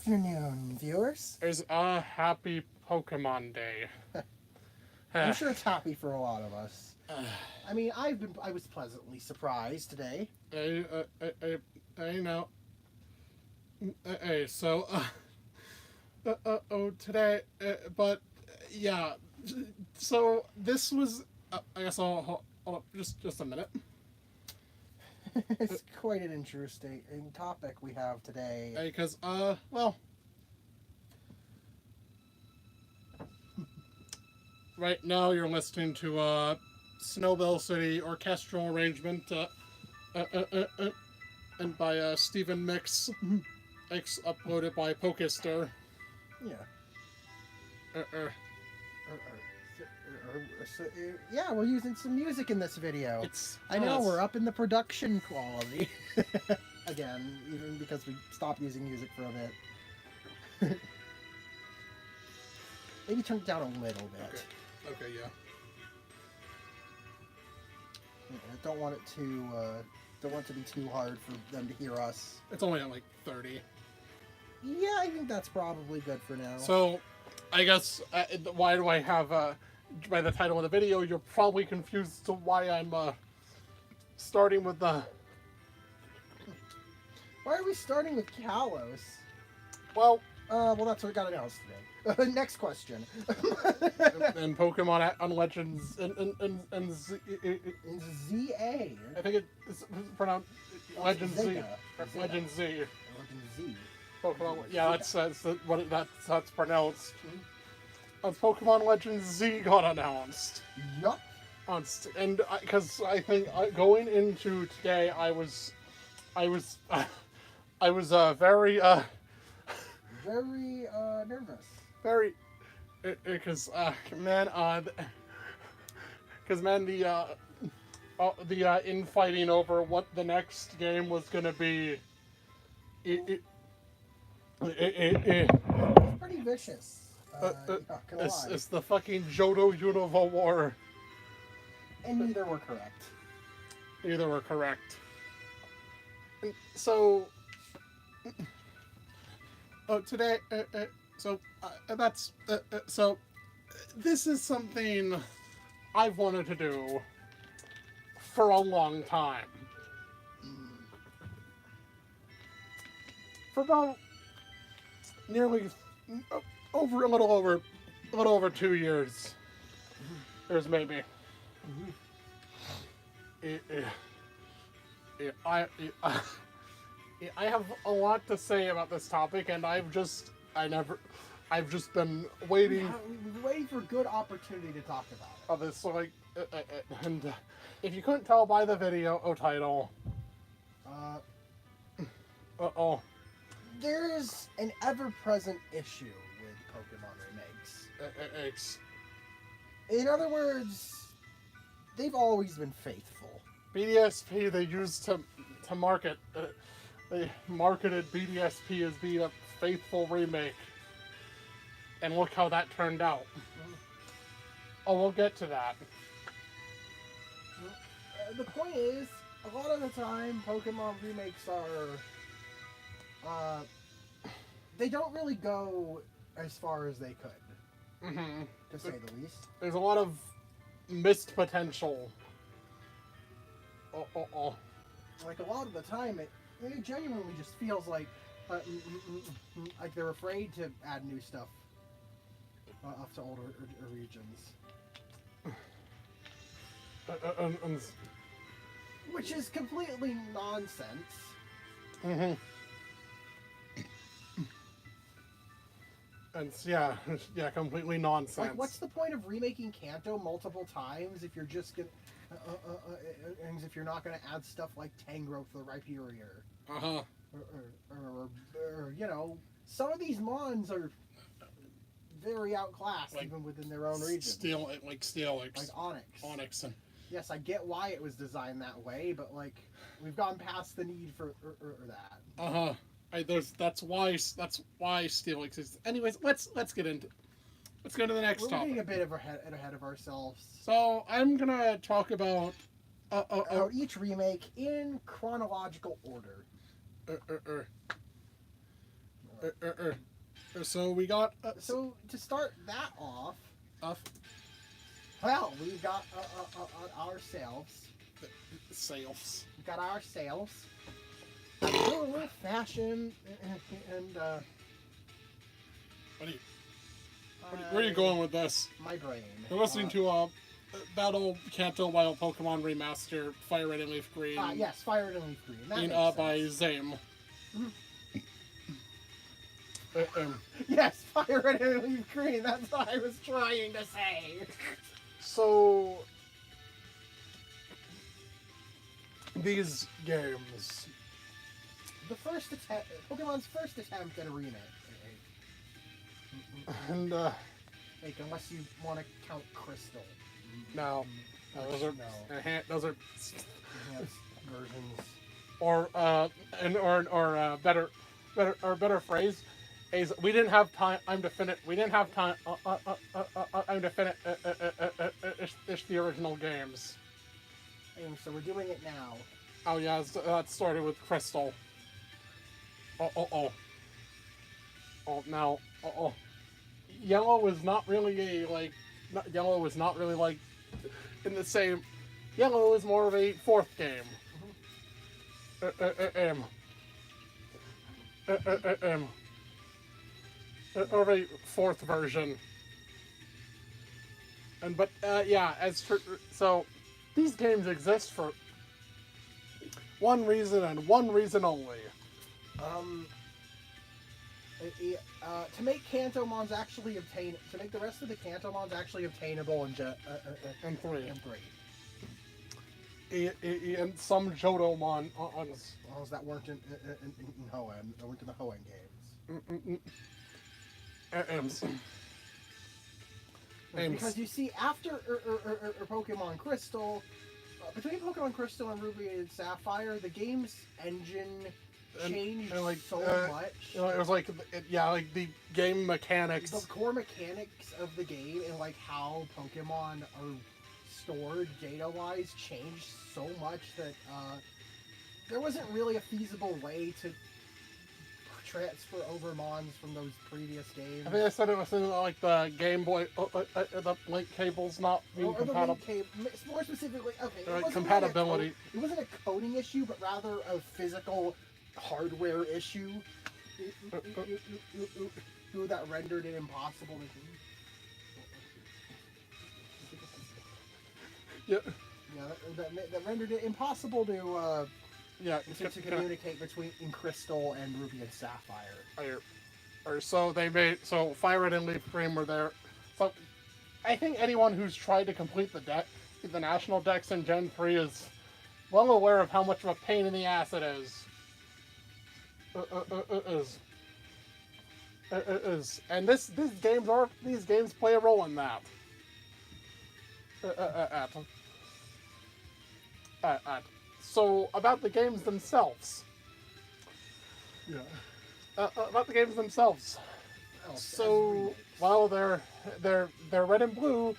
afternoon, viewers. Is a happy Pokemon Day. I'm sure it's happy for a lot of us. I mean, I was pleasantly surprised today. I know. Hey, so, today, but, yeah, so this was, I guess hold up, just a minute. It's quite an interesting topic we have today. Because, well, right now you're listening to, Snowbell City Orchestral Arrangement, and by, Stephen Mix, uploaded by Pokester. Yeah. So, yeah, we're using some music in this video. I know we're up in the production quality. Again, even because we stopped using music for a bit. Maybe turn it down a little bit. Okay, yeah. I don't want it to be too hard for them to hear us. It's only at like 30. Yeah, I think that's probably good for now. So, I guess, why do I have, by the title of the video, you're probably confused to why I'm, starting with the... Why are we starting with Kalos? Well, well, that's what we got announced today. Next question. and Pokemon on Legends, and Z... ZA. I think it's pronounced Legend Z. Zeta. Legend Z. Legend Z. Pokemon, yeah, that's pronounced. Pokemon Legends Z got announced. Yup. And because I think going into today, I was very nervous. Very, because the infighting over what the next game was gonna be. It's pretty vicious. It's the fucking Johto Unova War. And neither were correct. Neither were correct. So, today, so this is something I've wanted to do for a long time. For about nearly a little over 2 years. There's maybe. I have a lot to say about this topic, and I've just been waiting. We've been waiting for a good opportunity to talk about it. This, so and if you couldn't tell by the video title, there's an ever-present issue with Pokemon remakes. In other words, they've always been faithful. BDSP they used to market. They marketed BDSP as being a faithful remake, and look how that turned out. Oh, we'll get to that. The point is, a lot of the time, Pokemon remakes are, they don't really go as far as they could, to say the least. There's a lot of missed potential. Like, a lot of the time, it genuinely just feels like they're afraid to add new stuff up to older regions. Which is completely nonsense. And yeah, completely nonsense. Like, what's the point of remaking Kanto multiple times if you're just gonna, if you're not gonna add stuff like Tangrowth or Rhyperior? Or you know, some of these Mons are very outclassed, like, even within their own region. Steelix. Like Onyx. Onyx. Yes, I get why it was designed that way, but like, we've gone past the need for that. That's why Steelix is. Anyways, let's get into. Let's go to the next topic. We're getting a bit ahead of ourselves. So I'm gonna talk about each remake in chronological order. So we got So to start that off, uh, well, we got ourselves. sales. We got ourselves a little fashion and Where are you going with this? my brain. We're listening to Battle Kanto Wild Pokemon Remaster, Fire Red and Leaf Green. Yes, Fire Red and Leaf Green. That makes By sense. Zame. Yes, Fire Red and Leaf Green. That's what I was trying to say. So these games, The first attempt, Pokemon's first attempt at a remake. and Like, unless you want to count Crystal. no, those are those are Enhanced versions. or better phrase is we didn't have time. We didn't have time. I'm to finish the original games. And so we're doing it now. Oh yeah, that started with Crystal. Now Yellow is not really Yellow was not really like in the same. Yellow is more of a fourth game. Or a fourth version. But so these games exist for one reason and one reason only. To make Kantomons actually to make the rest of the Kantomons actually obtainable in And three. in 3. And some Jodomon Ones that weren't in Hoenn, that weren't in the Hoenn games. Because you see, after Pokemon Crystal, between Pokemon Crystal and Ruby and Sapphire, the game's engine changed so much. It was like the game mechanics. The core mechanics of the game and like how Pokemon are stored data-wise changed so much that there wasn't really a feasible way to transfer over Mons from those previous games. I think I said it was in like the Game Boy, the link cables not being compatible. More specifically, okay, compatibility. It wasn't a coding issue, but rather a physical hardware issue that rendered it impossible to do. Yeah. That rendered it impossible to communicate between Crystal and Ruby and Sapphire. So Fire Red and Leaf Green were there. So I think anyone who's tried to complete the national decks in Gen 3 is well aware of how much of a pain in the ass it is. And these games play a role in that. So about the games themselves. Yeah. About the games themselves. So while they're red and blue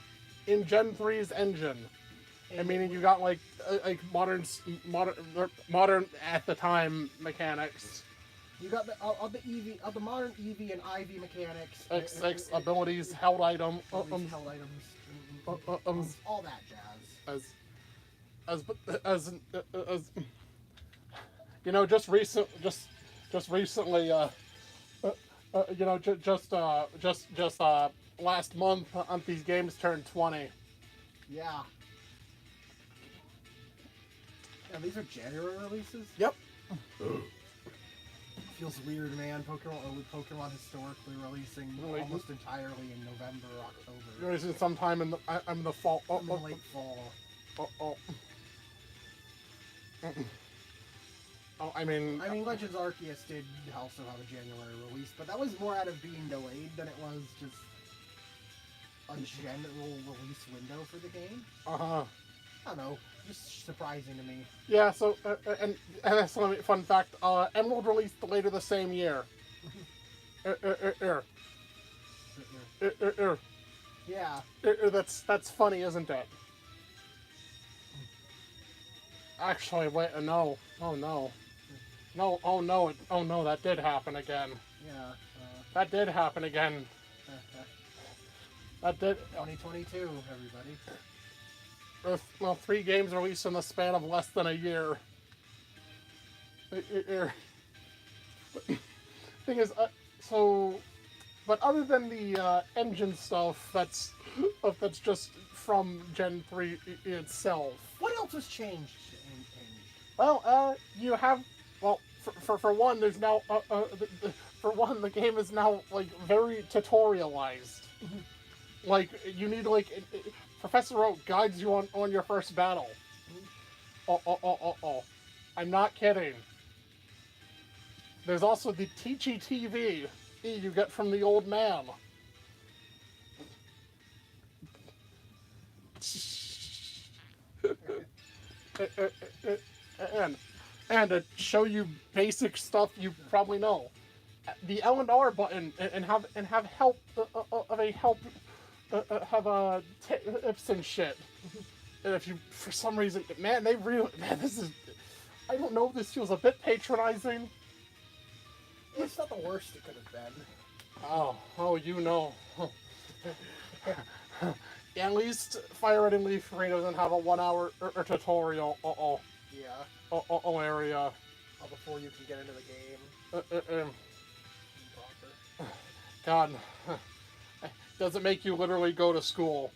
in Gen 3's engine, and meaning you got like modern at the time mechanics. You got the modern EV and IV mechanics. X abilities, held items, all that jazz. As you know, just recently, last month, these games turned 20. Yeah. And these are January releases? Yep. Feels weird, man. Pokemon historically releasing almost entirely in November, October. Releasing sometime in the fall. In the late fall. I mean, Legends Arceus did also have a January release, but that was more out of being delayed than it was just a general release window for the game. I don't know, just surprising to me. Yeah. So, and that's a fun fact. Emerald released later the same year. Yeah. That's funny, isn't it? Actually, wait. No. Oh no. No. Oh no. Oh no. That did happen again. Yeah. That did happen again. That did. 2022, everybody. Well, 3 games released in the span of less than a year. Thing is, but other than the engine stuff, that's just from Gen 3 itself. What else was changed? Well, you have, well, for one, there's now, for one, the game is now, like, very tutorialized. Like, you need, like, Professor Oak guides you on your first battle. Oh. I'm not kidding. There's also the Teachy TV you get from the old man. And to show you basic stuff you probably know, the L and R button, and have help tips and shit. And if you, for some reason, man, this is, I don't know, this feels a bit patronizing. It's not the worst it could have been. Oh, you know. Yeah, at least Fire Red and Leaf Green doesn't have a 1-hour tutorial. Yeah. Area. Before you can get into the game. God. Does it make you literally go to school?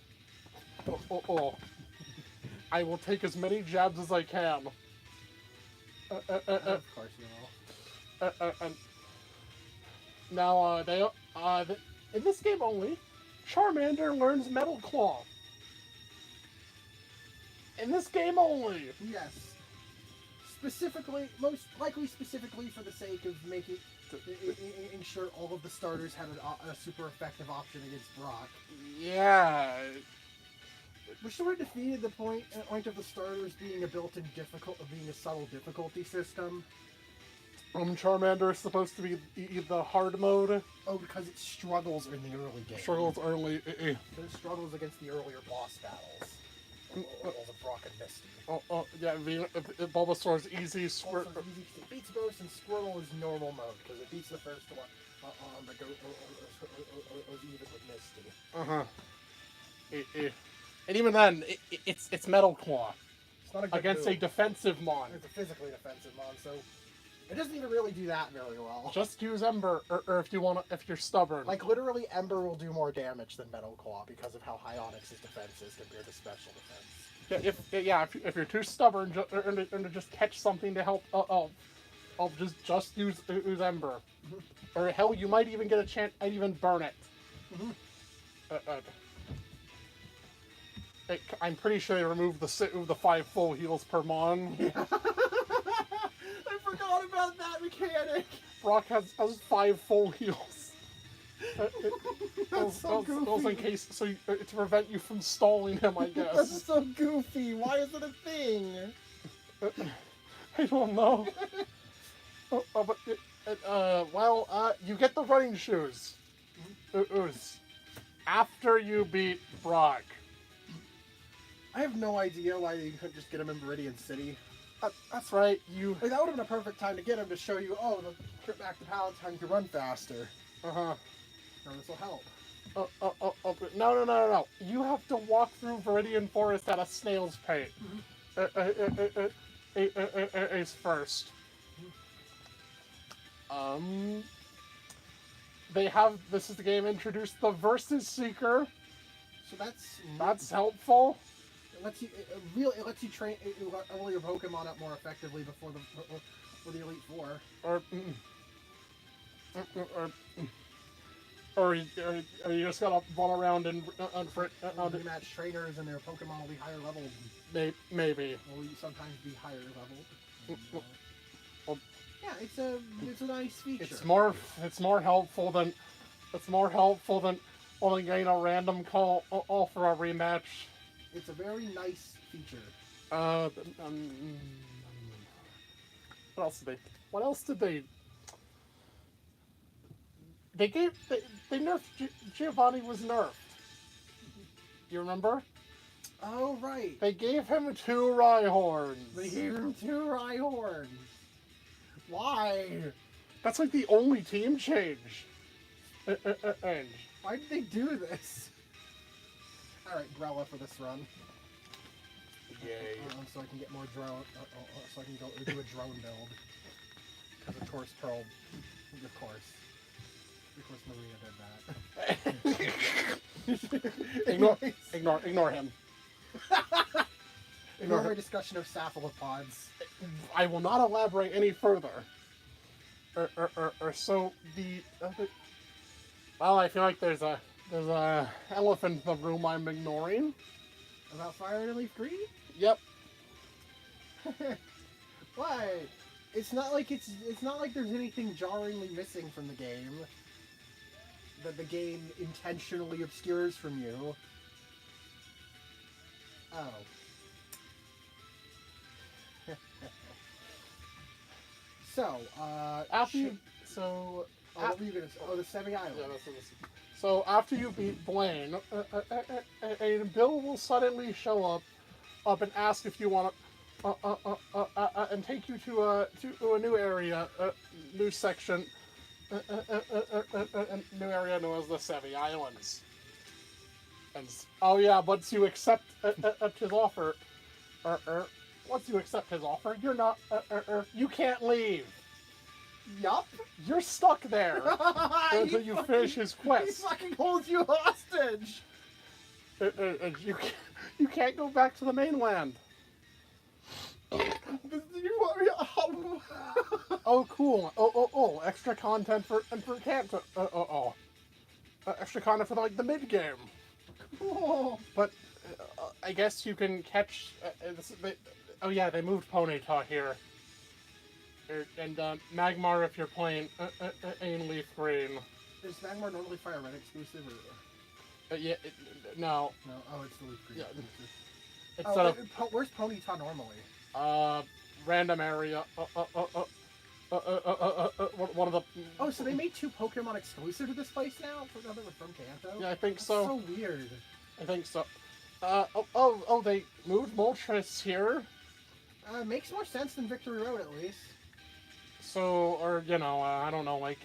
I will take as many jabs as I can. Of course you will. And now, in this game only, Charmander learns Metal Claw. In this game only. Yes. Specifically, most likely specifically for the sake of making ensure all of the starters had a super effective option against Brock. Yeah. Which sort of defeated the point of the starters being being a subtle difficulty system. Charmander is supposed to be the hard mode. Oh, because it struggles in the early game. Struggles early. It struggles against the earlier boss battles. Of Brock and Misty. Yeah, Bulbasaur's easy. It beats most, and Squirtle is normal mode because it beats the first one that goes even with Misty. And even then, it's Metal Claw. It's not a good against move. a defensive mon. It's a physically defensive mon, so it doesn't even really do that very well. Just use Ember, or if you're stubborn. Like literally, Ember will do more damage than Metal Claw because of how high Onyx's defense is compared to special defense. Yeah, if you're too stubborn and to just catch something to help, I'll just use Ember, or hell, you might even get a chance. I'd even burn it. I'm pretty sure they removed the 5 full heals per mon. Yeah. I forgot about that mechanic. Brock has 5 full heals. That's so goofy. Those in case, to prevent you from stalling him, I guess. That's so goofy. Why is it a thing? I don't know. You get the running shoes. After you beat Brock. I have no idea why you couldn't just get him in Meridian City. That's right. Like, that would have been a perfect time to get him to show you, the trip back to Palatine can run faster. This will help. No. You have to walk through Viridian Forest at a snail's pace. First. This is the game introduced the Versus Seeker. So that's helpful. It lets you train level your Pokemon up more effectively before the Elite Four. Or you just gotta run around and rematch trainers and their Pokemon will be higher leveled. Maybe. Or sometimes be higher leveled. Yeah, it's a nice feature. It's more helpful than only getting a random call for a rematch. It's a very nice feature. What else did they? They nerfed Giovanni was nerfed. You remember? Oh right. They gave him 2 Rhyhorns. Why? That's like the only team change. And Why did they do this? Alright, Brella for this run. yay. So I can get more drone. So I can go do a drone build. Because of course, Pearl. Of course. Maria did that. ignore him. Ignore my discussion of cephalopods. I will not elaborate any further. So well, I feel like there's a elephant in the room I'm ignoring. About Fire and Leaf Green? Yep. Why? It's not like there's anything jarringly missing from the game that the game intentionally obscures from you. Oh. So, After what were you gonna say? Oh, the semi-island. Yeah, that's what it is. So after you beat Blaine, a Bill will suddenly show up and ask if you want to, and take you to a new area, new section, new area known as the Sevi Islands. And oh yeah, once you accept his offer, you're not, you can't leave. Yup. You're stuck there until you finish his He quest. fucking holds you hostage. And you can't go back to the mainland. Oh, cool. Oh, extra content for Canto. Extra content for like the mid game. Cool. But I guess you can catch. Oh yeah, they moved Ponyta here. And Magmar if you're playing in Leaf Green. Is Magmar normally Fire Red exclusive or? Yeah, no. No. Oh, it's the Leaf Green. Yeah. Exclusive. Where's Ponyta normally? Random area. One of the. Oh, so they made 2 Pokemon exclusive to this place now? I forgot they were from Kanto. Yeah, I think That's so. so weird. I think so. They moved Moltres here. Makes more sense than Victory Road at least. So, or I don't know. Like,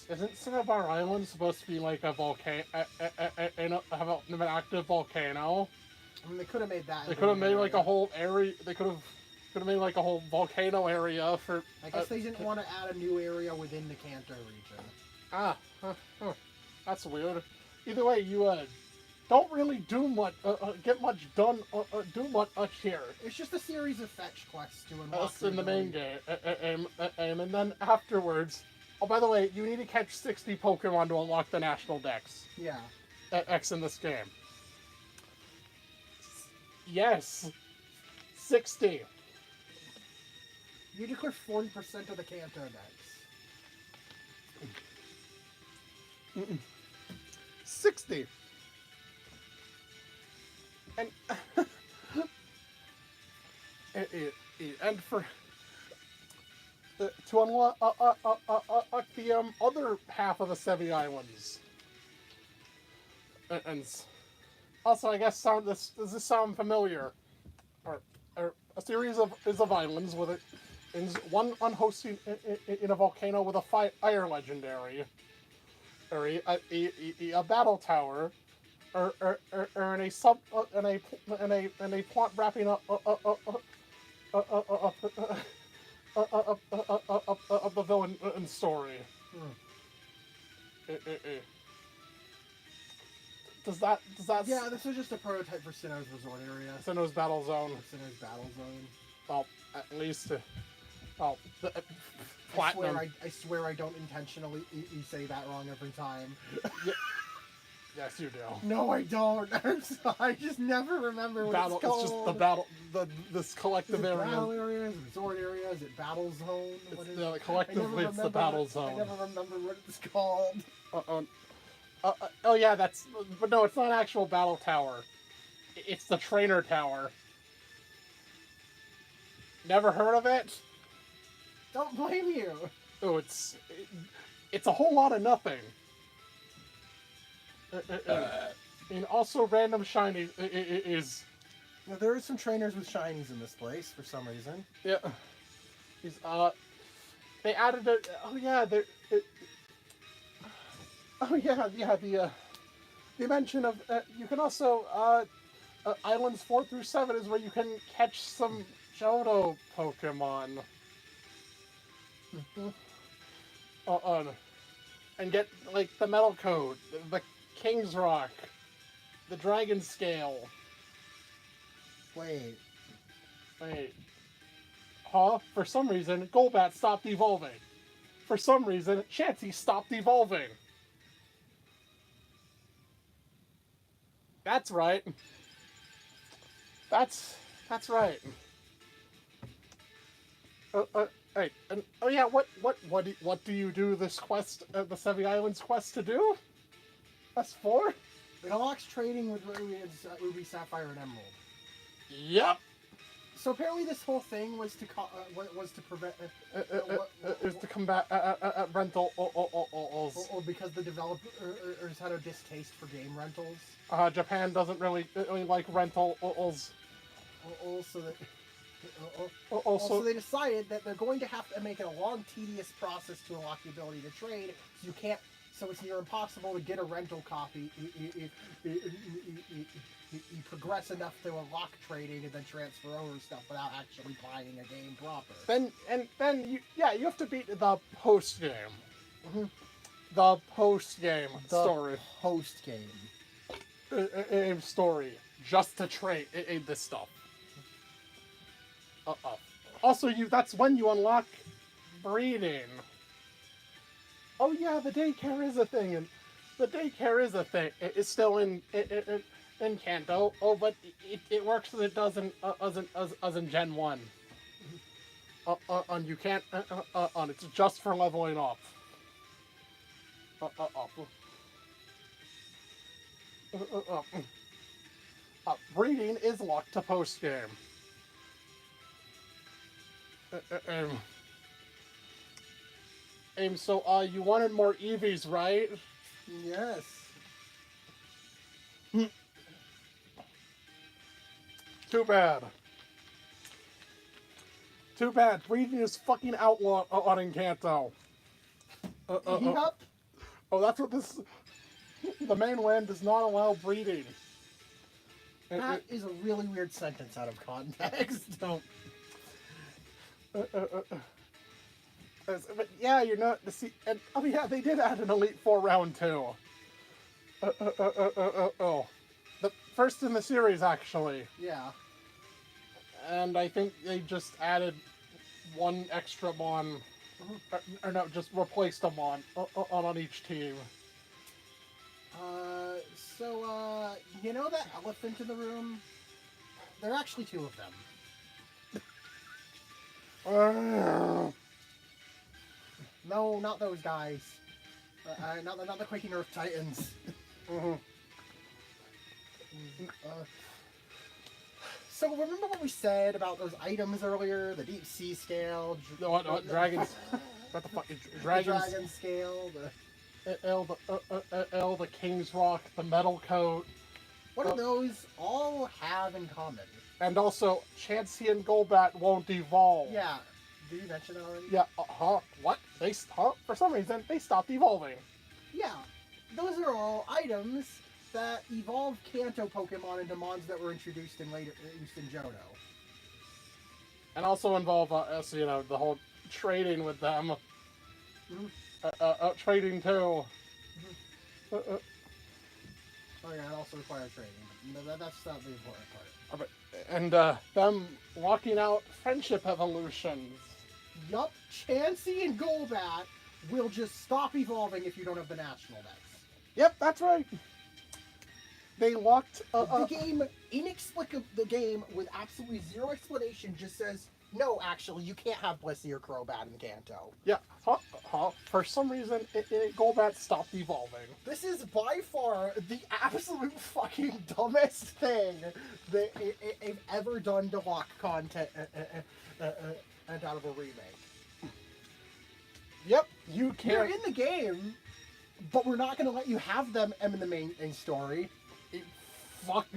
isn't Cinnabar Island supposed to be like a volcano? Have an active volcano? I mean, they could have made that. They could have made like a whole area. They could have made like a whole volcano area for. I guess they didn't want to add a new area within the Kanto region. That's weird. Either way, you don't really do much, get much done, do much here. It's just a series of fetch quests to unlock. That's in the main game, and then afterwards. Oh, by the way, you need to catch 60 Pokemon to unlock the National Dex. Yeah. X in this game. Yes. 60. You declare 40% of the Kanto Dex. 60. And and for to unlock the other half of the Sevi Islands. And also, I guess does this sound familiar? Or a series of islands with it, one hosting in a volcano with a fire legendary, or a battle tower. Or in a sub in a plot wrapping up of the villain story. Does that? Yeah, this is just a prototype for Sinnoh's resort area. Sinnoh's battle zone. Sinnoh's battle zone. Well, at least. Platinum. I swear I don't intentionally say that wrong every time. Yeah. Yes, you do. No, I don't. I just never remember what it's called. It's just the battle, this collective area. Battle area, is it resort area, is it battle zone? Collectively, it's the battle zone. I never remember what it's called. Oh yeah, but no, it's not an actual battle tower. It's the trainer tower. Never heard of it? Don't blame you. Oh, it's a whole lot of nothing. And also random shiny is. Now, there are some trainers with shinies in this place for some reason. Yeah. they added a. Oh yeah, oh yeah. The mention of you can also islands 4 through 7 is where you can catch some Johto Pokemon. And get like the Metal Code, the King's Rock, the Dragon Scale. Wait. Huh? For some reason, Golbat stopped evolving. For some reason, Chansey stopped evolving. That's right. That's right. Hey, and oh yeah, what do you do this quest, the Seven Islands quest to do? Quest 4? It unlocks trading with Ruby, Sapphire, and Emerald. Yep. So apparently, this whole thing was to prevent Is to combat rental or because the developers had a distaste for game rentals. Japan doesn't really like rentals. Also, they decided that they're going to have to make it a long, tedious process to unlock the ability to trade. So you can't. So it's near impossible to get a rental copy. You progress enough to unlock trading and then transfer over stuff without actually buying a game proper. Then you have to beat the post game. Mm-hmm. The post game story. Post game. Story just to trade this stuff. Also, that's when you unlock breeding. Oh yeah, the daycare is a thing, and the daycare is a thing. It's still in Kanto. Oh, but it works as it does in Gen 1. And you can't. It's just for leveling up. Breeding is locked to post game. So you wanted more Eevees, right? Yes. Too bad. Breeding is fucking outlawed on Encanto. Yep. Oh, that's what this... The mainland does not allow breeding. That is a really weird sentence out of context. Don't... But yeah, you're not... And, oh yeah, they did add an Elite Four round too. The first in the series, actually. Yeah. And I think they just added one extra Mon, or no, just replaced a Mon on each team. You know that elephant in the room? There are actually two of them. No, not those guys. Not the Quaking Earth Titans. So remember what we said about those items earlier? The deep sea scale. What dragons? What the fuck? Dragons. The dragon scale. The King's Rock. The Metal Coat. What do those all have in common? And also, Chansey and Golbat won't evolve. Yeah. Did you mention that already? Yeah. What? For some reason, they stopped evolving. Yeah. Those are all items that evolve Kanto Pokemon into Mons that were introduced in Johto. And also involve the whole trading with them. Trading too. Oh yeah, it also requires trading. But that's not the important part. And them walking out friendship evolutions. Yup, Chansey and Golbat will just stop evolving if you don't have the national dex. Yep, that's right. They locked the game the game with absolutely zero explanation just says, no, actually, you can't have Blissey or Crobat in Kanto. Yeah, for some reason, Golbat stopped evolving. This is by far the absolute fucking dumbest thing that they've ever done to lock content out of a remake. Yep, you can't. They're in the game, but we're not going to let you have them in the main story. Fuck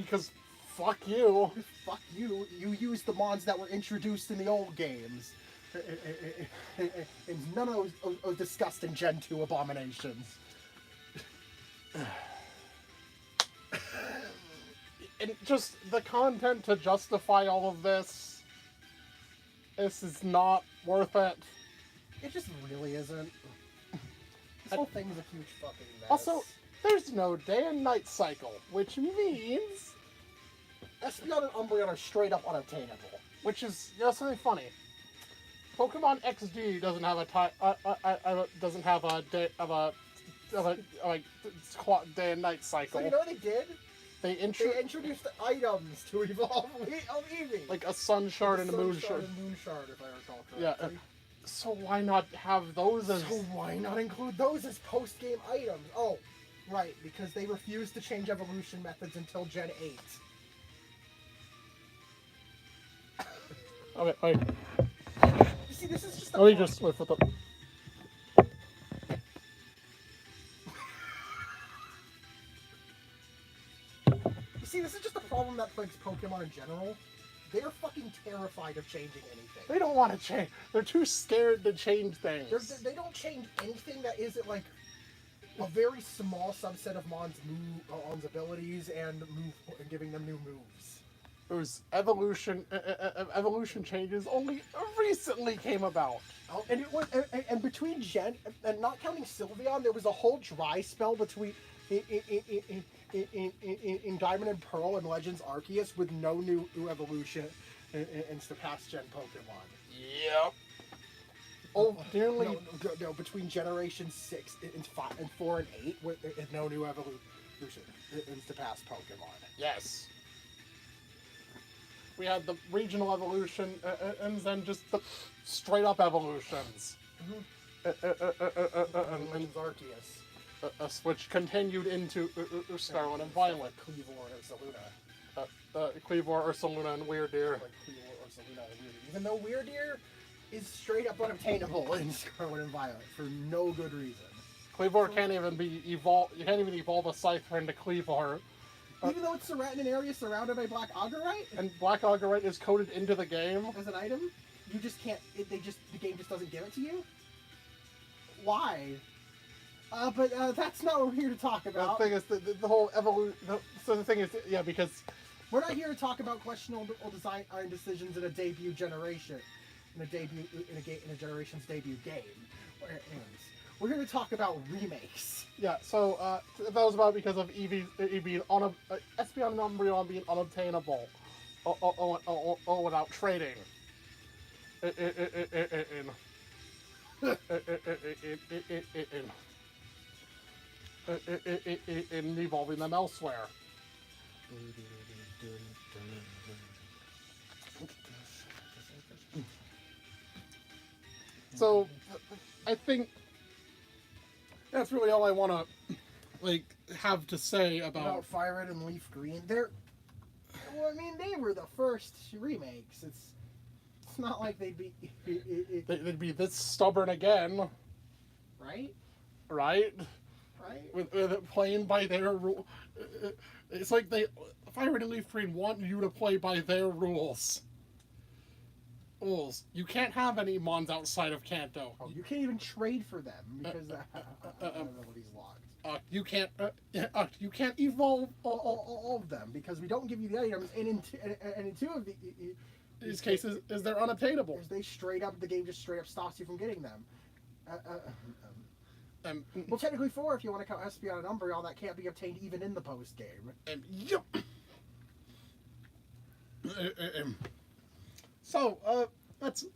you. Fuck you. You use the Mons that were introduced in the old games. And none of those disgusting Gen 2 abominations. And just the content to justify all of this is not worth it. It just really isn't. This whole thing's a huge fucking mess. Also, there's no day and night cycle, which means Espeon and Umbreon are straight up unobtainable. which is something funny. Pokemon XD doesn't have a day day and night cycle. So you know what they did? They They introduced items to evolve Eevee. like a sun shard and a moon shard. And moon shard, if I recall Yeah. correctly. So why not have those as? So why not include those as post-game items? Oh, right, because they refused to change evolution methods until Gen 8. Okay, wait. You see, this is just Let me just wait for the. You see, this is just a problem that plagues Pokemon in general. They're fucking terrified of changing anything. They don't want to change. They're too scared to change things. They don't change anything that isn't like a very small subset of Mon's abilities and giving them new moves. Those evolution changes only recently came about. Oh, and it was, and between Gen and not counting Sylveon, there was a whole dry spell between in Diamond and Pearl and Legends Arceus with no new evolution in past Gen Pokemon. Yep. Oh, dearly. No, between Generation 6 and 5 and 4 and 8 with no new evolution in the past Pokemon. Yes. We had the regional evolution and then just the straight up evolutions. And Legends Arceus. Which continued into Scarlet and Violet. Cleavor or Saluna. Cleavor, Ursaluna, and Weirdeer. Like Cleavor or Saluna and Weirdeer. Even though Weirdeer is straight up unobtainable in Scarlet and Violet for no good reason. Cleavor can't even be evolved. You can't even evolve a Scyther into Cleavor. Even though it's in an area surrounded by Black Augerite? And Black Augerite is coded into the game. As an item? You just can't, the game just doesn't give it to you? Why? But that's not what we're here to talk about. The thing is, the whole evolution. So the thing is, yeah, because we're not here to talk about questionable design decisions in a debut generation, in a generation's debut game. We're here to talk about remakes. Yeah. So that was about because of Eevee being Espeon and Umbreon being unobtainable, without trading. In evolving them elsewhere. So, I think that's really all I want to have to say about Fire Red and Leaf Green. They were the first remakes. It's not like they'd be this stubborn again, right? Right? With it playing by their rule. It's like Fire Red and Leaf Green want you to play by their rules. You can't have any Mons outside of Kanto. Oh, you can't even trade for them because the ability's locked. You can't evolve all of them because we don't give you the items. And in two of these cases, they're unobtainable. The game just straight up stops you from getting them. Well, technically 4 if you want to count Espeon and Umbreon, that can't be obtained even in the post game. Yep. So, that's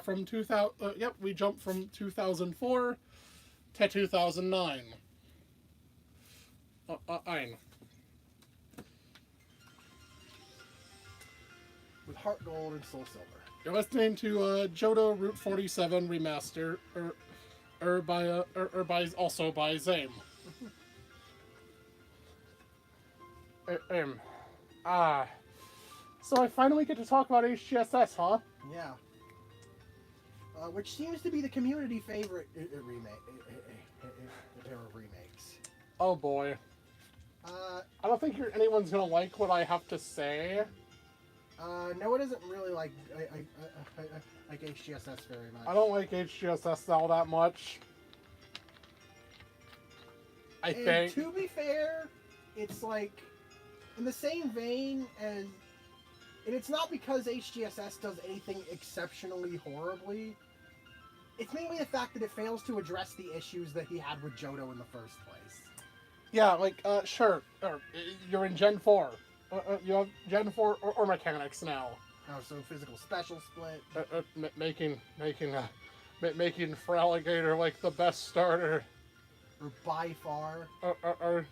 from 2000. We jumped from 2004 to 2009. With Heart Gold and Soul Silver. You're listening to Johto Route 47 remaster, also by Zame. So I finally get to talk about HGSS, huh? Yeah. Which seems to be the community favorite pair of remakes. Oh boy. I don't think anyone's gonna like what I have to say. No, it doesn't really like like HGSS very much. I don't like HGSS all that much. I think. To be fair, it's like in the same vein as, and it's not because HGSS does anything exceptionally horribly. It's mainly the fact that it fails to address the issues that he had with Johto in the first place. Yeah, like, sure, you're in Gen 4. You have Gen 4 or mechanics now. Oh, so physical special split. Making Feraligatr like the best starter. Or by far. Or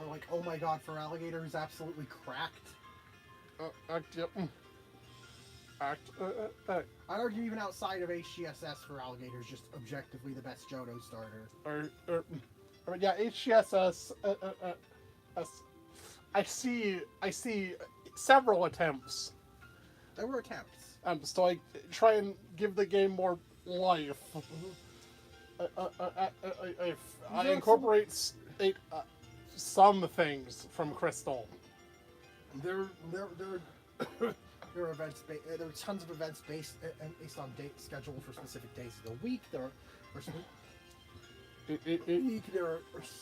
like, oh my god, Feraligatr is absolutely cracked. Yep. I'd argue even outside of HGSS, Feraligatr is just objectively the best Johto starter. Or yeah, HGSS. I see several attempts. There were attempts. To like try and give the game more life. I incorporate some things from Crystal. There are events. There are tons of events based on date schedule for specific days of the week. There are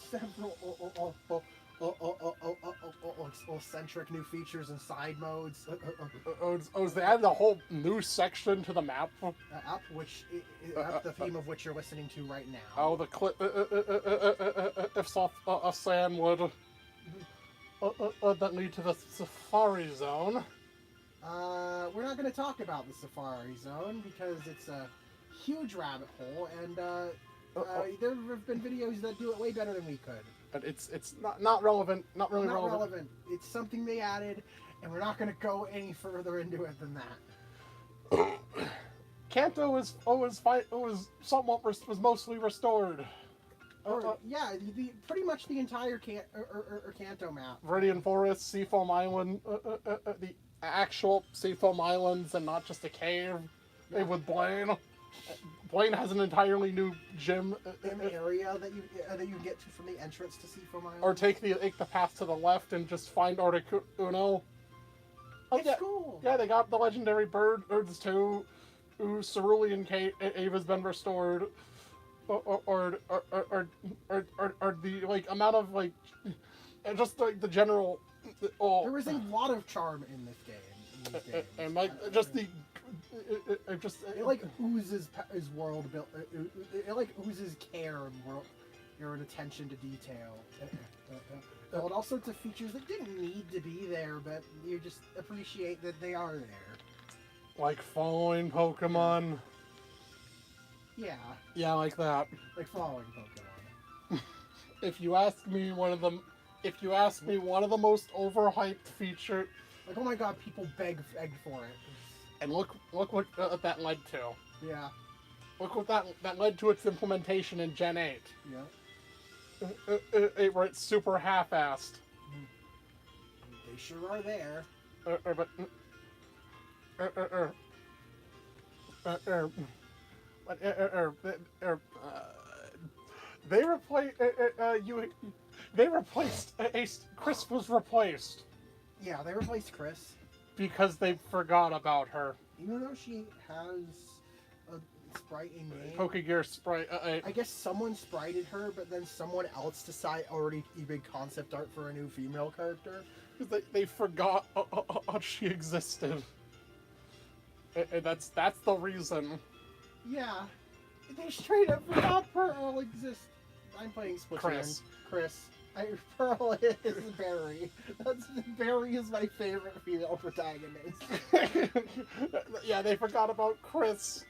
several eccentric new features and side modes. They added a whole new section to the map. App, the theme of which you're listening to right now. Oh, the clip. If Sam would that lead to the Safari Zone. We're not going to talk about the Safari Zone because it's a huge rabbit hole, and there have been videos that do it way better than we could. But it's not relevant. Not really relevant. It's something they added, and we're not going to go any further into it than that. Kanto was mostly restored. Yeah, pretty much the entire Kanto map. Viridian Forest, Seafoam Island, the actual Seafoam Islands, and not just a cave. Yeah. With Blaine. Blaine has an entirely new gym area that you get to from the entrance to Seafoam Island. Or take the path to the left and just find Articuno. It's cool. Yeah, they got the legendary birds too. Cerulean Cave has been restored. Or the like amount of like just like the general. There is a lot of charm in this game. And like just the. It like oozes his world built. It like oozes care and attention to detail. And all sorts of features that didn't need to be there, but you just appreciate that they are there. Like following Pokemon. Yeah. Yeah, like that. Like following Pokemon. If you ask me one of the most overhyped feature. Like, oh my god, people begged for it. And look what that led to. Yeah. Look what that led to its implementation in Gen 8. Yeah. Where it's super half-assed. They sure are there. They replaced Chris was replaced. Yeah, they replaced Chris. Because they forgot about her. Even though she has a sprite in game. Pokegear sprite. I guess someone sprited her, but then someone else decided already made concept art for a new female character. Because they forgot she existed. And that's the reason. Yeah. They straight up forgot Pearl exists. I'm playing Splatoon. Chris. Pearl is Barry. Barry is my favorite female protagonist. Yeah, they forgot about Chris.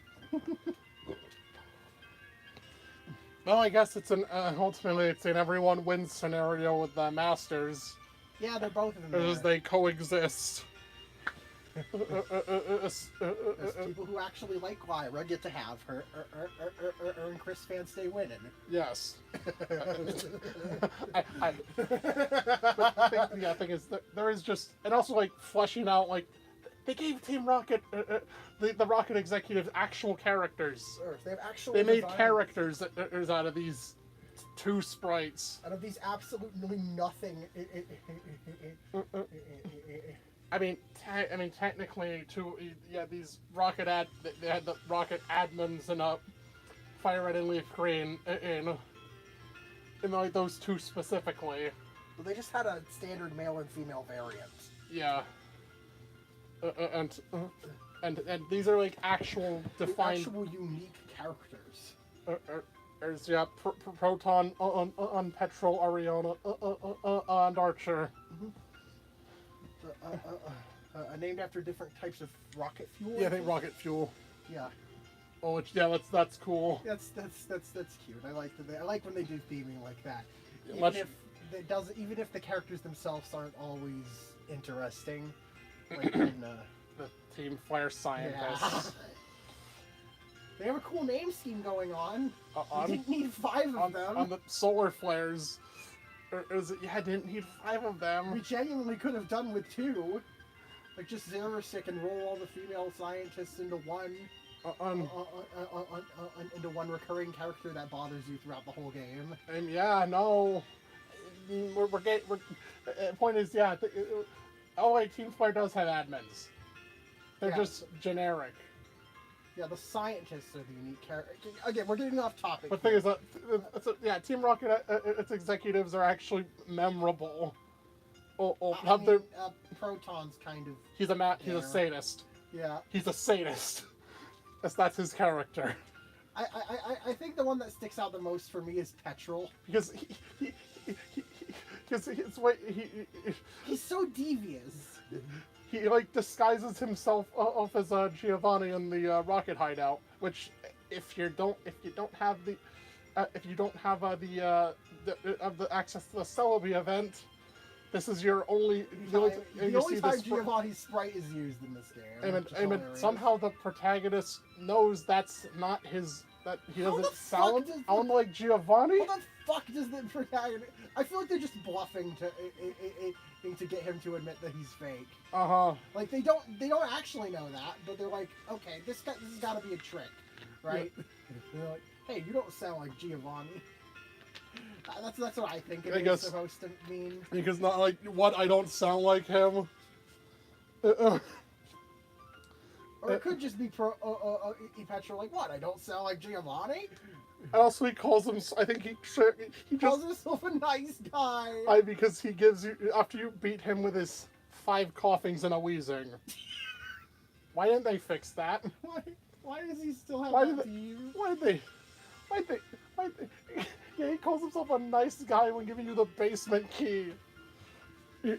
Well, I guess it's ultimately it's an everyone wins scenario with the Masters. Yeah, they're both of them. As they coexist. As people who actually like Lyra get to have her, and Chris fans stay winning. Yes. The thing is, there is just, and also like fleshing out, like, they gave Team Rocket, the Rocket executives actual characters. They made characters out of these two sprites. Out of these absolutely nothing. I mean, technically, too. Yeah, these they had the rocket admins in Fire Red and Leaf Green in like those two specifically. Well, they just had a standard male and female variant. Yeah. And these are like actual defined, actual unique characters. There's Proton on Petrol, Ariana and Archer. Named after different types of rocket fuel. Yeah, I think rocket fuel. Yeah. Oh, that's cool. That's cute. I like when they do theming like that. Even if the characters themselves aren't always interesting. Like in, the Team Flare scientists. Yeah. They have a cool name scheme going on. You didn't need 5 of them. On the solar flares. Didn't need 5 of them. We genuinely could have done with 2. Like, just Xerosic and roll all the female scientists into one. Into one recurring character that bothers you throughout the whole game. And yeah, no. Point is, yeah. Team Flare does have admins. They're just generic. Yeah, the scientists are the unique character. Again, we're getting off topic. But the thing is, Team Rocket, its executives are actually memorable. Proton's kind of. He's a sadist. Yeah. He's a sadist. That's his character. I think the one that sticks out the most for me is Petrol. Because he's so devious. He like disguises himself off as Giovanni in the rocket hideout. Which, if you don't have the access to the Celebi event, this is your only. The only time Giovanni's sprite is used in this game. And somehow the protagonist knows that's not his. That he doesn't sound like Giovanni. How the fuck does the protagonist? I feel like they're just bluffing to get him to admit that he's fake. Like they don't actually know that, but they're like, okay, this has got to be a trick, right? Yeah. They're like, hey, you don't sound like Giovanni. That's what I think it is supposed to mean. Because not like what, I don't sound like him. Or it could just be Petra, like, what, I don't sound like Giovanni? And also he calls him, I think he calls himself a nice guy. Because he gives you, after you beat him with his 5 coughings and a wheezing. Why didn't they fix that? Why does he still have that team? Why did they? Yeah, he calls himself a nice guy when giving you the basement key. I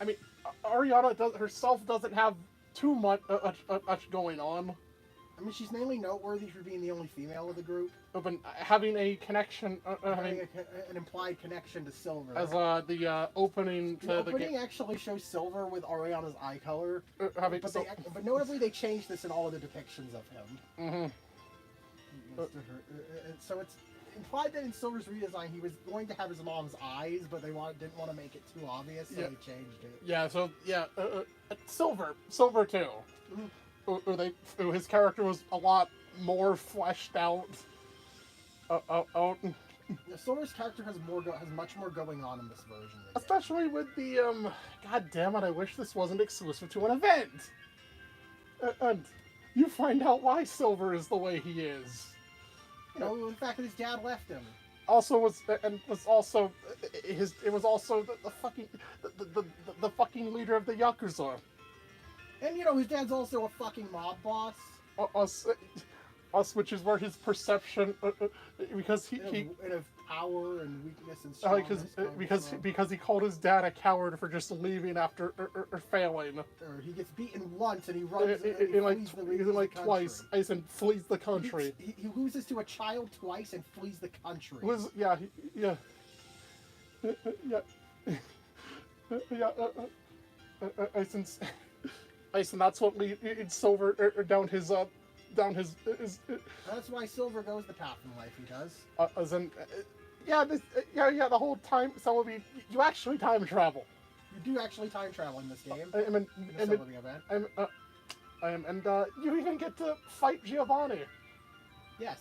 mean, Ariana herself doesn't have too much going on. I mean, she's mainly noteworthy for being the only female of the group. But having a connection, an implied connection to Silver. As the opening to the opening actually shows Silver with Ariana's eye color. But notably, they changed this in all of the depictions of him. So it's implied that in Silver's redesign, he was going to have his mom's eyes, but they didn't want to make it too obvious, so they changed it. Yeah. So Silver too. His character was a lot more fleshed out. Silver's character has much more going on in this version. Especially with the God damn it! I wish this wasn't exclusive to an event. And you find out why Silver is the way he is. You know, the fact that his dad left him. It was also the fucking leader of the Yakuza. And you know, his dad's also a fucking mob boss. Which is where his perception, because he of power and weakness and strongness. Because he called his dad a coward for just leaving after or failing. Or he gets beaten once and he runs twice and flees the country. He loses to a child twice and flees the country. And that's what leads Silver down his. That's why Silver goes the path in life he does. The whole time, Celebi, you actually time travel. You do actually time travel in this game. And you even get to fight Giovanni. Yes.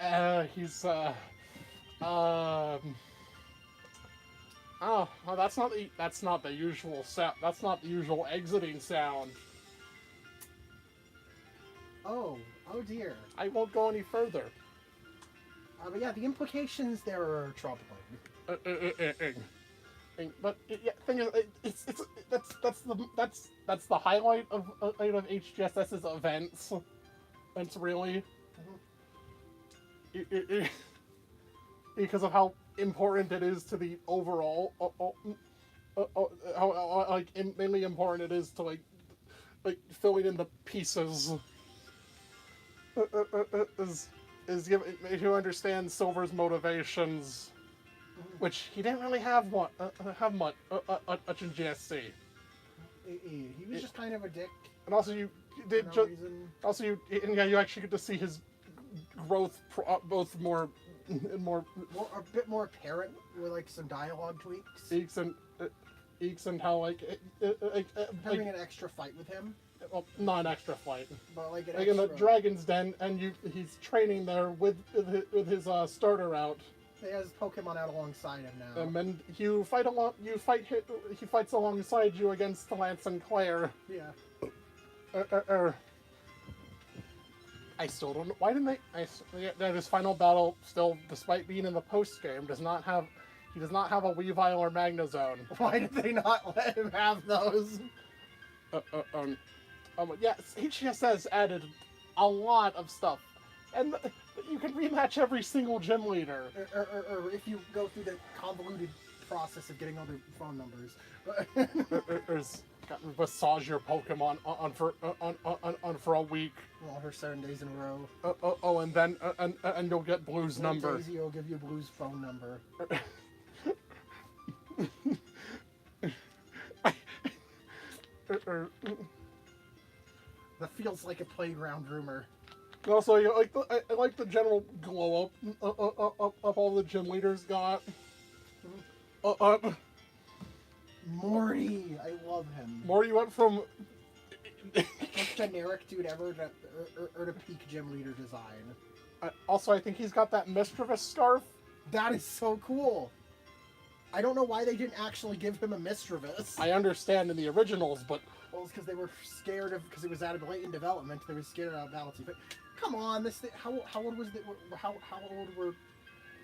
And he's Oh, well, that's not the usual sound. That's not the usual exiting sound. Oh dear. I won't go any further. But yeah, the implications there are troubling. But yeah, thing is, that's the highlight of HGSS's events. It's really because of how important it is to the overall, how mainly important it is to like filling in the pieces. Is giving to understand Silver's motivations, which he didn't really have much in GSC. He was just kind of a dick. And also you did you actually get to see his growth both more a bit more apparent with like some dialogue tweaks. Eeks and how having an extra fight with him. Well, not an extra fight, but like in the Dragon's Den, and he's training there with his starter out. He has Pokemon out alongside him now. And he fights alongside you against Lance and Claire. Yeah. I still don't know why didn't they. His final battle, still, despite being in the post game, does not have a Weavile or Magnezone. Why did they not let him have those? Yes, HGSS added a lot of stuff, and you can rematch every single gym leader. Or if you go through the convoluted process of getting all their phone numbers. Massage your Pokemon on for a week. Well, for 7 days in a row. And then and you'll get Blue's number. Daisy will give you Blue's phone number. That feels like a playground rumor. Also, I like the general glow up of all the gym leaders got. Morty, I love him. Morty went from most generic dude ever to peak gym leader design. Also, I think he's got that Mischievous scarf. That is so cool. I don't know why they didn't actually give him a Mischievous. I understand in the originals, but well, it's because they were scared of because it was added late in development. They were scared of balance. But come on, this thing, how old was it? How old were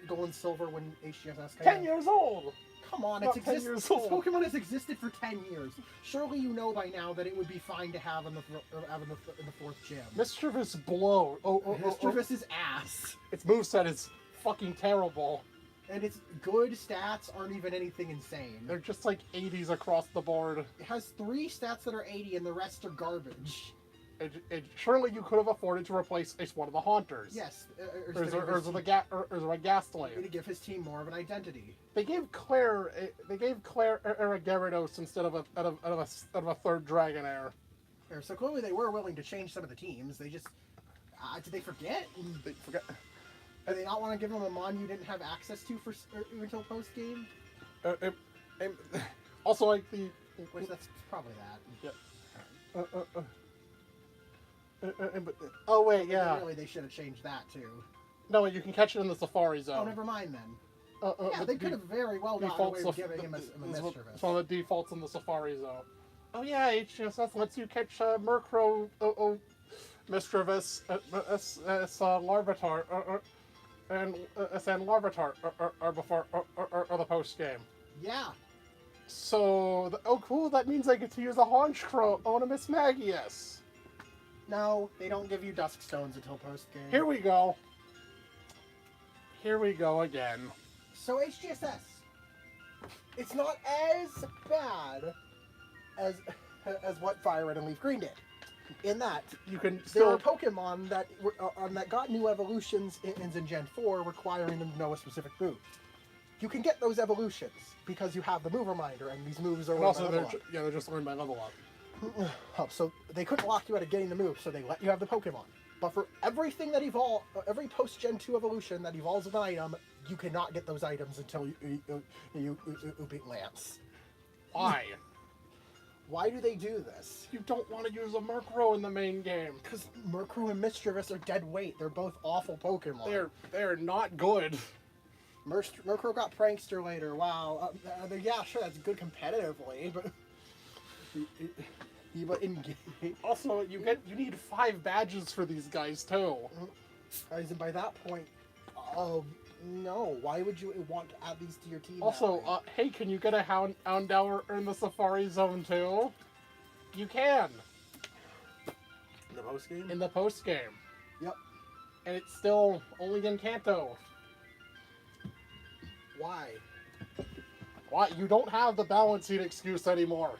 Gold and Silver when HGSS came 10 years old. Come on, it's existed. This Pokemon has existed for 10 years. Surely you know by now that it would be fine to have in the fourth gym. Mischievous blow. Mischievous is ass. Its moveset is fucking terrible. And its good stats aren't even anything insane. They're just like 80s across the board. It has 3 stats that are 80 and the rest are garbage. Surely you could have afforded to replace one of the Haunters. Yes. Or a Gastly. To give his team more of an identity. They gave Claire a Gyarados instead of a third Dragonair. So clearly they were willing to change some of the teams. They just did they forget? They forget. Do they not want to give him a Mon you didn't have access to for until post game? Also, like the which that's probably that. Yeah. Oh wait, yeah. Really, they should have changed that too. No, you can catch it in the Safari Zone. Oh, never mind then. Yeah, they could have very well gotten away with giving him a Mischievous. It's one of the defaults in the Safari Zone. Oh yeah, HGSS lets you catch Murkrow, Mischievous, Larvitar, and Larvitar are before or the post game. Yeah. So cool. That means I get to use a Honchkrow on a Mismagius. No, they don't give you Dusk Stones until post game. Here we go. Here we go again. So HGSS, it's not as bad as what Fire Red and Leaf Green did. In that you can there are Pokemon that that got new evolutions in Gen 4, requiring them to know a specific move. You can get those evolutions because you have the move reminder, and these moves are they're just learned by level up. So they couldn't lock you out of getting the move, so they let you have the Pokemon. But for everything that every post-Gen 2 evolution that evolves with an item, you cannot get those items until you beat Lance. Why? Why do they do this? You don't want to use a Murkrow in the main game. Because Murkrow and Mischievous are dead weight. They're both awful Pokemon. They're not good. Murkrow got Prankster later. Wow. Yeah, sure, that's good competitively, but but in game. Also, you need 5 badges for these guys too. Guys, and by that point, no. Why would you want to add these to your team? Also, hey, can you get a Houndour in the Safari Zone too? You can. In the post game. In the post game. Yep. And it's still only in Kanto. Why? Why? You don't have the balancing excuse anymore.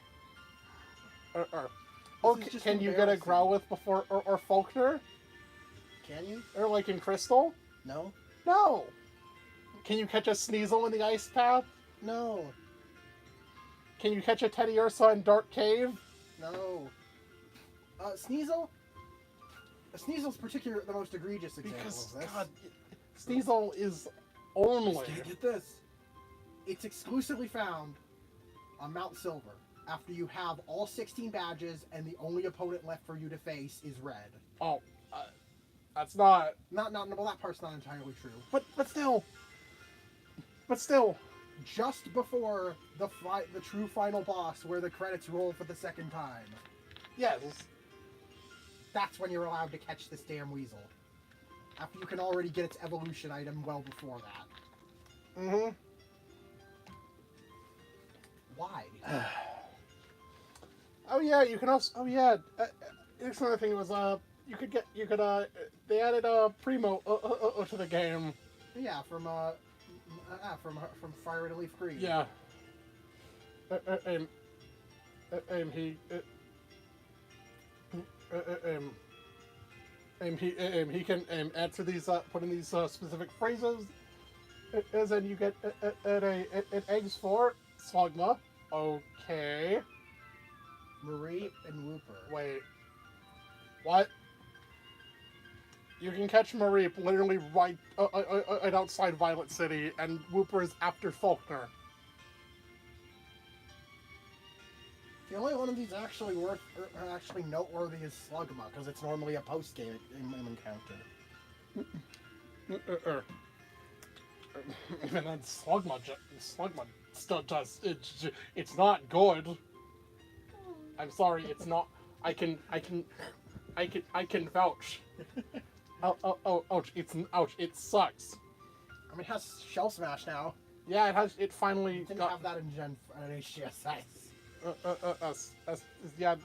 Or can you get a Growlithe before or Faulkner? Can you? Or like in Crystal? No. No. Can you catch a Sneasel in the Ice Path? No. Can you catch a Teddiursa in Dark Cave? No. Sneasel? Sneasel's particularly the most egregious example Because, of this. God, Sneasel is only... Get this. It's exclusively found on Mount Silver after you have all 16 badges and the only opponent left for you to face is red. Oh, that's not... Well, that part's not entirely true. But still... But still... Just before the true final boss where the credits roll for the second time. Yes. That's when you're allowed to catch this damn weasel. After you can already get its evolution item well before that. Mm-hmm. Why? Oh yeah, you can also... Oh yeah, here's another thing was, they added Primo to the game. Yeah, from Fire and Leaf Green. Yeah. He can answer these, put in these specific phrases, and you get an eggs for Slugma. Okay. Marie and Wooper. Wait. What? You can catch Mareep literally right outside Violet City, and Wooper is after Faulkner. The only one of these actually actually noteworthy is Slugma, because it's normally a post-game encounter. Even then, Slugma still does. It's not good. I'm sorry, it's not. I can vouch. Ouch! Ouch! It sucks. I mean, it has Shell Smash now. Yeah, it has. It finally It didn't have that in Gen HGSS. Yeah,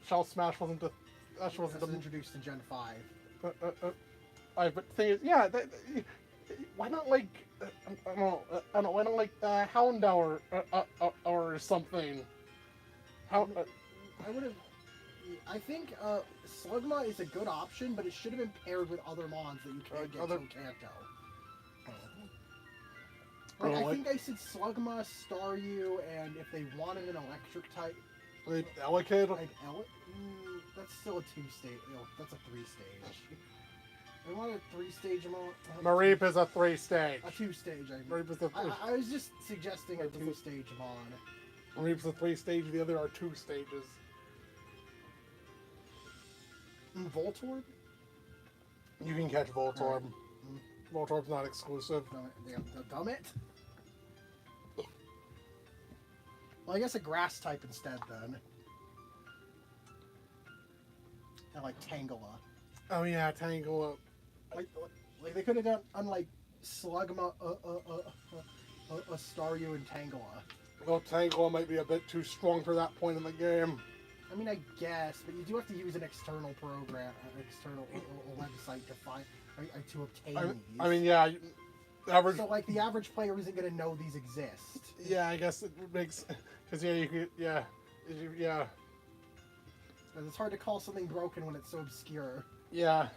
Shell Smash wasn't the. That wasn't It was introduced in Gen 5. But the thing is, yeah, why not like I don't know, why not like Houndour or something? I would have. I think Slugma is a good option, but it should have been paired with other mons that you can't get from Kanto. I think I said Slugma, Staryu, and if they wanted an electric type, like Elekid. That's still a 2-stage. That's a 3-stage. I want a 3-stage mon. Mareep is a 3-stage. A 2-stage. Mareep is a 3. I was just suggesting a 2-stage mon. Mareep's a 3-stage. The other are 2 stages. Voltorb? You can catch Voltorb. Right. Voltorb's not exclusive. Dumb it. Well, I guess a grass type instead then. And like Tangela. Oh yeah, Tangela. Like they could have done unlike Slugma, a Staryu and Tangela. Well, Tangela might be a bit too strong for that point in the game. I mean, I guess, but you do have to use an external program, an external website to find, to obtain these. I mean, yeah. Average. So, like, the average player isn't going to know these exist. Yeah, I guess it makes, because yeah, you could, yeah. Because it's hard to call something broken when it's so obscure. Yeah.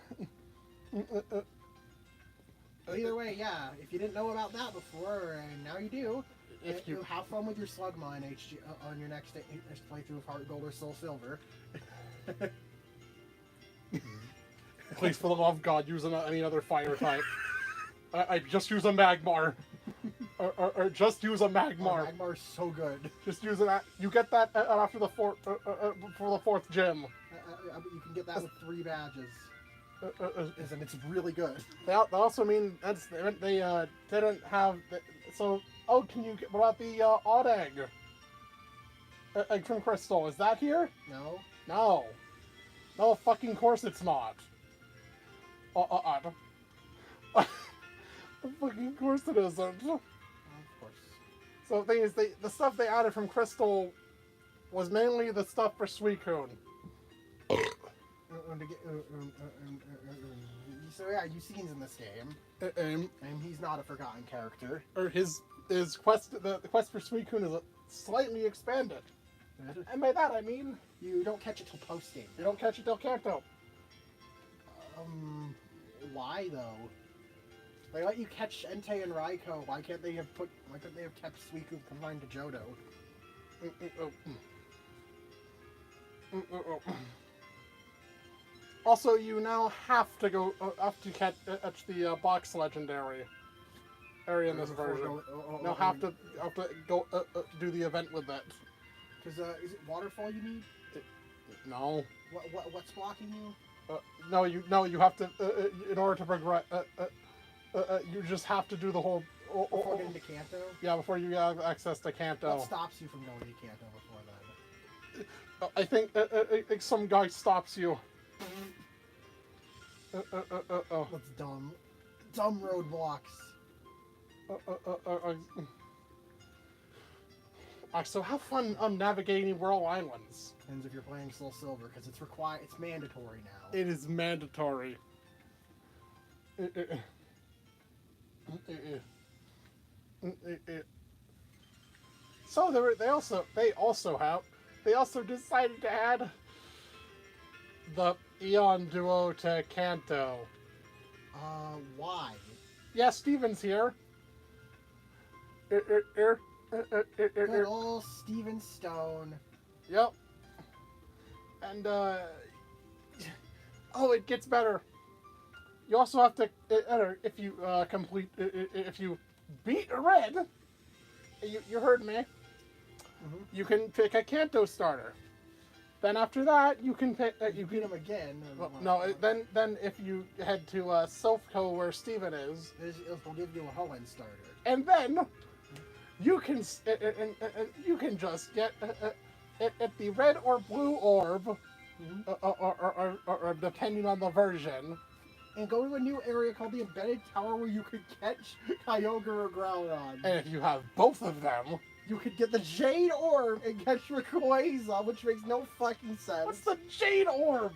Either way, yeah. If you didn't know about that before, and now you do. If you have fun with your Slugma in HG on your next playthrough of Heart Gold or Soul Silver. Please, for the love of God, use any other fire type. I just use a Magmar. or just use a Magmar. Oh, Magmar's so good. Just use it. You get that after the for the 4th gym. You can get that with 3 badges. and it's really good. They also mean they didn't have so. Oh, what about the odd egg? Egg from Crystal, is that here? No. No. No, fucking course it's not. Fucking course it isn't. Of course. So the thing is, the stuff they added from Crystal was mainly the stuff for Suicune. So yeah, you've seen in this game, and he's not a forgotten character. Or his quest, the quest for Suicune is slightly expanded. And by that I mean You don't catch it till post game. you don't catch it till Kanto. Why though? They let you catch Entei and Raikou. Why couldn't they have kept Suicune confined to Johto? Also, you now have to go catch the box legendary area in this version. Now have to go do the event with that. Because is it waterfall you need? No. What's blocking you? No, you have to in order to progress. You just have to do the whole. Before getting to Kanto? Yeah, before you have access to Kanto. What stops you from going to Kanto before then? I think some guy stops you. That's dumb. Dumb roadblocks. So have fun navigating Whirl Islands. Depends if you're playing Soul Silver, because it's mandatory now. It is mandatory. So they also decided to add the Eon Duo to Kanto. Why? Yeah, Steven's here. Good old Steven Stone. Yep. And oh, it gets better. You also have to if you if you beat Red. You heard me. Mm-hmm. You can pick a Kanto starter. Then after that, you can pick. You beat him again. Well, no, then if you head to Silphco where Steven is, it'll give you a Hoenn starter. And then you can just get at the red or blue orb, Mm-hmm. or depending on the version. And go to a new area called the Embedded Tower where you could catch Kyogre or Groudon. And if you have both of them, you could get the Jade Orb and catch Rayquaza, which makes no fucking sense. What's the Jade Orb?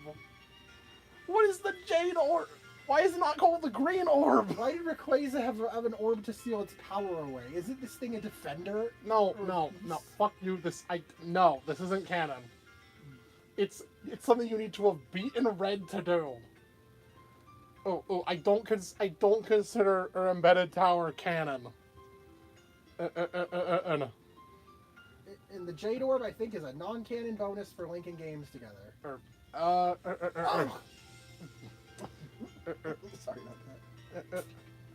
What is the Jade Orb? Why is it not called the Green Orb? Why did Rayquaza have an orb to steal its power away? Isn't this thing a defender? No. Fuck you. This isn't canon. It's something you need to have beaten Red to do. Oh, I don't consider our Embedded Tower canon. And the Jade Orb, I think, is a non-canon bonus for linking games together. Sorry about that.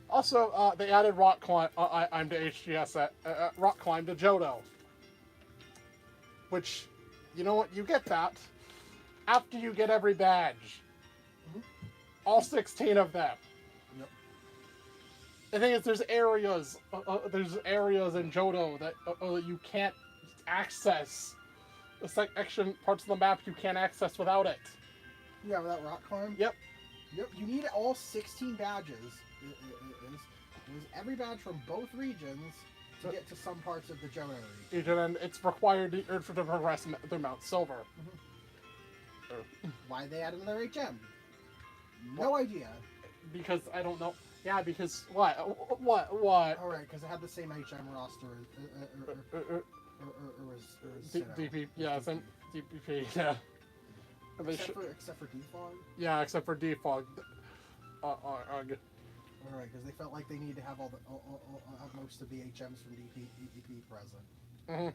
Also, they added Rock Climb. I'm to HGS Rock Climb to Johto. Which, you know what? You get that after you get every badge. Mm-hmm. All 16 of them. Yep. The thing is, there's areas in Johto that you can't access. The section parts of the map you can't access without it. Yeah, without Rock Climb? Yep. Yep, you need all 16 badges. It is every badge from both regions to get to some parts of the Johto region. And it's required to progress through Mount Silver. Mm-hmm. Why they add another HM? No idea. Because I don't know. Yeah, because what? Alright, because it had the same HM roster DP, yeah, same DPP, yeah. Except for Defog? Yeah, except for Defog. Alright, because they felt like they needed to have most of the HMs from DP present. Mm-hmm.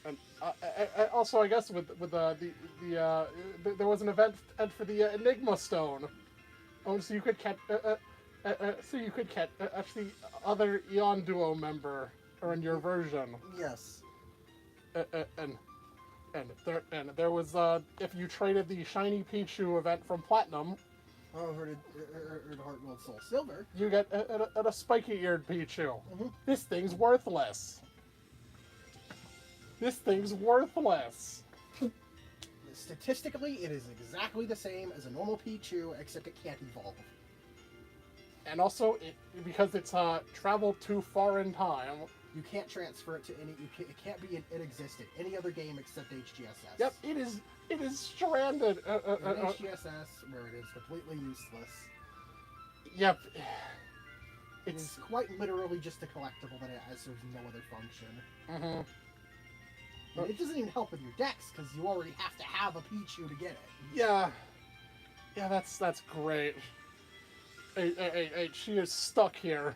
And also, I guess with there was an event for the Enigma Stone. Oh, so you could catch actually other Eon Duo member or in your version. Yes. And and there was if you traded the shiny Pichu event from Platinum, Heard Heart Gold Soul Silver, you get a spiky-eared Pichu. Mhm. This thing's worthless. This thing's worthless. Statistically, it is exactly the same as a normal Pichu, except it can't evolve. And also, because it's traveled too far in time. You can't transfer it to any. It can't be in existent any other game except HGSS. Yep, it is stranded. In HGSS, where it is completely useless. Yep. It's quite literally just a collectible that it serves no other function. Mm-hmm. And it doesn't even help with your decks because you already have to have a Pichu to get it. Yeah. Yeah, that's great. Hey, she is stuck here.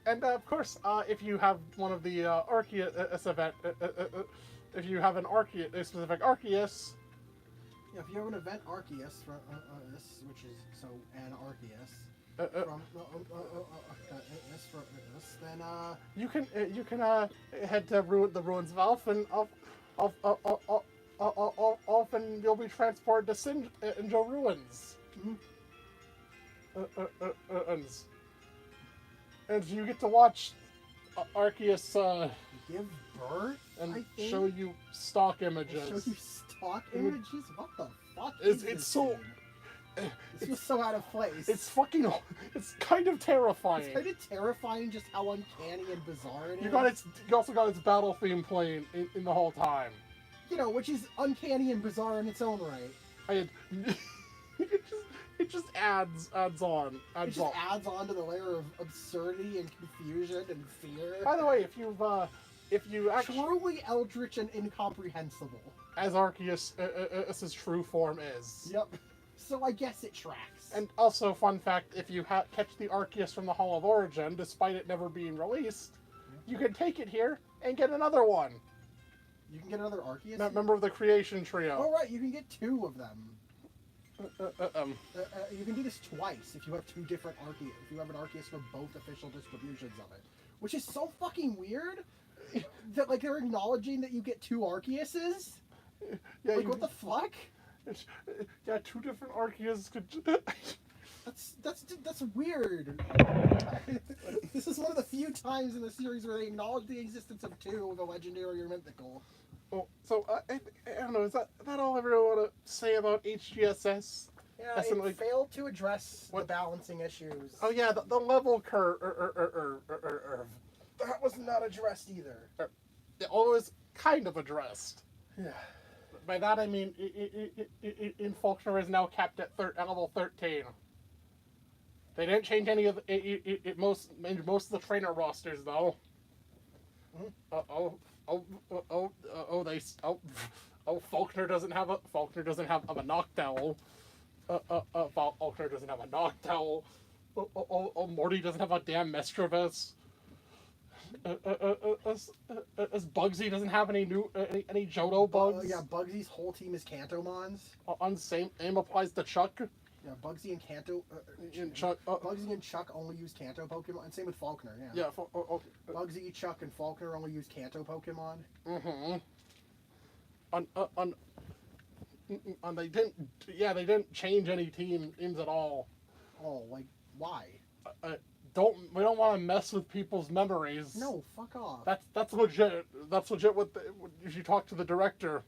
And of course, if you have one of the Arceus event, if you have a specific Arceus, yeah, if you have an event Arceus from which is an Arceus from this for this, then you can head to the ruins of Alph and often you'll be transported to Sinjo ruins. And you get to watch Arceus give birth and show you stock images. Show you stock images? What the fuck? It's so. It's just so out of place. It's fucking. It's kind of terrifying. It's kind of terrifying just how uncanny and bizarre it is. You also got its battle theme playing in the whole time. You know, which is uncanny and bizarre in its own right. It just adds on. It just adds on to the layer of absurdity and confusion and fear. By the way, if you actually truly eldritch and incomprehensible, as Arceus's true form is. Yep. So I guess it tracks. And also, fun fact: if you catch the Arceus from the Hall of Origin, despite it never being released, you can take it here and get another one. You can get another Arceus? Member of the Creation Trio. Oh, right, you can get 2 of them. You can do this twice if you have 2 different Arceus. If you have an Arceus for both official distributions of it. Which is so fucking weird that, like, they're acknowledging that you get 2 Arceuses? Yeah, like, what the fuck? Yeah, 2 different Arceus could... That's weird. This is one of the few times in the series where they acknowledge the existence of 2 of the legendary or mythical. Oh, so I don't know. Is that all I really want to say about HGSS? Yeah, it failed to address the balancing issues. Oh yeah, the level curve. That was not addressed either. It was kind of addressed. Yeah. By that I mean, Faulkner is now capped at level 13. They didn't change any of most of the trainer rosters though. Faulkner doesn't have a Noctowl. Faulkner doesn't have a Noctowl. Morty doesn't have a damn Mestrovis. As Bugsy doesn't have any Johto bugs. Yeah, Bugsy's whole team is Kantomons. Same aim applies to Chuck. Yeah, Bugsy and Kanto. Bugsy and Chuck only use Kanto Pokemon, and same with Faulkner. Yeah. Okay. Bugsy, Chuck, and Faulkner only use Kanto Pokemon. They didn't change any teams at all. Oh, like why? We don't want to mess with people's memories. No, fuck off. That's legit. That's legit. If you talk to the director.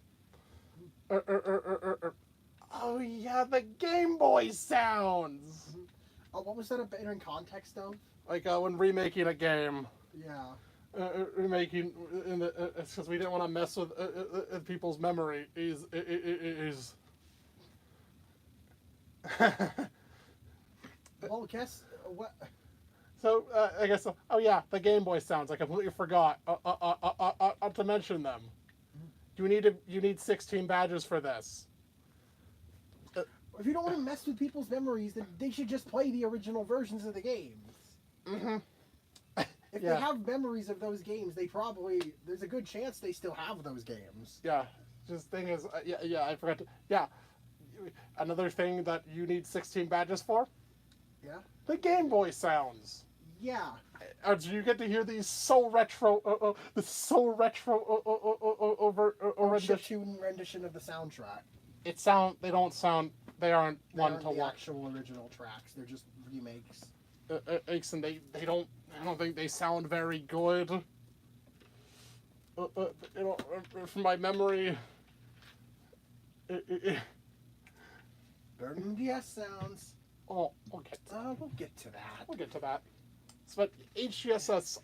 Oh yeah, the Game Boy sounds. Oh, what was that in context of? Like when remaking a game. Yeah. Remaking it's because we didn't want to mess with people's memory. Well, guess what? So I guess. Oh yeah, the Game Boy sounds. I completely forgot to mention them. You need 16 badges for this. If you don't want to mess with people's memories, then they should just play the original versions of the games. If they have memories of those games, there's a good chance they still have those games. Yeah. Just thing is, I forgot to. Yeah. another thing that you need 16 badges for? Yeah. The Game Boy sounds. Yeah. You get to hear these so retro, over Chiptune rendition of the soundtrack. They don't sound, they aren't one to the one. actual original tracks. They're just remakes. And they don't, I don't think they sound very good. From my memory, MDS sounds. we'll get to that. We'll get to that. But HGSS,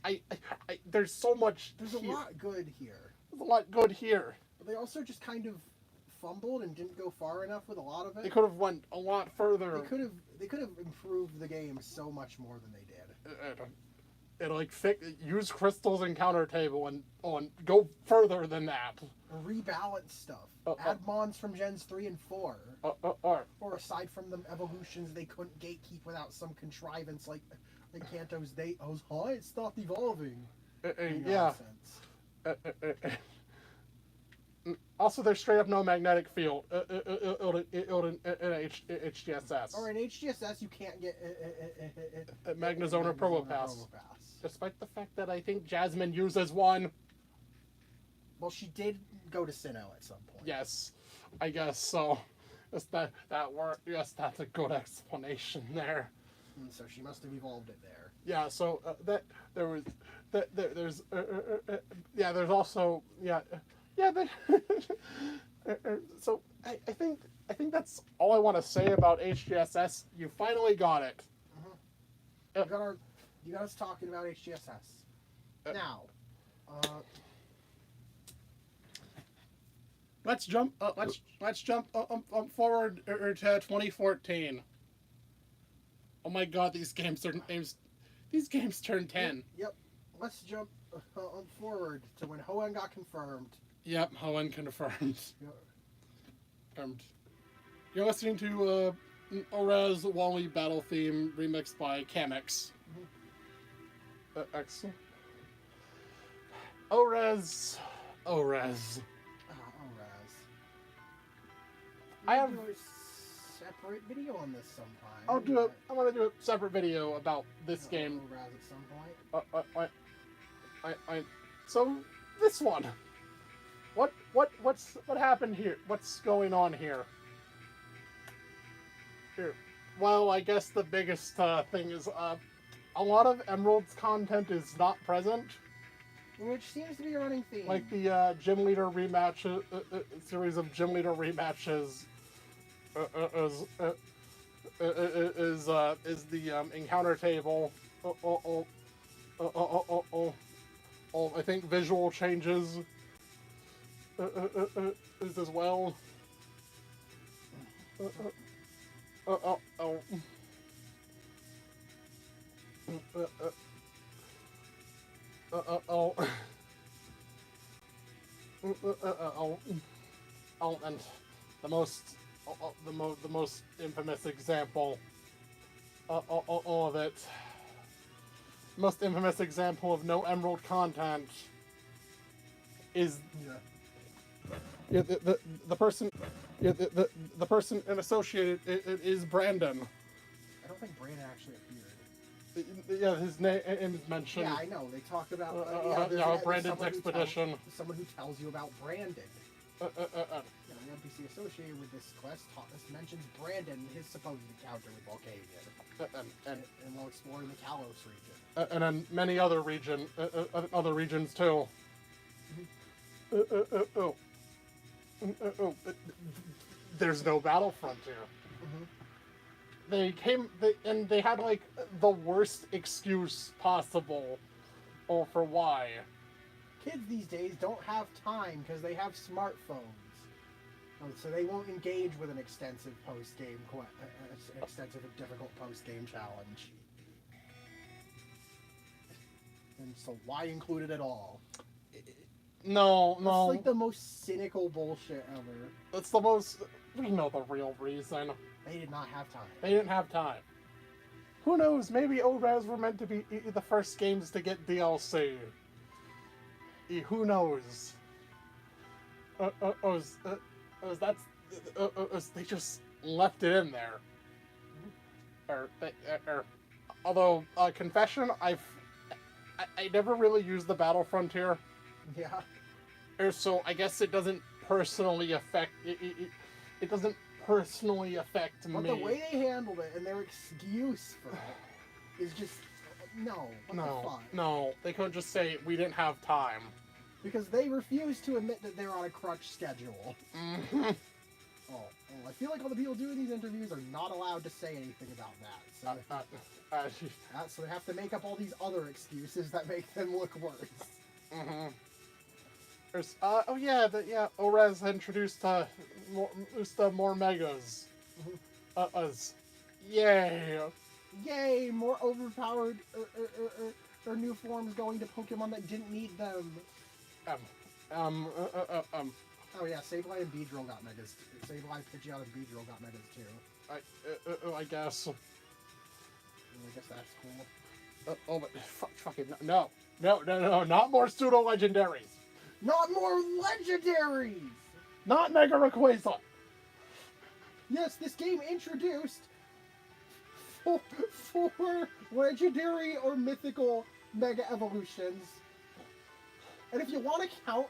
there's so much. There's a lot good here. There's a lot good here. But they also just kind of fumbled and didn't go far enough with a lot of it. They could have went a lot further. They could have improved the game so much more than they did. Use crystals and counter table and go further than that. Rebalance stuff. Add mons from Gens 3 and 4. Or aside from the evolutions, they couldn't gatekeep without some contrivance like Kanto's it stopped evolving. Yeah. Also, there's straight up no magnetic field in HGSS. Or in HGSS, you can't get a Magnezone or Probopass. Despite the fact that I think Jasmine uses one. Well, she did go to Sinnoh at some point. Yes, I guess so. Yes, that's a good explanation there. And so she must have evolved it there. Yeah. So there's there's also so I think that's all I want to say about HGSS. You finally got it. Mm-hmm. You got us talking about HGSS. Now, let's jump forward to 2014. Oh my God, these games turn 10. Yep. Let's jump forward to when Hoenn got confirmed. Yep, Hoenn confirmed. You're listening to Orez Wally Battle Theme remixed by Kamix. Mm-hmm. Excellent. Orez. I have a separate video on this sometime. I'm gonna do a separate video about this game. Orez at some point. So this one. What happened here? What's going on here? Well, I guess the biggest thing is a lot of Emerald's content is not present. Which seems to be a running theme. Like the gym leader rematch, series of gym leader rematches is the encounter table. I think visual changes is as well. And the most infamous example of it. Most infamous example of no Emerald content is the person the person associated is Brandon. I don't think Brandon actually appeared. Yeah, his name is mentioned. Yeah, I know. They talk about Brandon's expedition. Someone who tells you about Brandon. The NPC associated with this quest mentions Brandon, his supposed encounter with Volcanion, and while exploring the Kalos region, and then many other regions too. There's no Battlefront here. Mm-hmm. They had like the worst excuse possible, for why. Kids these days don't have time because they have smartphones, so they won't engage with an extensive difficult post-game challenge. And so why include it at all? No. It's like the most cynical bullshit ever. It's the most. We know the real reason. They did not have time. They didn't have time. Who knows? Maybe ORAS were meant to be the first games to get DLC. Who knows? they just left it in there. Although confession, I never really used the Battle Frontier. Yeah. So I guess it doesn't personally affect it doesn't personally affect me. But the way they handled it and their excuse for it is just no. What the fuck? No, they couldn't just say we didn't have time. Because they refuse to admit that they're on a crutch schedule. Mm-hmm. Oh, I feel like all the people doing these interviews are not allowed to say anything about that. So they have to make up all these other excuses that make them look worse. Mm-hmm. There's, Orez introduced more megas. Yay! Yay! More overpowered or new forms going to Pokemon that didn't need them. Oh yeah, Sableye and Beedrill got megas. Sableye, Pidgeot, and Beedrill got megas too. I guess. I guess that's cool. But fucking no, not more pseudo legendaries. Not more legendaries. Not Mega Rayquaza. Yes, this game introduced four legendary or mythical Mega Evolutions. And if you want to count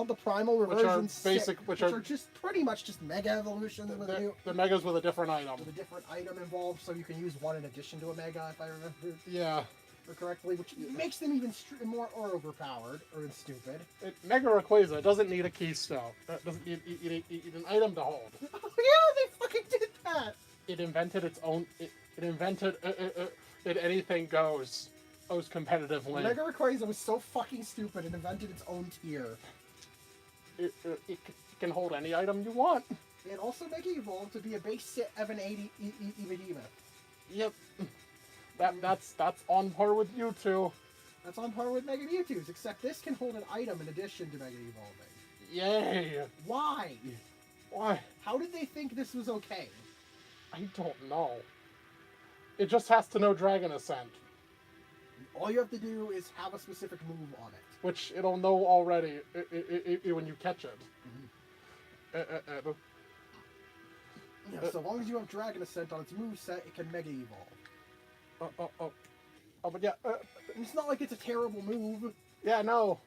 the primal reversions, which are just pretty much just Mega Evolutions the Megas with a different item. With a different item involved, so you can use one in addition to a Mega, if I remember. Yeah. Correctly, which makes them even more overpowered or stupid. Mega Rayquaza doesn't need a keystone. It doesn't need an item to hold. Oh yeah, they fucking did that. It invented its own. It invented that anything goes competitively. Mega Rayquaza was so fucking stupid it invented its own tier. It can hold any item you want. It also Mega Evolved to be a base set of an 80 Evadima. Yep. That's on par with Mewtwo. That's on par with Mega Mewtwo's, except this can hold an item in addition to Mega Evolving. Yay! Why? Why? How did they think this was okay? I don't know. It just has to know Dragon Ascent. All you have to do is have a specific move on it. Which it'll know already when you catch it. Mm-hmm. Yeah, so long as you have Dragon Ascent on its moveset, it can Mega Evolve. But yeah, it's not like it's a terrible move. Yeah, no.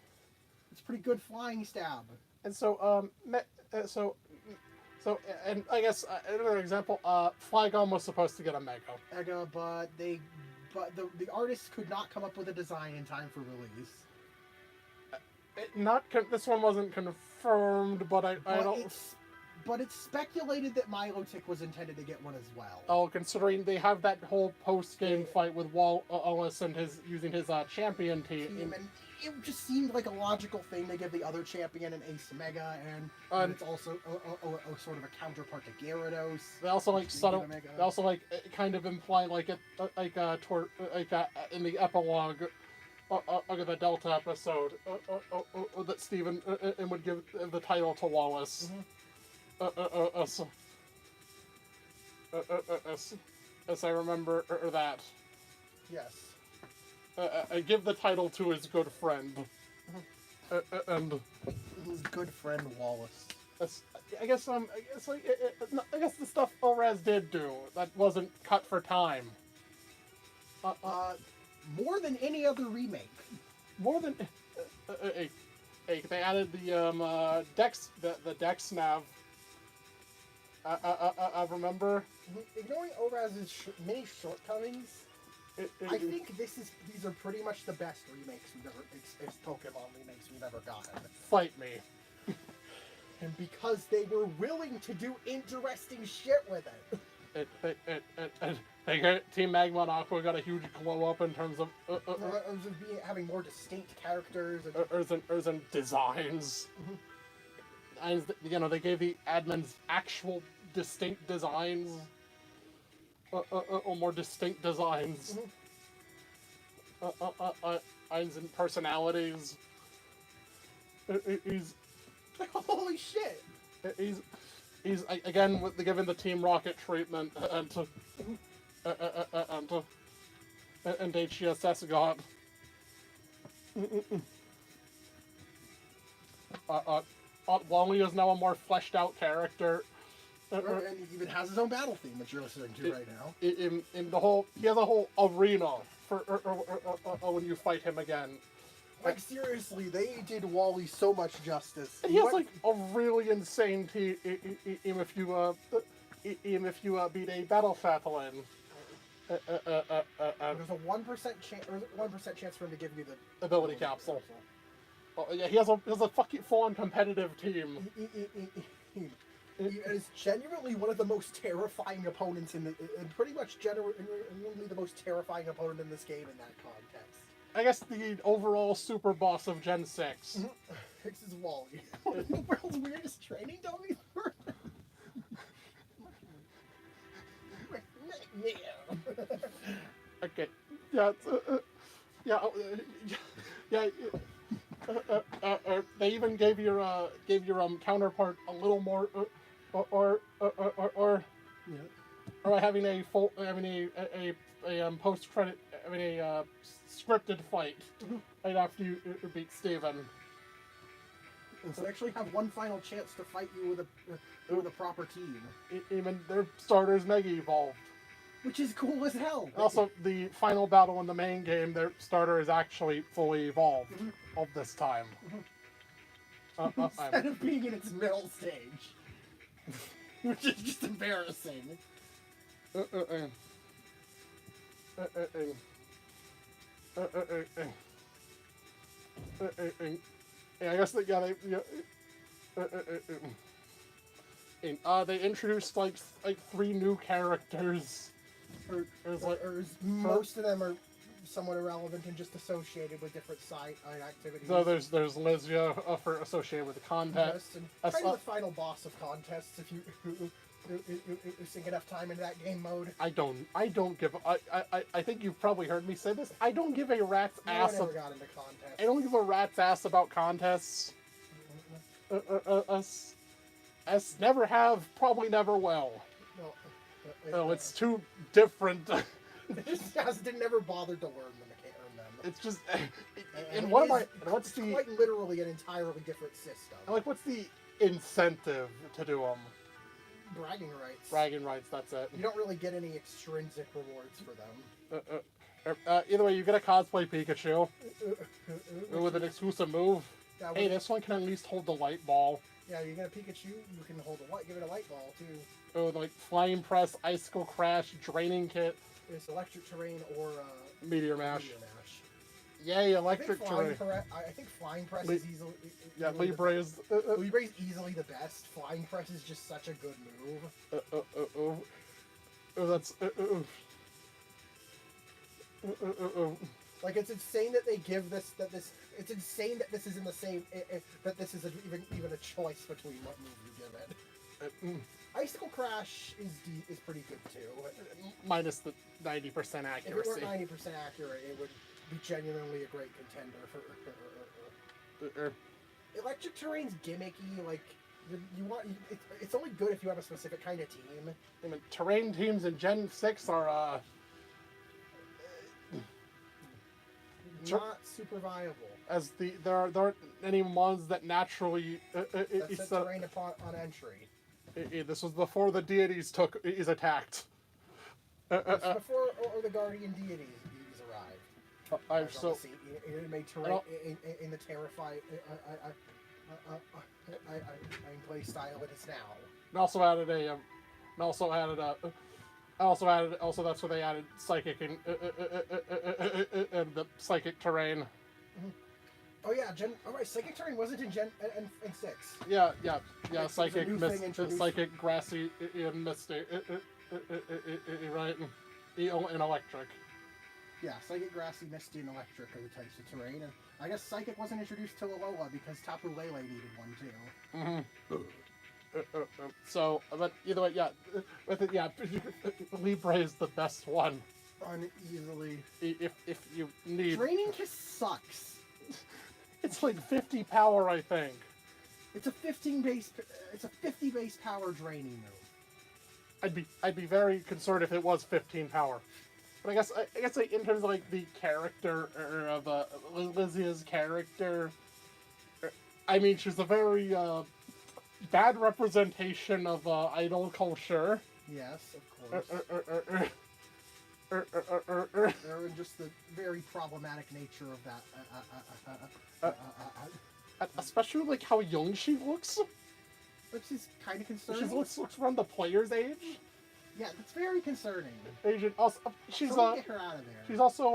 It's pretty good flying stab. And so, and I guess another example, Flygon was supposed to get a Mega. But the artists could not come up with a design in time for release. This one wasn't confirmed, but I don't. But it's speculated that Milotic was intended to get one as well. Oh, considering they have that whole post-game fight with Wallace and using his champion team. And it just seemed like a logical thing to give the other champion an Ace Mega, and it's also a sort of a counterpart to Gyarados. They also kind of imply in the epilogue of the Delta episode that Steven would give the title to Wallace. Mm-hmm. As I remember that. Yes. I give the title to his good friend. And his good friend Wallace. I guess the stuff Orez did do that wasn't cut for time. More than any other remake. More than they added the Dex Nav. I remember. Ignoring Orez's many shortcomings, I think these are pretty much the best remakes Pokemon remakes we've ever gotten. Fight me. And because they were willing to do interesting shit with it. Team Magma and Aqua got a huge glow up in terms of having more distinct characters and designs. Mm-hmm. And, they gave the admins actual distinct designs, or more distinct designs, and personalities. He's holy shit. He's again given the Team Rocket treatment, and HCSS got Wally is now a more fleshed out character. And he even has his own battle theme, which you're listening to right now. In the whole, he has a whole arena for when you fight him again. Like seriously, they did Wally so much justice. And he has like a really insane team if you beat a battle Chatelaine. There's a 1% chance, or 1% chance for him to give you the ability capsule. Oh, yeah, he has a fucking full-on competitive team. He is genuinely one of the most terrifying opponents and pretty much genuinely the most terrifying opponent in this game in that context. I guess the overall super boss of Gen 6. This is Wally. One of the world's weirdest training dummies. Okay. Yeah. They even gave your counterpart a little more, or having a post credit, scripted fight right after you beat Steven. So they actually have one final chance to fight you with a proper team. Even their starters mega evolved. Which is cool as hell. Also, the final battle in the main game, their starter is actually fully evolved of this time. Instead of being in its middle stage. Which is just embarrassing. Yeah, I guess they introduced like 3 new characters. Most of them are somewhat irrelevant and just associated with different site activities. So there's Lysia for associated with the contest. And kind of the final boss of contests if you sink enough time into that game mode. I don't give. I think you've probably heard me say this. I don't give a rat's ass. I never got into contests. I don't give a rat's ass about contests. Us never have, probably never will. No, it's too different. It just never bothered to learn them. It's just, It's quite literally an entirely different system. Like, what's the incentive to do them? Bragging rights. Bragging rights, that's it. You don't really get any extrinsic rewards for them. Either way, you get a cosplay Pikachu with an exclusive move. Yeah, hey, this one can at least hold the light ball. Yeah, you get a Pikachu, you can give it a light ball too. Oh, like Flying Press, Icicle Crash, Draining Kit. It's Electric Terrain or Meteor Mash. Yay, Electric Terrain. I think Flying Press is easily. Yeah, Libre is. Libre is easily the best. Flying Press is just such a good move. That's. Like, it's insane that they give this. It's insane that this is in the same. That this is even a choice between what move you give it. Icicle Crash is pretty good too. Minus the 90% accuracy. If it weren't 90% accurate, it would be genuinely a great contender for. Electric Terrain's gimmicky. Like, you want. It's only good if you have a specific kind of team. I mean, terrain teams in Gen 6 are not super viable. As there aren't any ones that naturally That's terrain on entry. This was before the deities is attacked. Before or the guardian deities arrived. It made terrain in the terrifying play style it is now. And also added also that's where they added psychic and the psychic terrain. Mm-hmm. Oh yeah, psychic terrain wasn't in Gen 6. Yeah, psychic, psychic, grassy, and misty, right? And electric. Yeah, psychic, grassy, misty, and electric are the types of terrain. And I guess psychic wasn't introduced till Alola because Tapu Lele needed one too. So, but either way, Libre is the best one. Uneasily. If you need. Draining Kiss sucks. It's like 50 power, I think. It's a 50 base power draining move. I'd be very concerned if it was 15 power. But I guess like, in terms of like the character of Lysia's character, I mean, she's a very bad representation of idol culture. Yes, of course. And just the very problematic nature of that. Especially like how young she looks. Which is kind of She concerning. looks around the player's age. Yeah, that's very concerning. Asian. Also, she's Someone get her out of there. she's also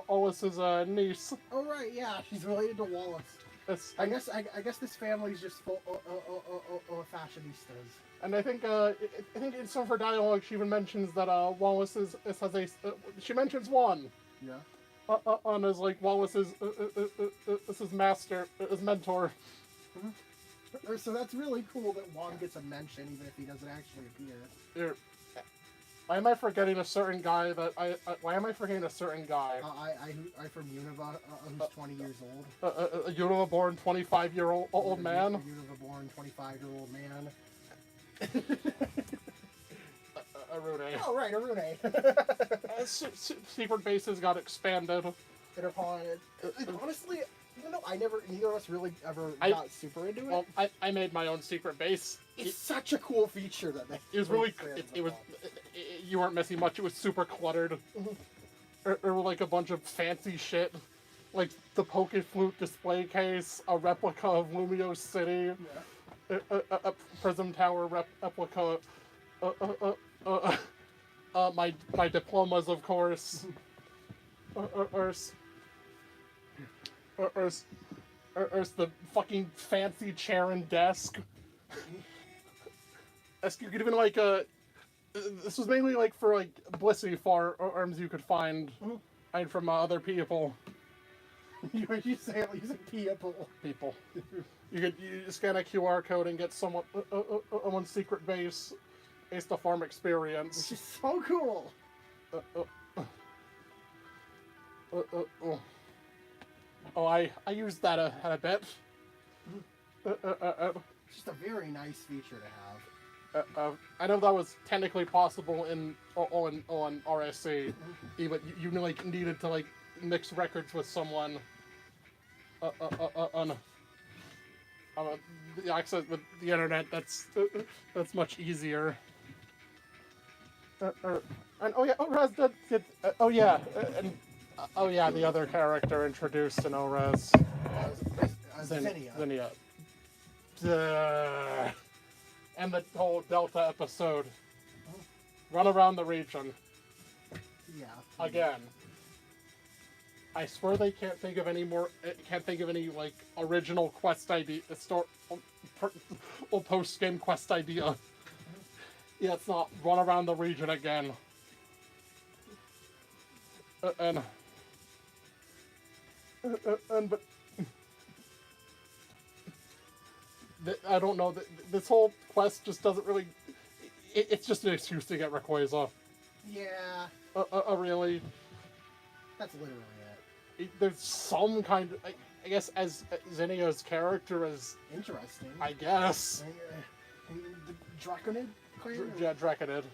Wallace's niece. Oh right, yeah, she's related to Wallace. I guess this family's just full of fashionistas. And I think in some of her dialogue she even mentions that Wallace has a she mentions one. Yeah. On as like Wallace's is his master, his mentor. Mm-hmm. So that's really cool that Juan gets a mention even if he doesn't actually appear. Why am I forgetting a certain guy why am I forgetting a certain guy? I from Unova, who's 20 years old. A Unova-born 25-year-old man. A Unova-born 25-year-old man. Arune. Oh right, Arune. Secret bases got expanded. And upon it, honestly, even though neither of us really ever got super into it. Well, I made my own secret base. It's such a cool feature that they. It was really. It was. You weren't missing much. It was super cluttered. There were like a bunch of fancy shit, like the Poke Flute display case, a replica of Lumio City, a Prism Tower replica, my diplomas, of course, or the fucking fancy chair and desk. You could even like this was mainly like for like Blissey firearms you could find from other people. You say it using people. You scan a QR code and get someone's secret base to farm experience. Which is so cool. Oh, I used that a bit. It's just a very nice feature to have. I know that was technically possible on RSC, but you like needed to like mix records with someone on the access with the internet. That's much easier. And the other character introduced in ORES. Zinnia. And the whole Delta episode. Run around the region. Yeah. Again. I swear they can't think of any like original quest idea, or post game quest idea. Yeah, it's not run around the region again. But I don't know. This whole quest just doesn't really. It's just an excuse to get Rayquaza. Yeah. Really. That's literally it. There's some kind of, I guess, as Zinnia's character is interesting. I guess. The Draconid clan. Yeah, Draconid.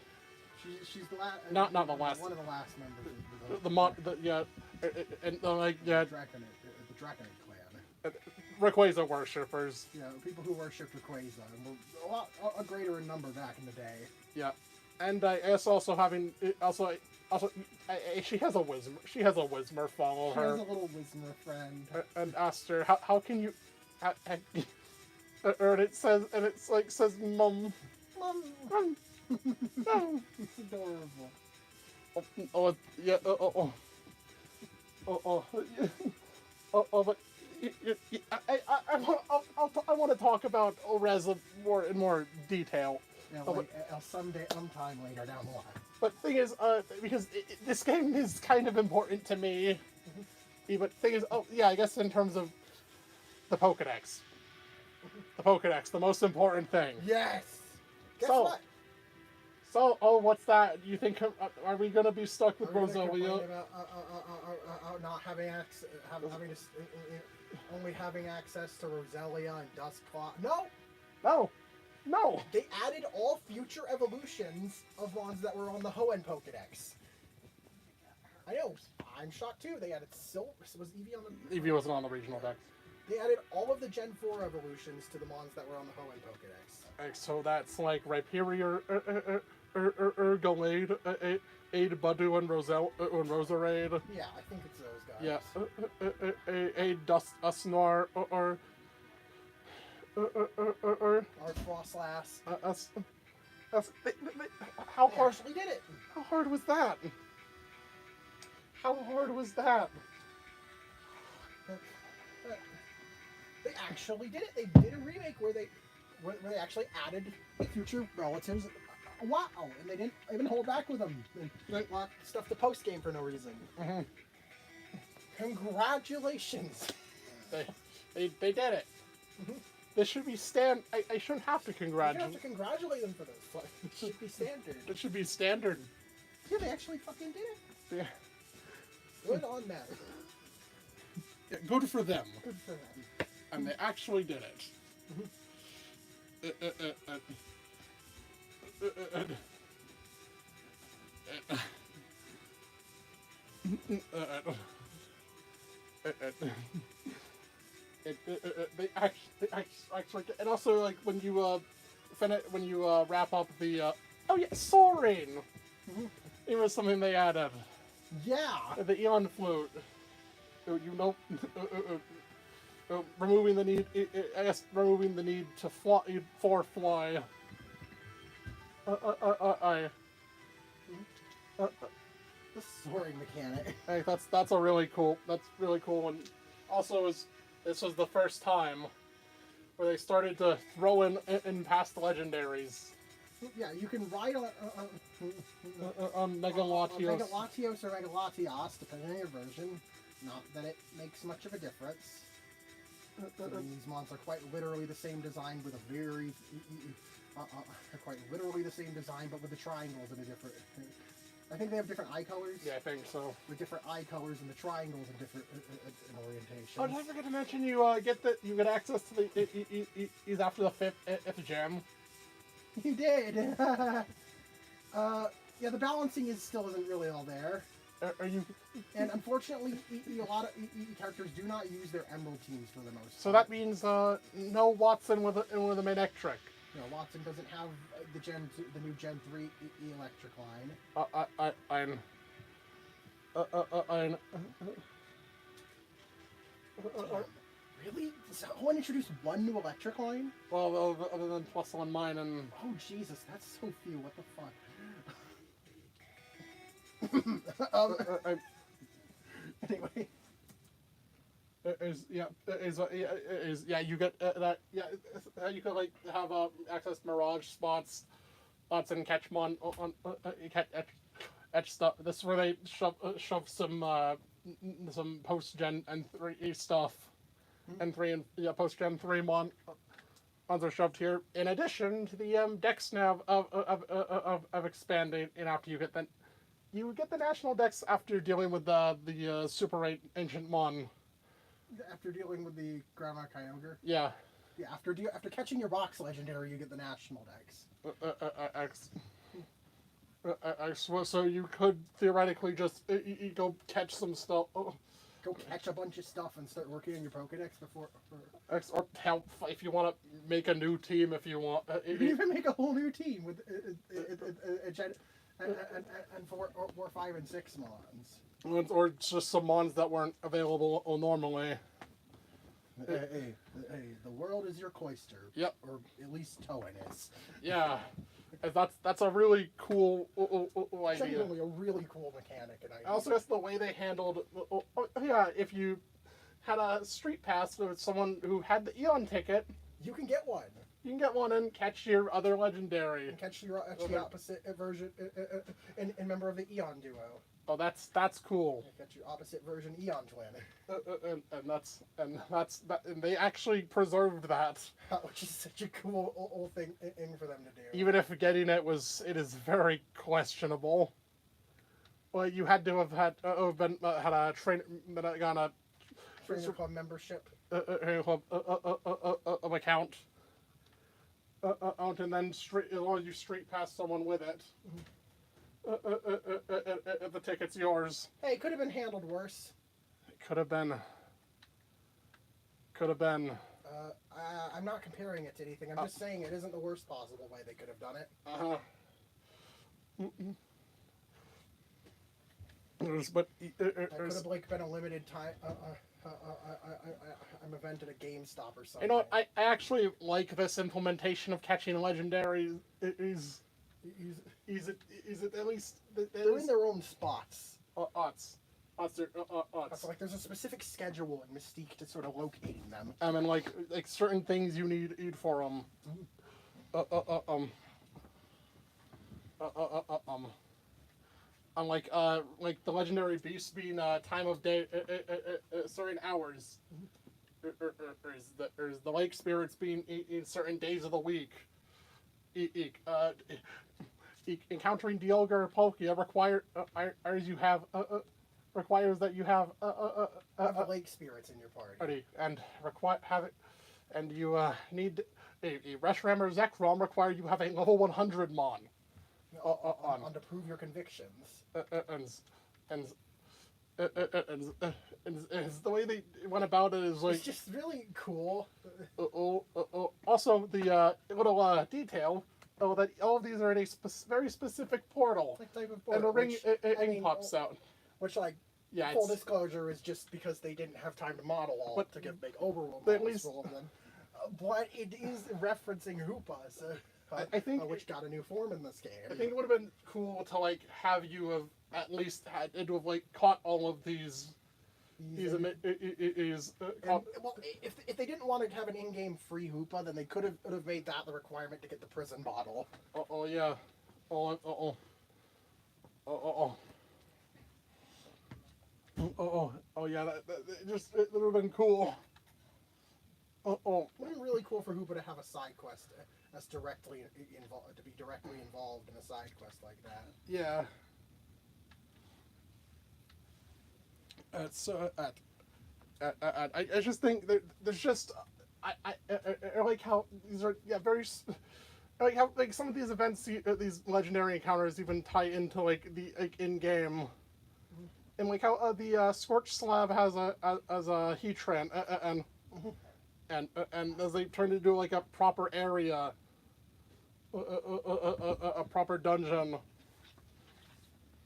She's the last. Not the last. One of the last members. The Draconid, the Draconid clan. Rayquaza worshippers. Yeah, people who worshipped Rayquaza and were a greater in number back in the day. Yeah, and I guess also she has a Whismur follow her. She has a little Whismur friend. And asked her how can you, and it says mum. It's adorable. But I want to talk about ORES in more detail. Yeah, sometime later down the line. But the thing is, because this game is kind of important to me. But thing is, I guess in terms of the Pokédex. The most important thing. Yes! Guess what? So, what's that? You think, are we going to be stuck with Rosalia? About not having access, only having access to Roselia and Dusclaw. No! They added all future evolutions of ones that were on the Hoenn Pokédex. I know, I'm shocked too. They added Silver. Was Eevee on the... Eevee wasn't on the regional dex. They added all of the Gen 4 evolutions to the mons that were on the Hoenn Pokedex. Like, so that's like Rhyperior, Urgalade, Aid Budu, and Roserade. Yeah, I think it's those guys. Yeah, a Dust Usnor or Or Frostlass. How They hard? actually did it. How hard was that? How hard was that? They actually did it. They did a remake where they actually added future relatives. Wow, and they didn't even hold back with them. They locked stuff to post game for no reason. Mm-hmm. Congratulations. They did it. Mm-hmm. This should be I shouldn't have to You congratulate. have to congratulate them for this. It should be standard. It should be standard. Yeah, they actually fucking did it. Yeah. Good on them. Yeah, good for them. Good for them. And they actually did it. They actually, and also like when you wrap up the oh yeah, soaring. It was something they added. Yeah. The Eon Flute. Removing the need. I guess removing the need to fly. The soaring mechanic. Hey, that's a really cool. That's really cool. And also, this was the first time where they started to throw in past legendaries. Yeah, you can ride On Megalatios. Megalatios or Megalatios, depending on your version. Not that it makes much of a difference. I mean, these mons are quite literally the same design with a very... they're quite literally the same design, but with the triangles in a different... I think they have different eye colors. Yeah, I think so. With different eye colors and the triangles in different in orientation. Oh, did I forget to mention you get access to the he's after the fifth gem. You did. Yeah, the balancing still isn't really all there. Are you? And unfortunately, a lot of characters do not use their emerald teams for the most So part. that means no Watson with a Manectric. You know, Watson doesn't have the new Gen 3 electric line. Really? Someone introduced one new electric line? Well, other than plus on mine and. Oh Jesus, that's so few. What the fuck? Anyway. You get that. Yeah, you could like have access Mirage spots and Catchmon on etch stuff. This is where they shove some post gen and 3 stuff, and post gen 3 mons are shoved here. In addition to the decks now of expanding, and after you get the national decks after dealing with the Super 8 Ancient Mon. After dealing with the Grandma Kyogre? Yeah. Yeah, after catching your box legendary, you get the national decks. So you could theoretically just go catch some stuff. Go catch a bunch of stuff and start working on your Pokedex before... Or help if you want to make a new team if you want. You can even make a whole new team with and 4, 5, and 6 mons. Or just some mons that weren't available normally. Hey, the world is your cloister. Yep. Or at least Toen is. Yeah. That's a really cool idea. Genuinely a really cool mechanic. And I also, that's the way they handled... yeah, if you had a street pass with someone who had the Eon ticket... You can get one. You can get one and catch your other legendary. And catch the opposite version and member of the Eon duo. Oh, that's cool. You catch your opposite version Eon twin. And they actually preserved that. Which is such a cool old thing for them to do. Even if getting it is very questionable. Well, you had to have had a trainer club membership. Account. And then you street pass someone with it. The ticket's yours. Hey, it could have been handled worse. It could have been. could have been. I'm not comparing it to anything. I'm just saying it isn't the worst possible way they could have done it. But It could have like been a limited time. I'm event at a GameStop or something. you know what? I actually like this implementation of catching legendaries. Is it at least They're in their own spots. odds. So like there's a specific schedule and mystique to sort of locating them. And like certain things you need for them. Unlike like the legendary beasts being time of day, certain hours, or is the lake spirits being in certain days of the week. Encountering Dialga or Palkia requires that you have Have lake spirits in your party. And you need a Reshiram or Zekrom require you have a level 100 Mon. On to prove your convictions. And the way they went about it is like It's just really cool. Also, the little detail that all of these are in a very specific portal, Like type of and a ring which, pops out. Which, like, Yeah, full disclosure is just because they didn't have time to model all But- to get big overworld but at models least- for all of them. But it is referencing Hoopas, I think which got a new form in this game. I think it would have been cool to like have you have at least had to have like caught all of these. well, if they didn't want to have an in-game free Hoopa, then they could have made that the requirement to get the prison bottle. Yeah. Yeah, it would have been cool. It would have been really cool for Hoopa to have a side quest that's directly involved, to be directly involved in a side quest like that. Yeah. I just think there's just I like how these are very. I like how like some of these events, these legendary encounters, even tie into like the in-game, and like how the Scorch Slab has a Heatran, and as they turn into like a proper area, a proper dungeon,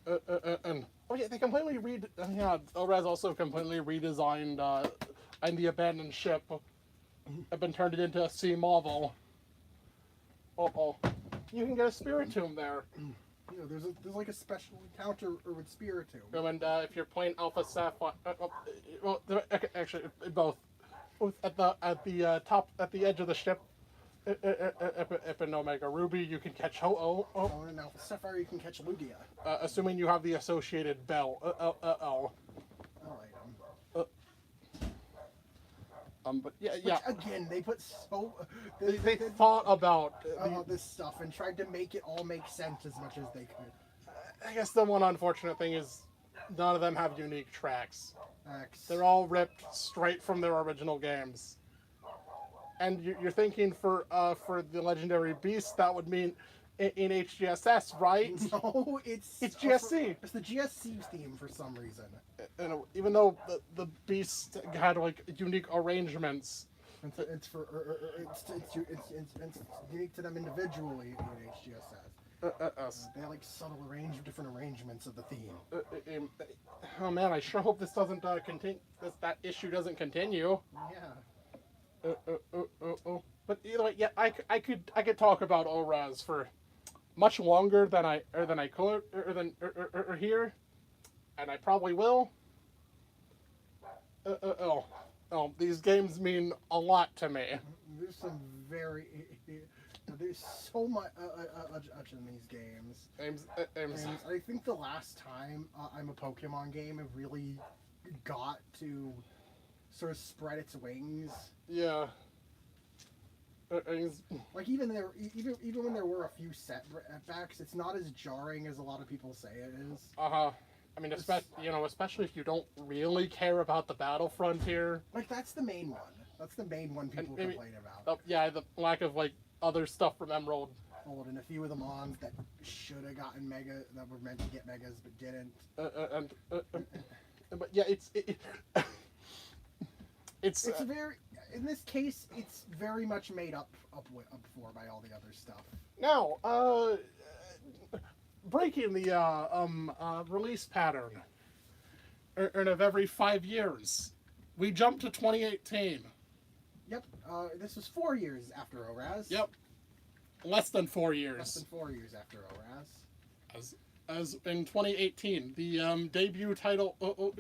and they completely Orez also completely redesigned and the abandoned ship have been turned into a sea marvel. You can get a Spiritomb there. You know, there's like a special encounter with Spiritomb. And if you're playing Alpha Sapphire, actually both at the top at the edge of the ship, Ip and Omega Ruby, you can catch Ho-Oh. Oh, and Alpha Sapphire, you can catch Lugia. Assuming you have the associated bell. All right. But yeah. Which, again, they put so They thought about this stuff and tried to make it all make sense as much as they could. I guess the one unfortunate thing is none of them have unique tracks. X. They're all ripped straight from their original games. And you're thinking for the legendary beast, that would mean in HGSS, right? No, it's GSC. It's the GSC theme for some reason. And even though the beast had like unique arrangements, It's unique to them individually in HGSS. They have like subtle different arrangements of the theme. Oh man, I sure hope this doesn't continue. That issue doesn't continue. Yeah. But either way, yeah, I could talk about Orez for much longer than I could or here, and I probably will. These games mean a lot to me. There's so much in these games. And I think the last time I'm a Pokemon game, it really got to sort of spread its wings. Yeah. Like even when there were a few setbacks, it's not as jarring as a lot of people say it is. I mean, especially if you don't really care about the battle frontier. Like that's the main one. That's the main one people complain about. The lack of like other stuff from Emerald. And a few of the mons that should have gotten mega, that were meant to get megas but didn't. But yeah, it's in this case, it's very much made up for by all the other stuff. Now, breaking the release pattern of every 5 years, we jump to 2018. Yep. This was 4 years after ORAS. Yep. Less than 4 years. Less than 4 years after ORAS. As in 2018, the debut title,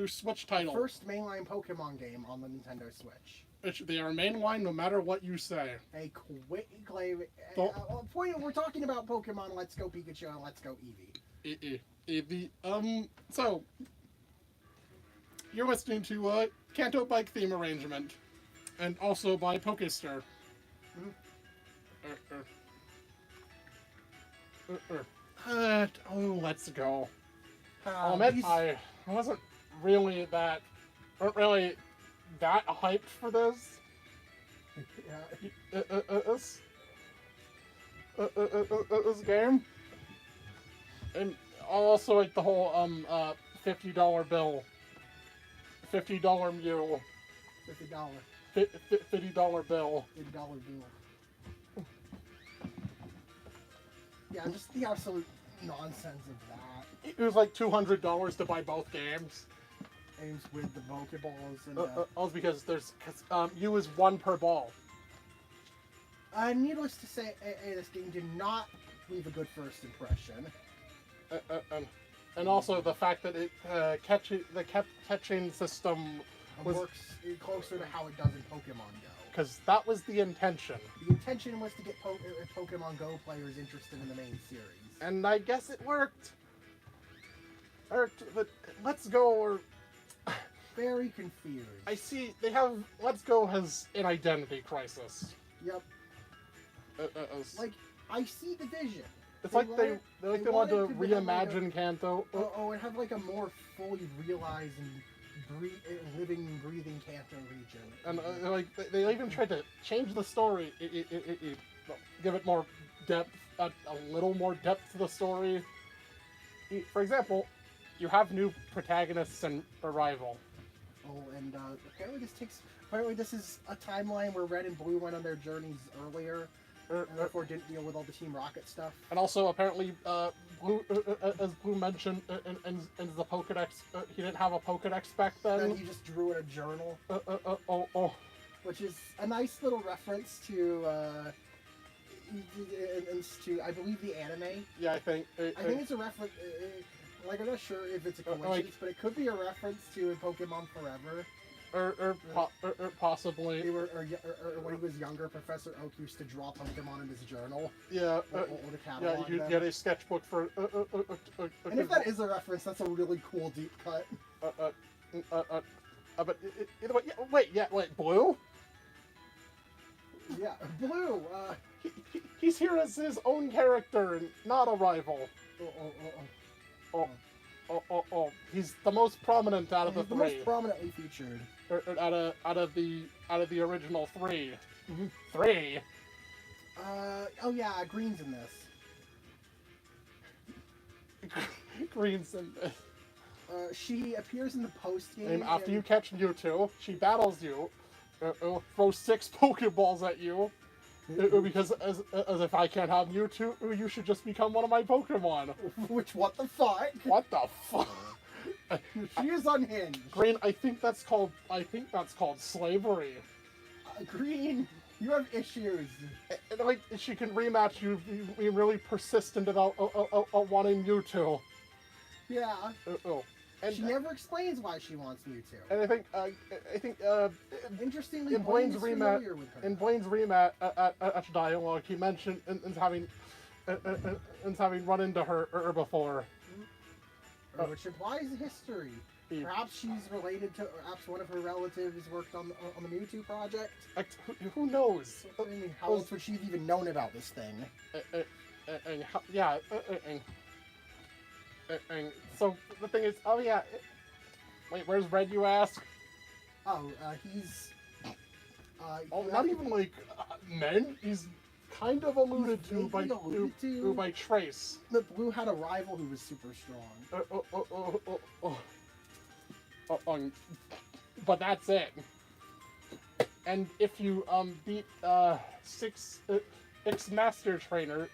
Switch title. First mainline Pokemon game on the Nintendo Switch. They are mainline no matter what you say. A quick point. We're talking about Pokemon Let's Go Pikachu and Let's Go Eevee. So you're listening to Kanto Bike theme arrangement, and also by Pokestar. Let's go. I'll admit, I wasn't really that hyped for this. This game, and also like the whole $50 bill, $50 mule, $50 $50 bill. $50 bill. Yeah, just the absolute nonsense of that. It was like $200 to buy both games. Games with the Pokeballs and. Also because you is one per ball. Needless to say, this game did not leave a good first impression. And also the fact that it the catching system works closer to how it does in Pokemon Go. Because that was the intention. The intention was to get Pokemon Go players interested in the main series. And I guess it worked. But Let's Go or... Very confused. I see Let's Go has an identity crisis. Yep. Like, I see the vision. It's like they want to reimagine Kanto. And have like a more fully realized and living and breathing Kanto region. And like they even tried to change the story, give it more depth, a little more depth to the story. For example, you have new protagonists and Arrival. Oh, and apparently this is a timeline where Red and Blue went on their journeys earlier, and therefore didn't deal with all the Team Rocket stuff. And also, apparently, Blue, as Blue mentioned in the Pokedex, he didn't have a Pokedex back then. And he just drew in a journal. Which is a nice little reference to, I believe, the anime. Yeah, I think it's a reference. Like, I'm not sure if it's a coincidence, but it could be a reference to Pokemon Forever. Or possibly. Or when he was younger, Professor Oak used to draw Pokemon in his journal. Yeah. You get a sketchbook for. And if that is a reference, that's a really cool deep cut. But wait, Blue? Yeah, Blue. He's here as his own character and not a rival. He's the most prominent out of the three. The most prominently featured. Out of the original three. Mm-hmm. Three. Green's in this. Green's in this. She appears in the post game. After you catch Mewtwo, she battles you, throws 6 Pokeballs at you. Because as if I can't have Mewtwo, you should just become one of my Pokemon. What the fuck? What the fuck? She is unhinged. Green, I think that's called slavery. Green, you have issues. And, like, she can rematch you, being really persistent about wanting Mewtwo. Yeah. And she never explains why she wants Mewtwo. And I think interestingly, in Blaine's rematch at dialogue, he mentioned having run into her before, which implies a history. Perhaps she's related to. Perhaps one of her relatives worked on the Mewtwo project. Who knows? How else would she have even known about this thing? And so the thing is, wait, where's Red, you ask? He's... not even like men. He's kind of alluded to by Trace. The Blue had a rival who was super strong. But that's it. And if you beat six X Master Trainer,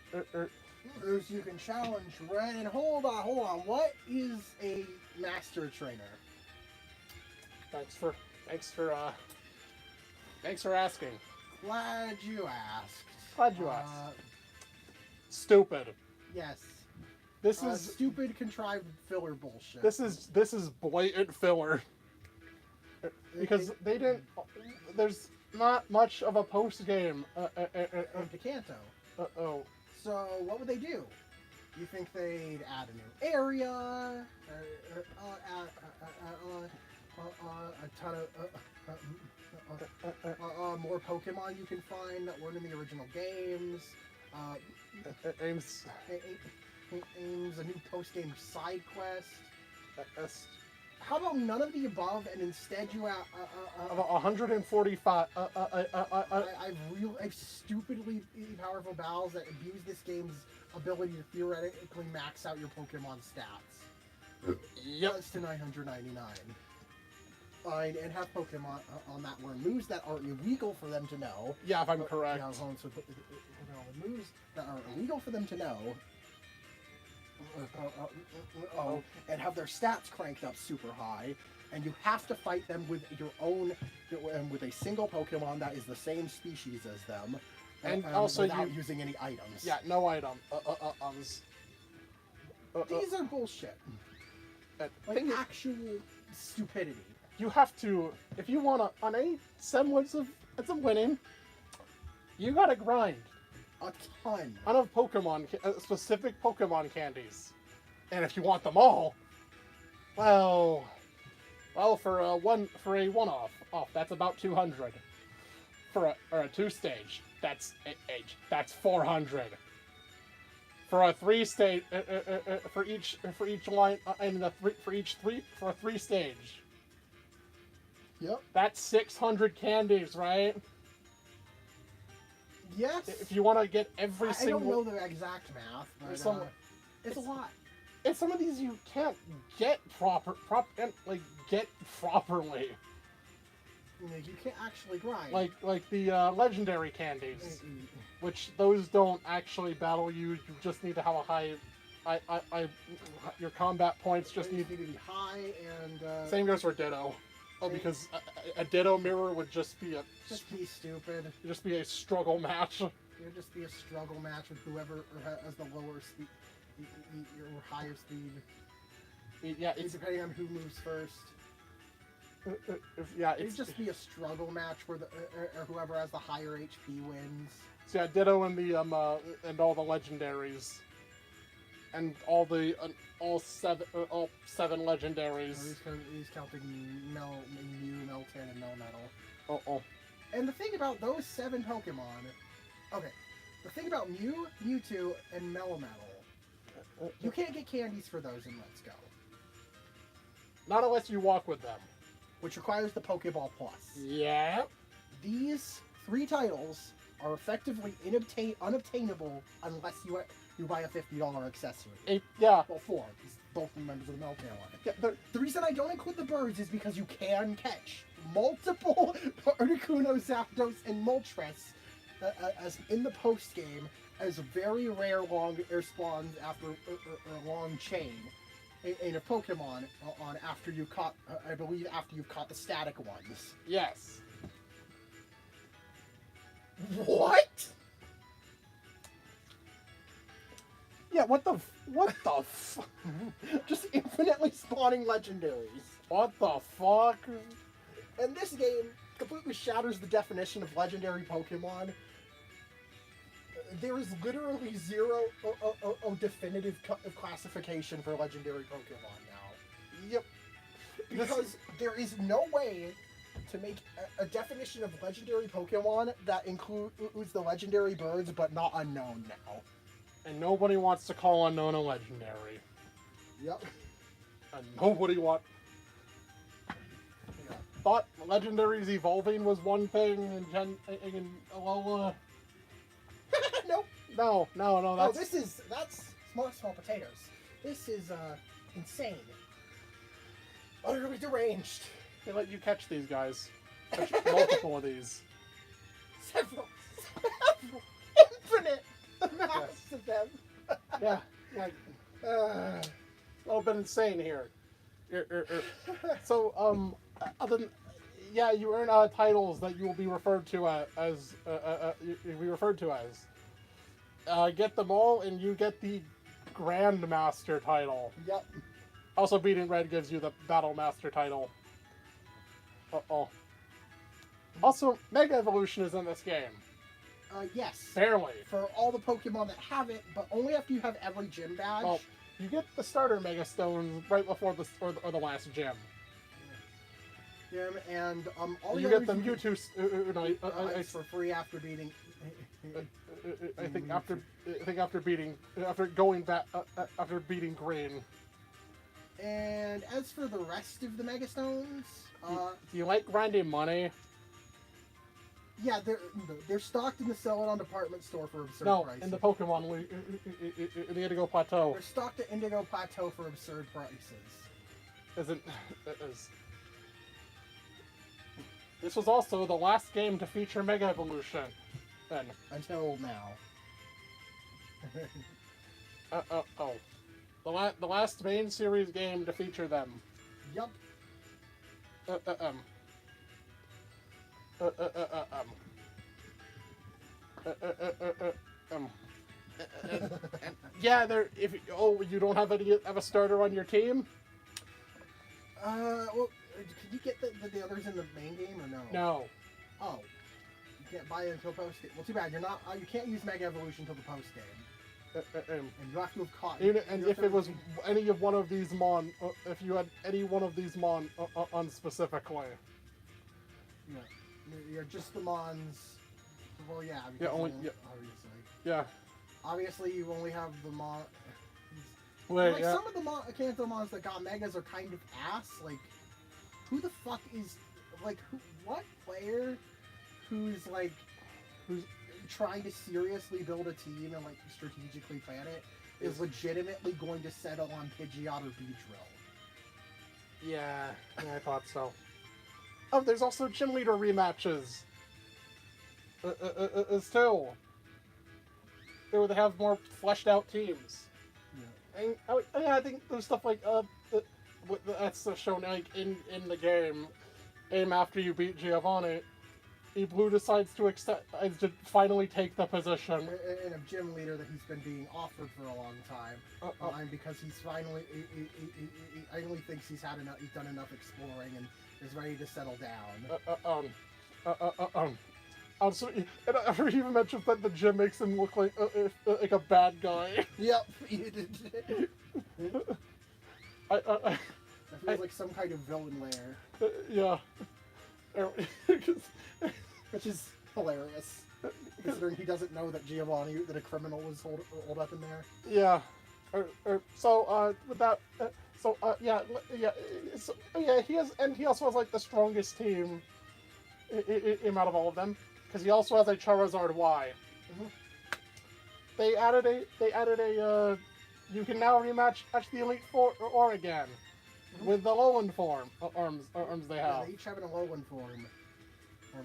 Bruce, you can challenge Red. And hold on. What is a master trainer? thanks for asking. Glad you asked. Glad you asked. Stupid. Yes. This is stupid, contrived filler bullshit. This is blatant filler. Because they didn't. There's not much of a post game. Picanto. Oh. So what would they do? You think they'd add a new area? A ton of more Pokemon you can find that weren't in the original games. Aims a new post-game side quest. How about none of the above, and instead you have 145. I've stupidly powerful battles that abuse this game's ability to theoretically max out your Pokemon stats. Yep. Plus to 999. And have Pokemon on that learn moves that are illegal for them to know. Yeah, if I'm correct. Yeah, so moves that are illegal for them to know. And have their stats cranked up super high, and you have to fight them with your own, with a single Pokemon that is the same species as them, and also without using any items. Yeah, no item. These are bullshit. Like actual stupidity. You have to, if you want to, on any semblance of winning, you gotta grind. A ton. Ton of Pokemon, specific Pokemon candies. And if you want them all, well, for a one-off, that's about 200. For a 2-stage, that's 400. For a 3-stage, for each line, for a 3-stage. Yep. That's 600 candies, right? Yes. If you want to get every single... I don't know the exact math, but it's a lot. And some of these you can't get get properly. You can't actually grind. Like the legendary candies, which those don't actually battle you. You just need to have a high... your combat points just need to be high, and... Same goes for Ditto. Oh, because a Ditto mirror would just be a... Just be stupid. Just be a struggle match. It would just be a struggle match with whoever has the lower speed, or higher speed. Yeah, it's... Depending on who moves first. It'd just be a struggle match where or whoever has the higher HP wins. So yeah, Ditto and the and all the legendaries. And all seven legendaries. He's counting Mew, Meltan, and Melmetal. Oh. And the thing about those 7 Pokemon... Okay, the thing about Mew, Mewtwo, and Melmetal... You can't get candies for those in Let's Go. Not unless you walk with them. Which requires the Pokeball Plus. Yeah. These 3 titles are effectively unobtainable unless you buy a $50 accessory. Yeah. Well, 4, because both members of the Meltan line. Yeah, the reason I don't include the birds is because you can catch multiple Articuno, Zapdos, and Moltres as in the post game as very rare long air spawns after a long chain in a Pokemon after you caught I believe after you've caught the static ones. Yes. What? Yeah, what the just infinitely spawning legendaries. What the fuck? And this game completely shatters the definition of legendary Pokemon. There is literally zero definitive classification for legendary Pokemon now. Yep. Because there is no way to make a definition of legendary Pokemon that includes the legendary birds but not unknown now. And nobody wants to call unknown a legendary. Yep. And nobody thought legendaries evolving was one thing in Alola. Nope. No, that's small potatoes. This is insane. Utterly deranged. They let you catch these guys. multiple of these. Several. Infinite amounts of them. Yeah. A little bit insane here. So, other than, yeah, you earn titles that you will be referred to as. You'll be referred to as. Get them all, and you get the Grandmaster title. Yep. Also, beating Red gives you the Battle Master title. Also, Mega Evolution is in this game. Yes. Barely. For all the Pokemon that have it, but only after you have every gym badge. Well, you get the starter Mega Stones right before the last gym. And all you the get them Mewtwo. It's for free after beating. I think after going back after beating Green. And as for the rest of the Mega Stones, do you like grinding money? Yeah, they're stocked in the Celadon department store for absurd prices. In the Pokemon in the Indigo Plateau. They're stocked at Indigo Plateau for absurd prices. This was also the last game to feature Mega Evolution. Then. Until now. The last main series game to feature them. Yup. Yeah, you don't have a starter on your team? Well, could you get the others in the main game or no? No. Oh. You can't buy it until post game. Well, too bad. You can't use Mega Evolution until the post game. And you have to have caught. And if it was any of one of these if you had any one of these on specifically. Yeah. You're just the Mons. Well, yeah. Yeah, obviously. Yeah. Obviously, you only have the Mon. Wait, like, some of the Kanto Mons that got Megas are kind of ass. Like, who the fuck is. Like, what player who's trying to seriously build a team and, like, strategically plan it is legitimately going to settle on Pidgeot or Beedrill? Yeah, I thought so. Oh, there's also gym leader rematches. Still. They have more fleshed out teams. Yeah. And I think there's stuff like that's shown like in the game. After you beat Giovanni, Blue decides to finally take the position. And a gym leader that he's been being offered for a long time, because he's finally thinks he's done enough exploring and is ready to settle down. So, and I even mentioned that the gym makes him look like a bad guy. Yep. I feel like some kind of villain lair. Yeah. Which is hilarious, considering he doesn't know that that a criminal was holed up in there. Yeah. With that, he also has like the strongest team out of all of them, because he also has a Charizard Y. Mm-hmm. They added a you can now rematch the Elite Four again. Mm-hmm. With the Alolan form arms they have. Yeah, they each have an Alolan form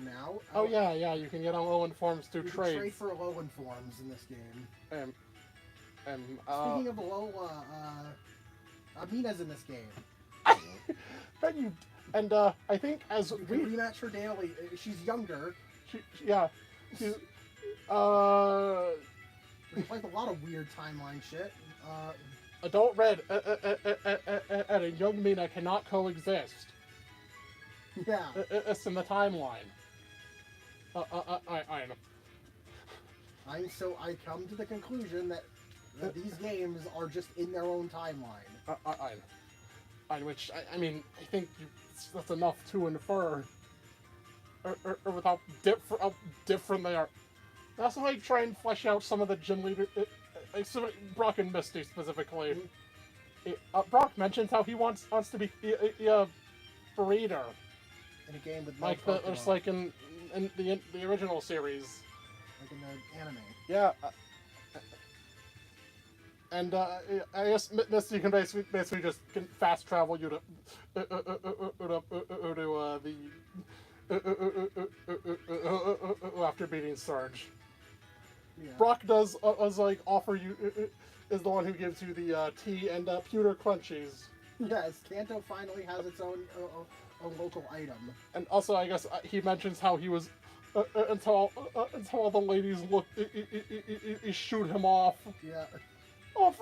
now. Oh yeah, you can get Alolan forms through trades. You can trade for Alolan forms in this game. Speaking of Alola, Amina's in this game. I think as you can rematch her daily. She's younger. She's like a lot of weird timeline shit. Adult Red and a young Mina cannot coexist. Yeah. It's in the timeline. I know. So I come to the conclusion that these games are just in their own timeline. I mean, I think that's enough to infer. Or with how different they are. That's why I try and flesh out some of the gym leaders. Brock and Misty specifically. Mm-hmm. Brock mentions how he wants to be a breeder. In a game with just like in the original series. Like in the anime. Yeah. And I guess Misty can basically just fast travel you to after beating Surge. Yeah. Brock does like offer you is the one who gives you the tea and pewter crunchies. Yes, Kanto finally has its own local item. And also, I guess he mentions how he was until all the ladies shoot him off. Yeah. Off.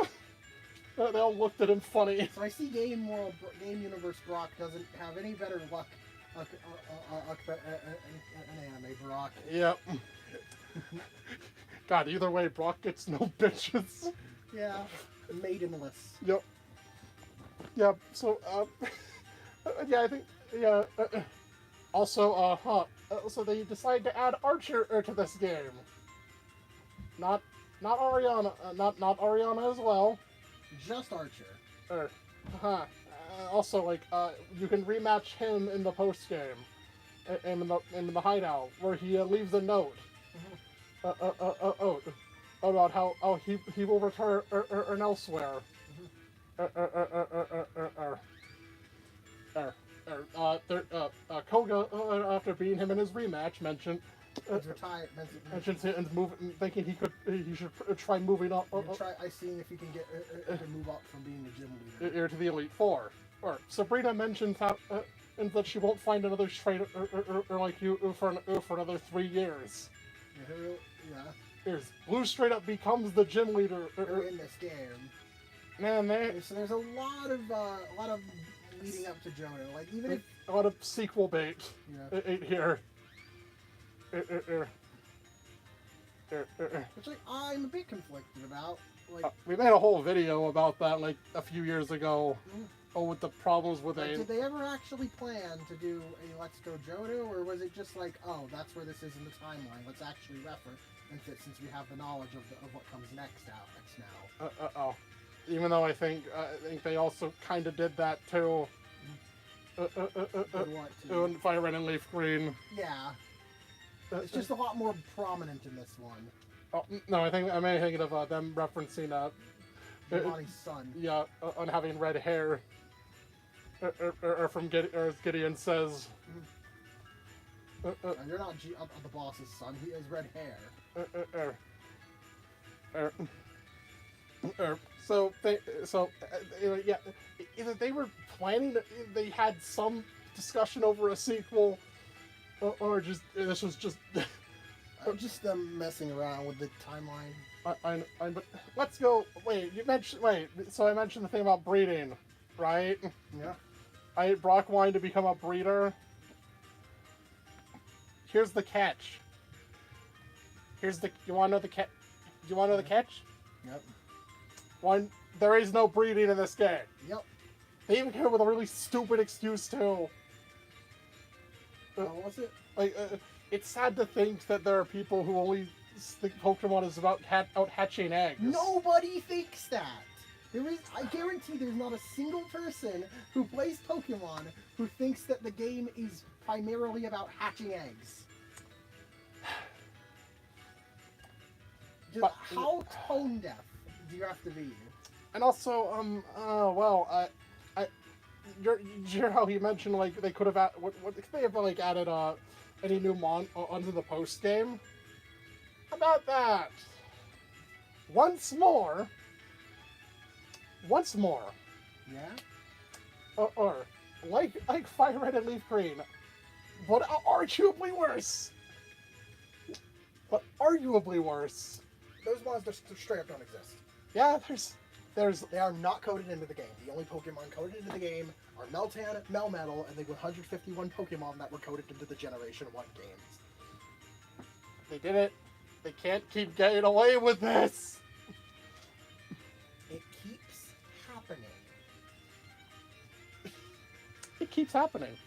They all looked at him funny. So I see Game Universe Brock doesn't have any better luck an anime Brock. Yep. God, either way, Brock gets no bitches. Yeah. Maidenless. Yep. Yep. So, yeah, I think, yeah. Also, so they decided to add Archer to this game. Not Ariana, not Ariana as well. Just Archer. Also, like, you can rematch him in the post game, in the hideout, where he leaves a note. About how he will return elsewhere. Koga, after beating him in his rematch, mentioned thinking he should try moving up. Try seeing if he can get to move up from being the gym leader to the Elite Four. Or Sabrina mentions how and that she won't find another trainer like you for another 3 years. Yeah. Here's Blue straight up becomes the gym leader in this game. Man, so there's a lot of leading up to Jonah. Like even if a lot of sequel bait. Yeah. Here. Which like I'm a bit conflicted about. Like we made a whole video about that like a few years ago. With the problems with did they ever actually plan to do a Let's Go Johto, or was it just like, oh, that's where this is in the timeline? Let's actually reference it since we have the knowledge of what comes next now. Even though I think they also kind of did that too. In Fire Red and Leaf Green. Yeah. It's just a lot more prominent in this one. Oh, no, I think I'm thinking of them referencing Giovanni's son. Yeah, on having red hair. Or from as Gideon says. You're not the boss's son. He has red hair. So yeah, either they were planning. They had some discussion over a sequel, or just this was just. Just them messing around with the timeline. But let's go. Wait, so I mentioned the thing about breeding, right? Yeah. Brock wanted to become a breeder. Here's the catch. You want to know the catch? You want to know the catch? Yep. There is no breeding in this game. Yep. They even came up with a really stupid excuse too. What was it? It's sad to think that there are people who only think Pokemon is about out hatching eggs. Nobody thinks that. I guarantee there's not a single person who plays Pokemon who thinks that the game is primarily about hatching eggs. How tone deaf do you have to be? And also, did you hear how he mentioned like they could have what if they have like added any new onto the post game? How about that? Once more. Yeah. Or like Fire Red and Leaf Green, but arguably worse. Those monsters straight up don't exist. Yeah, They are not coded into the game. The only Pokemon coded into the game are Meltan, Melmetal, and the 151 Pokemon that were coded into the Generation 1 games. They did it. They can't keep getting away with this. It keeps happening. It keeps happening.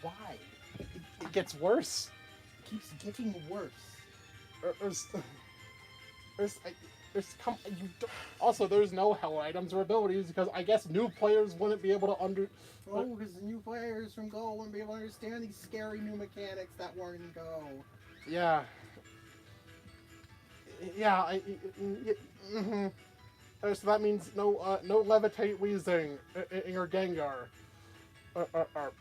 Why? It gets worse. It keeps getting worse. Also, there's no hell items or abilities because I guess new players wouldn't be able to because the new players from Go wouldn't be able to understand these scary new mechanics that weren't in Go. Yeah. Yeah. So that means no levitate Weezing in your Gengar.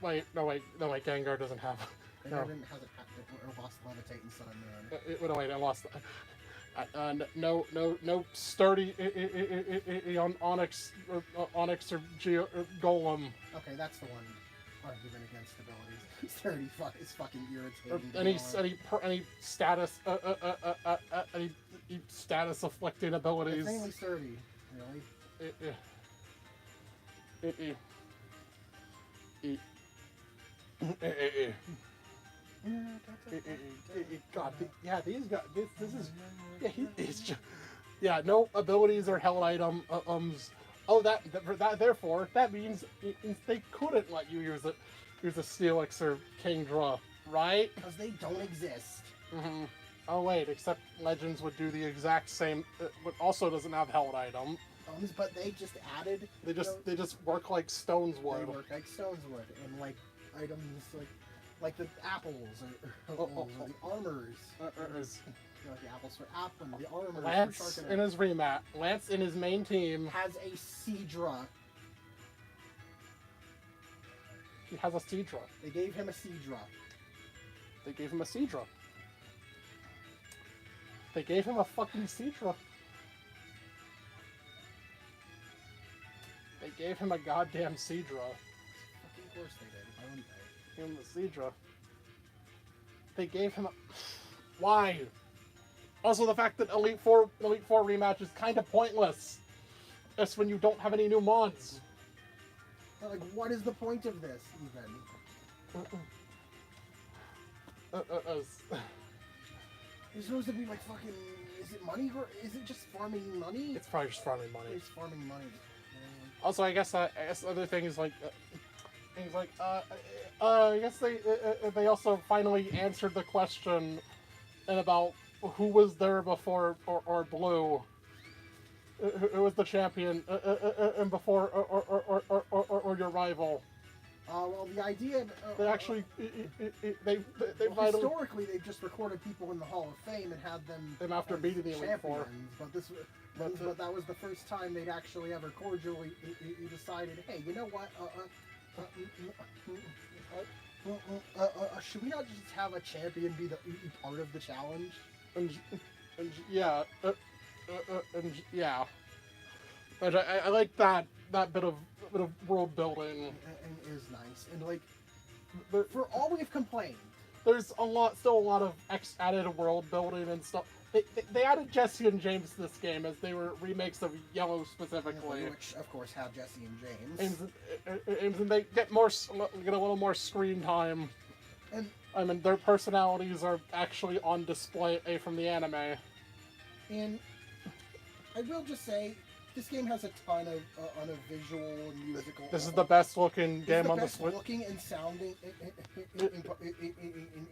Wait, Gengar doesn't have It No. even hasn't it lost levitate instead of moon. Wait, I lost. No sturdy onyx or golem. Okay, that's the one argument against abilities. 35 is fucking irritating. Any status any status afflicting abilities. It's mainly sturdy, really. God, yeah, these guys. This is. Yeah, he's just. Yeah, no abilities or held items. Oh, therefore, that means they couldn't let you use a Steelix or Kingdra, right? Because they don't exist. Mm-hmm. Oh wait, except Legends would do the exact same. But also doesn't have held item. But they just added. They just work like stones would. They work like stones would, and like items like the apples or the armors. Like the apples for apple, the armors Lance for in his rematch. Lance in his main team has a Seadra. He has a Seadra. They gave him a Seadra. They gave him a Seadra. They gave him a fucking Seadra. They gave him a goddamn Seadra. Fucking course they did. Why wouldn't they? Gave him the Seadra. They gave him a... Why? Also, the fact that Elite Four rematch is kind of pointless. That's when you don't have any new mods. But, like, what is the point of this, even? It's supposed to be like fucking... Is it money? Or is it just farming money? It's probably just farming money. It's farming money. Also, I guess other things like... I guess they also finally answered the question about who was there before or Blue, who was the champion and before or your rival. Well, the idea They actually they historically they've just recorded people in the Hall of Fame and had them after as beating the Elite Four. But that was the first time they'd actually ever cordially decided, hey, you know what? Should we not just have a champion be the part of the challenge? And yeah, I like that bit of world building. And is nice. And like, for all we've complained, there's still a lot of added world building and stuff. They added Jesse and James to this game as they were remakes of Yellow specifically, which of course have Jesse and James. And they get a little more screen time. And I mean, their personalities are actually on display from the anime. And I will just say, this game has a ton of visual and musical. This is the best looking game on the Switch. Best looking and sounding in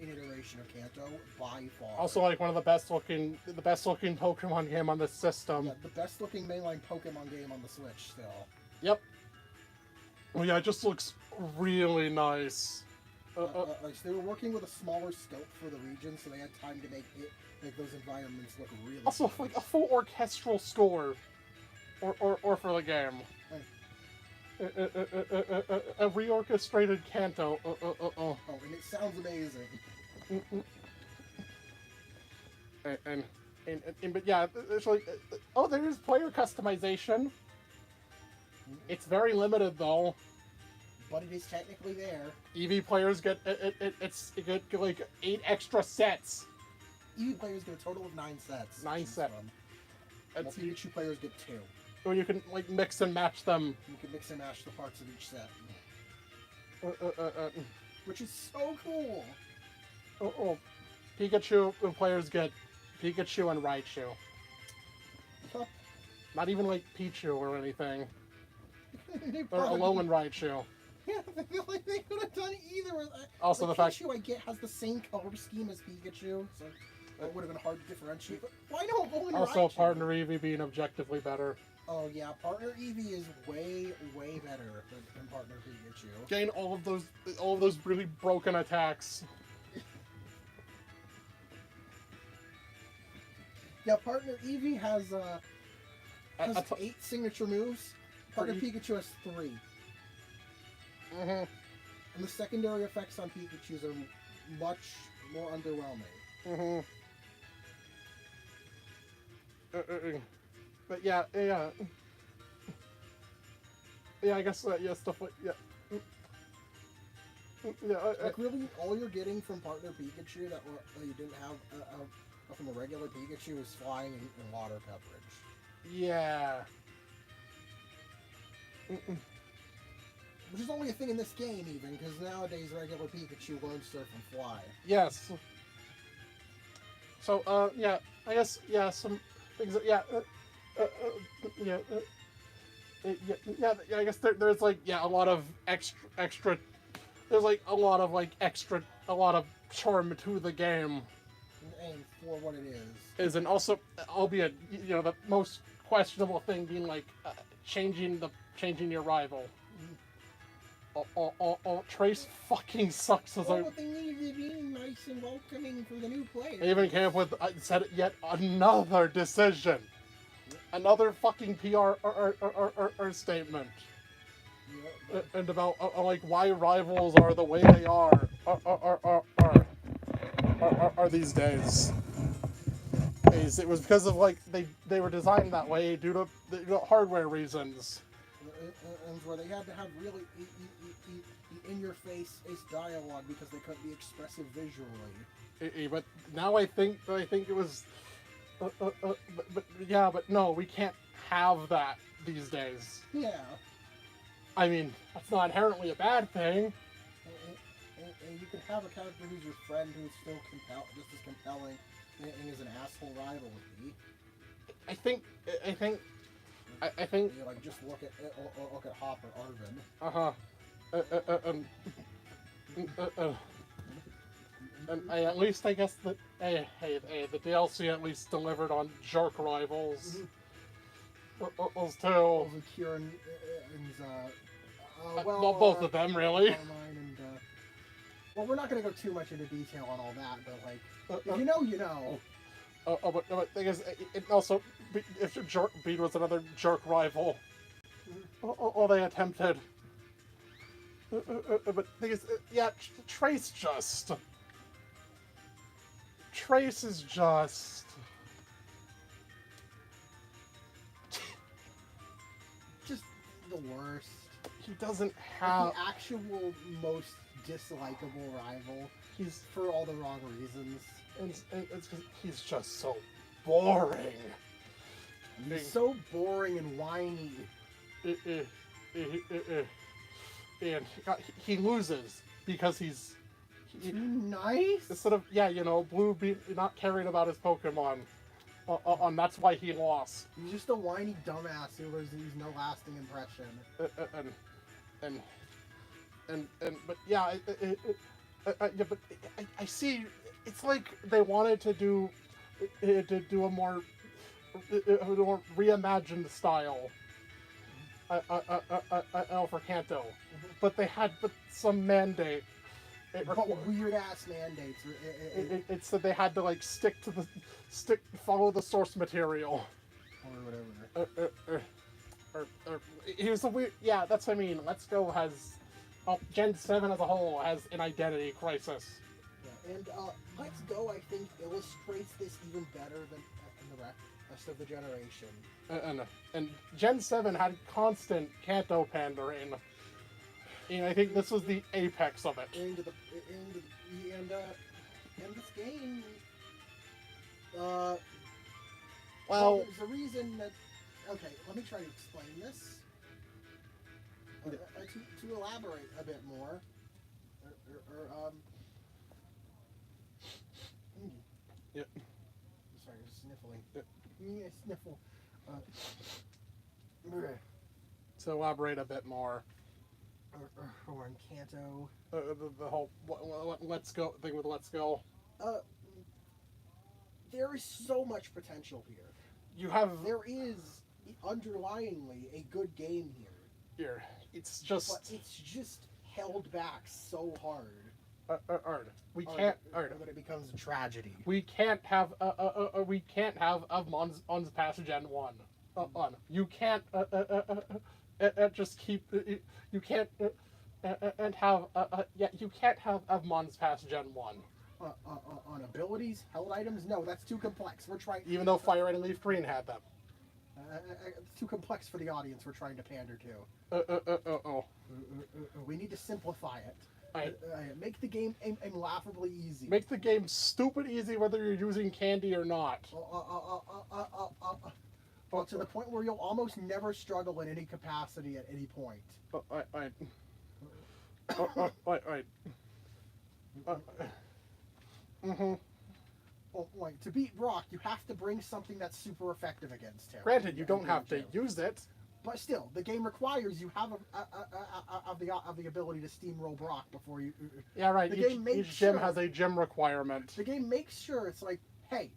iteration of Kanto by far. Also, like one of the best looking Pokemon game on the system. Yeah, the best looking mainline Pokemon game on the Switch still. Yep. Well, yeah, it just looks really nice. So they were working with a smaller scope for the region, so they had time to make those environments look really. Also, like a full orchestral score. Or for the game. A reorchestrated Kanto. Oh, and it sounds amazing. But yeah, it's like, oh, there is player customization. It's very limited though. But it is technically there. EV players get like 8 extra sets. EV players get a total of 9 sets. 9 sets. While Pikachu players get 2. Or you can like mix and match them. You can mix and match the parts of each set. Which is so cool. Pikachu players get Pikachu and Raichu. Huh. Not even like Pichu or anything. Or Probably... Alolan Raichu. Yeah, they could have done either. Also, the fact Pikachu I get has the same color scheme as Pikachu, so it would have been hard to differentiate. But why no Alolan Also, Raichu? Partner Eevee being objectively better. Oh yeah, Partner Eevee is way better than Partner Pikachu. Gain all of those really broken attacks. Yeah, Partner Eevee has 8 signature moves. Partner Pikachu has 3. Mm-hmm. And the secondary effects on Pikachu's are much more underwhelming. Mm-hmm. But yeah. Yeah, I guess yeah, stuff like yeah. Yeah, Like really, all you're getting from Partner Pikachu that you didn't have from a regular Pikachu is flying and water coverage. yeah. Which is only a thing in this game, even, because nowadays regular Pikachu learns surf and fly. Yes. So, yeah, I guess, yeah, some things, yeah, yeah, yeah, I guess there's, like, yeah, a lot of extra, there's, like, a lot of, like, a lot of charm to the game. And for what it is. And also, albeit, you know, the most questionable thing being, like, changing your rival. Trace fucking sucks as But they needed to be nice and welcoming for the new players. They even came up with said yet another decision, another fucking PR statement, and about like why rivals are the way they are these days. It was because of like they were designed that way due to hardware reasons. And where they had to have really in-your-face dialogue because they couldn't be expressive visually. But now I think it was, but no, we can't have that these days. Yeah. I mean, that's not inherently a bad thing. And you can have a character who's your friend who's still just as compelling and is an asshole rival would be. I think. You like just look at Hop or Arvin. And at least I guess that hey, the DLC at least delivered on Jerk Rivals. Those two. Also Kieran and well, both of them really. And, well, we're not going to go too much into detail on all that, but like, if you know, you know. But the thing is, it also, if Beat was another jerk rival, all they attempted. But the thing is, yeah, Trace is just. Just the worst. He doesn't have. Like the actual most dislikable rival. He's for all the wrong reasons. And it's because he's just so boring. He's so boring and whiny. And he loses because he's too nice. Instead of Blue not caring about his Pokemon, that's why he lost. He's just a whiny dumbass who leaves no lasting impression. But yeah, but I see. It's like they wanted to do a more reimagined style for Kanto, but they had some mandate. Weird ass mandates. It said they had to like follow the source material or whatever. Here's a weird. Yeah, that's what I mean. Let's Go has. Gen 7 as a whole has an identity crisis. Yeah, and Let's Go, I think, illustrates this even better than the rest of the generation. And Gen 7 had constant Kanto pandering. And I think this was the apex of it. And this game, well, there's a reason that. Okay, let me try to explain this. To elaborate a bit more, Yep. Sorry, sniffling. Yep. Yeah, sniffle. To elaborate a bit more. Or in Kanto. The whole Let's Go thing with Let's Go. There is so much potential here. There is underlyingly a good game here. It's just. But it's just held back so hard. We can't. That it becomes a tragedy. We can't have. We can't have Mons past Gen 1. You can't. Just keep. You can't. and have yeah, you can't have mons past Gen 1. On abilities, held items, no, that's too complex. We're trying. Even though Fire Red and Leaf Green had them. It's too complex for the audience we're trying to pander to. We need to simplify it. Make the game laughably easy. Make the game stupid easy whether you're using candy or not. To the point where you'll almost never struggle in any capacity at any point. Like, to beat Brock, you have to bring something that's super effective against him. Granted, you don't have to use it. But still, the game requires you have the ability to steamroll Brock before you. Yeah, right. Each gym has a gym requirement. The game makes sure it's like, hey,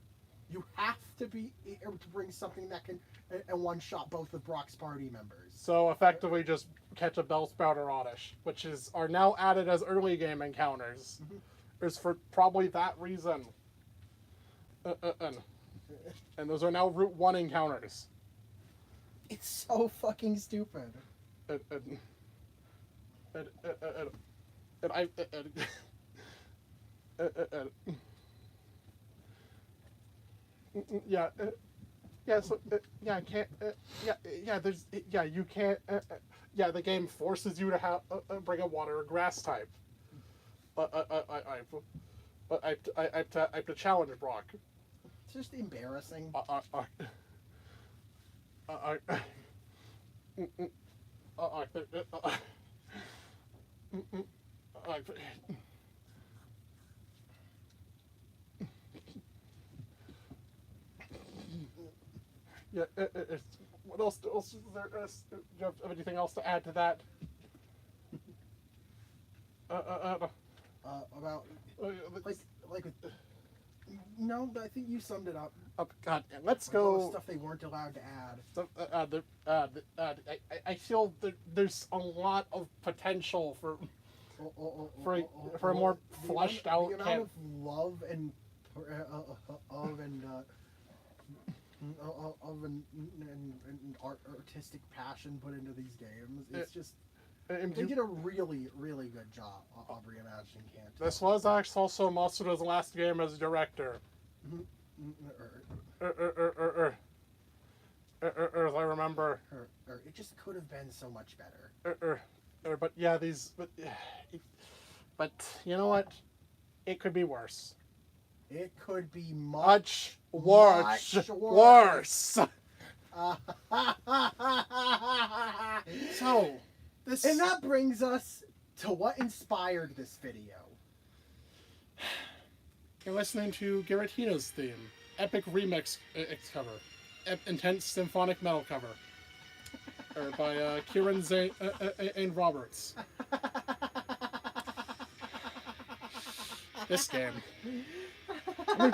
you have to be able to bring something that can one-shot both of Brock's party members. So effectively, just catch a Bellsprout or Oddish, which are now added as early game encounters. Is for probably that reason. And those are now Route 1 encounters. It's so fucking stupid. Yeah, so, yeah, I can't, there's, you can't, the game forces you to have, bring a water or grass type. But I have to challenge Brock. It's just embarrassing. What else is there? Do you have anything else to add to that? About like no, I think you summed it up. Oh God, let's All go. the stuff they weren't allowed to add. I feel there's a lot of potential for a more fleshed out. The amount of love and artistic passion put into these games. It's just they did a really, really good job of reimagining Kanto. This was actually also Masuda's last game as director. As I remember. It just could have been so much better. But yeah, but you know what? It could be worse. It could be much worse. So, and that brings us to what inspired this video. You're listening to Giratina's theme, epic remix cover, intense symphonic metal cover, by Kieran Zane and Roberts. This game. Let me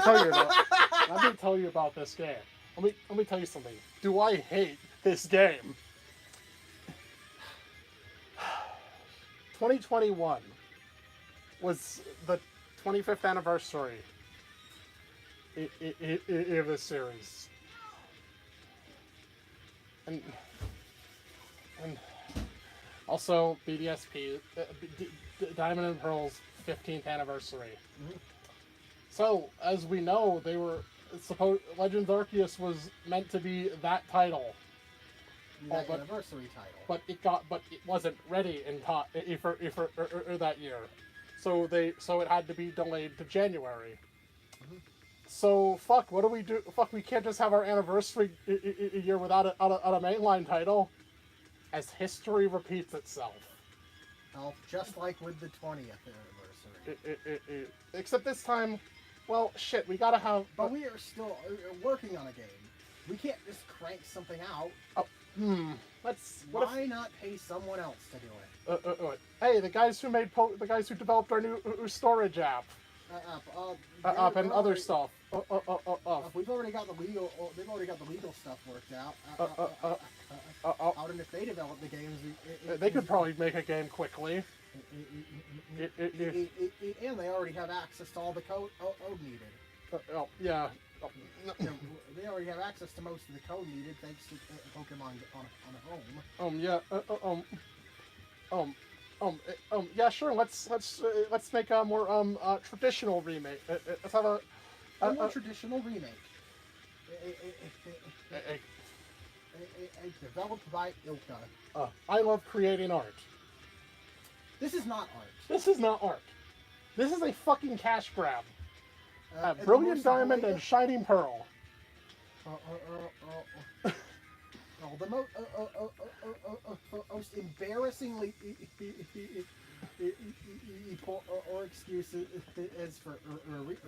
tell you about this game. Let me tell you something. Do I hate this game? 2021 was the 25th anniversary of this series. And also BDSP, Diamond and Pearl's 15th anniversary. Mm-hmm. So, as we know, they were Legends Arceus was meant to be that title. That anniversary title. But it wasn't ready in for that year. So it had to be delayed to January. Mm-hmm. So fuck, what do we do? Fuck, we can't just have our anniversary year without a mainline title. As history repeats itself. Well, just like with the 20th anniversary. Except this time, well, shit, we gotta have... But we are still working on a game. We can't just crank something out. Why not pay someone else to do it? Hey, the guys who developed our new storage app. And other stuff. We've already got the legal. They've already got the legal stuff worked out. And if they develop the games, they could probably make a game quickly. And they already have access to all the code needed. Yeah. They already have access to most of the code needed thanks to Pokemon on Home. Yeah, sure. Let's make a more traditional remake. Let's have A more traditional remake. a, Developed by Ilka. I love creating art. This is not art. This is not art. This is a fucking cash grab. And Brilliant Diamond and Shining Pearl. The most embarrassingly or excuses is for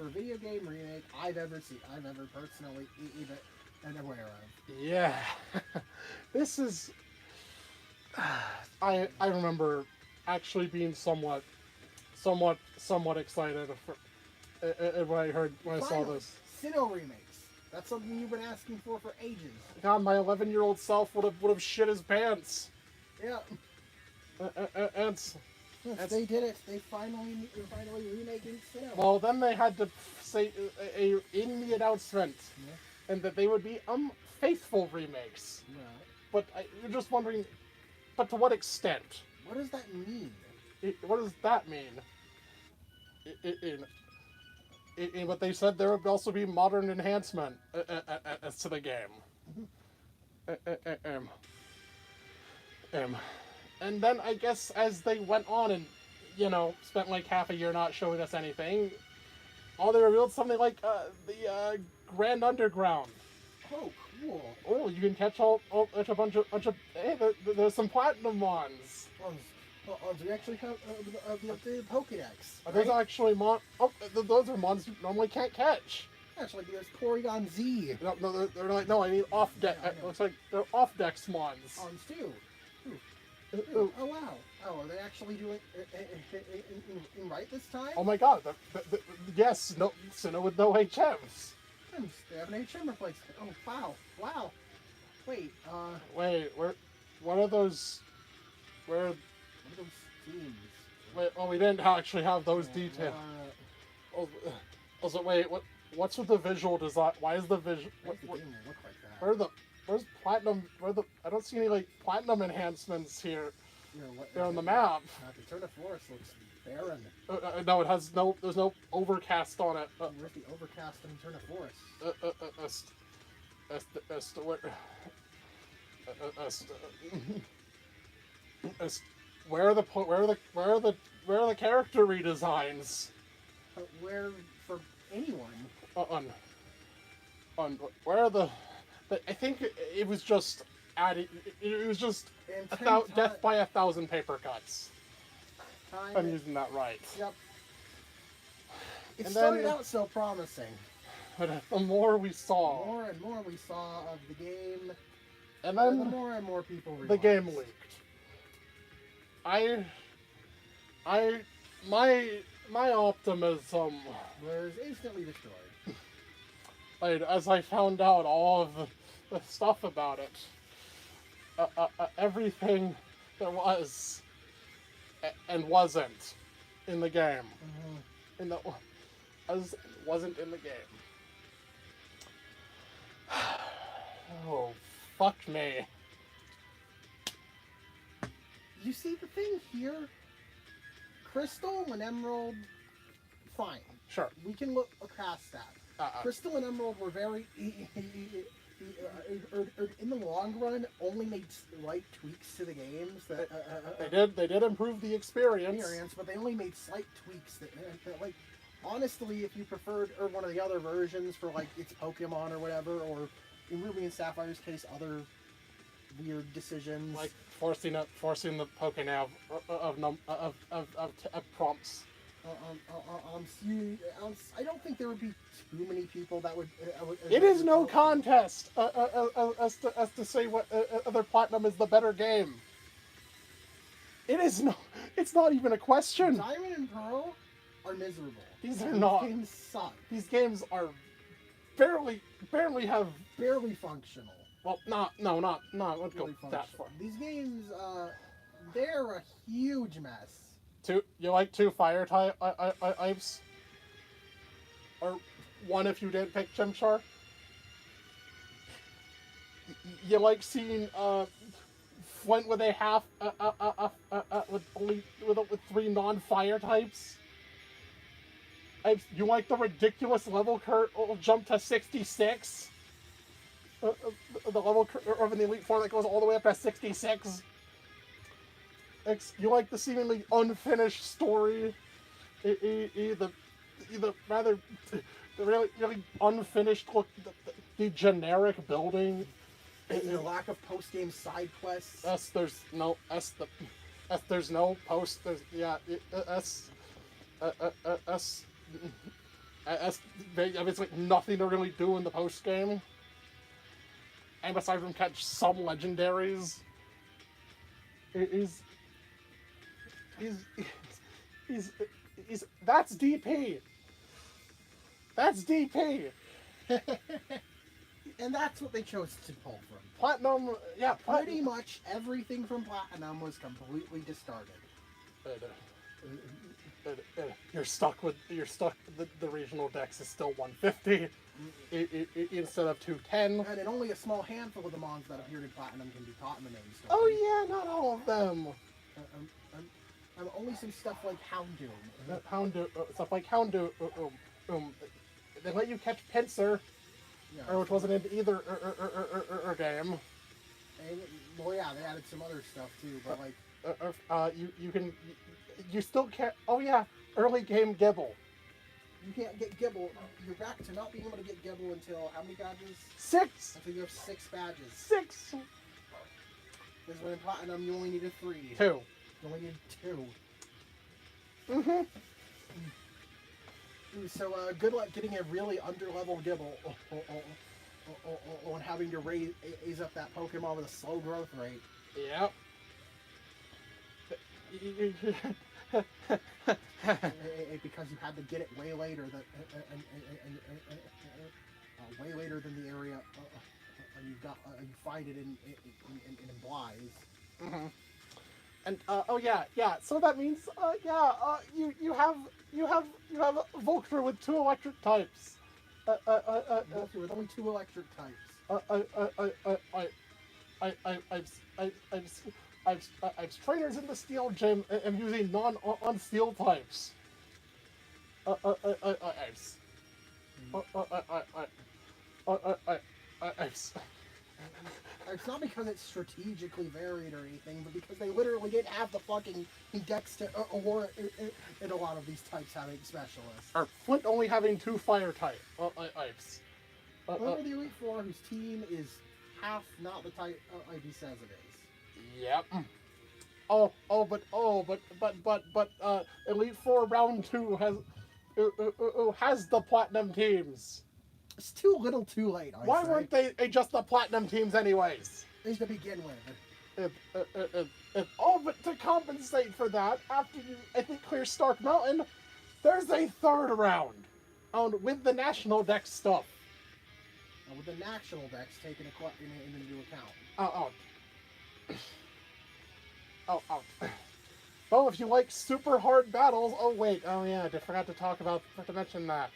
a video game remake I've ever personally been aware of. Yeah, this is. I remember actually being somewhat excited when I saw this. Sinnoh remakes. That's something you've been asking for ages. God, my 11-year-old self would have shit his pants. Yeah. Yes, they did it. They finally remaking Sinnoh. Well, then they had to say in the announcement, and that they would be faithful remakes. Yeah. But you're just wondering, but to what extent? What does that mean? What does that mean? In what they said, there would also be modern enhancement as to the game. And then I guess as they went on and, spent like half a year not showing us anything, they revealed something like the Grand Underground. Oh, cool. Oh, you can catch a bunch of hey, there's some platinum ones. Do we actually have the updated Pokédex? There's actually those are mons you normally can't catch. Actually, there's Porygon Z. No, they're not. No, I mean off deck. Yeah, Looks like they're off decks mons. Mons too. Oh wow! Oh, are they actually doing in right this time? Oh my God! Yes, no, Sinnoh with no HMs. They have an HM replacement. Oh wow! Wait, what are those? Where? What are those themes? Wait, we didn't actually have those details. Also, wait, what's with the visual design? Why is the visual? Why does the game look like that? Where's platinum? I don't see any like platinum enhancements here. They're on the map. The Turn of Forest looks barren. No, there's no overcast on it. Where's the overcast in Turn of Forest? Where are the character redesigns? Where for anyone? Where are the? I think it was just added. It was just death by 1,000 paper cuts. I'm using that right. Yep. It And started then, out so promising. But the more we saw, More and more we saw of the game, and then the more and more people realized. the game leaked. My optimism was instantly destroyed. As I found out all of the stuff about it, everything there was and wasn't in the game, wasn't in the game. Oh, fuck me. You see the thing here? Crystal and Emerald, fine. Sure. We can look past that. Crystal and Emerald were very, in the long run, only made slight tweaks to the games. They did improve the experience, but they only made slight tweaks that like, honestly, if you preferred or one of the other versions for like its Pokemon or whatever, or in Ruby and Sapphire's case, other weird decisions like forcing the Pokénav of prompts. I don't think there would be too many people that would. It is no contest as to say what other Platinum is the better game. It is no. It's not even a question. Diamond and Pearl are miserable. These are not. These games suck. These games are barely functional. Well, not. Let's go that far. These games, they're a huge mess. You like 2 fire types? Or 1 if you didn't pick Chimchar? You like seeing Flint with a half with only with 3 non-fire types. You like the ridiculous level curve jump to 66? The level of an Elite Four that goes all the way up to 66. You like the seemingly unfinished story, the rather the really unfinished look, the generic building, the lack of post-game side quests. There's no post. There's it's like nothing to really do in the post game. And aside from catch some legendaries, he's that's DP. That's DP. And that's what they chose to pull from. Platinum, yeah. Pretty much everything from Platinum was completely discarded. You're stuck. The regional dex is still 150 instead of 210. And only a small handful of the mons that appeared in Platinum can be caught in the main story. Oh yeah, not all of them. Only some stuff like Houndoom. Stuff like Houndoom. They let you catch Pinsir, Yeah. which wasn't in either game. And, well, yeah, they added some other stuff too, but like you still can't. Oh yeah, early game Gibble. You can't get Gibble. You're back to not being able to get Gibble until how many badges? 6. Until you have 6 badges. 6. Because when in Platinum you only needed 3. 2. You only needed 2. Mm-hmm. So good luck getting a really under-leveled Gibble on having to raise up that Pokemon with a slow growth rate. Yep. Because you had to get it way later way later than the area you find it in Blythe. Mm-hmm. And oh yeah. So that means you have Volcra with 2 electric types. Volcra with only 2 electric types. I've trainers in the steel gym and using non-steel types. It's not because it's strategically varied or anything, but because they literally didn't have the fucking dex to or in a lot of these types having specialists. Or Flint only having 2 fire types. Remember the Elite Four whose team is half not the type IV says it is. Yep. But Elite Four Round 2 has the platinum teams. It's too little, too late. Why weren't they just the platinum teams anyways? To begin with. But to compensate for that, after you, I think, clear Stark Mountain, there's a 3rd round, with the national dex stuff. With the national dex taken into account. Well, if you like super hard battles, I forgot to mention that.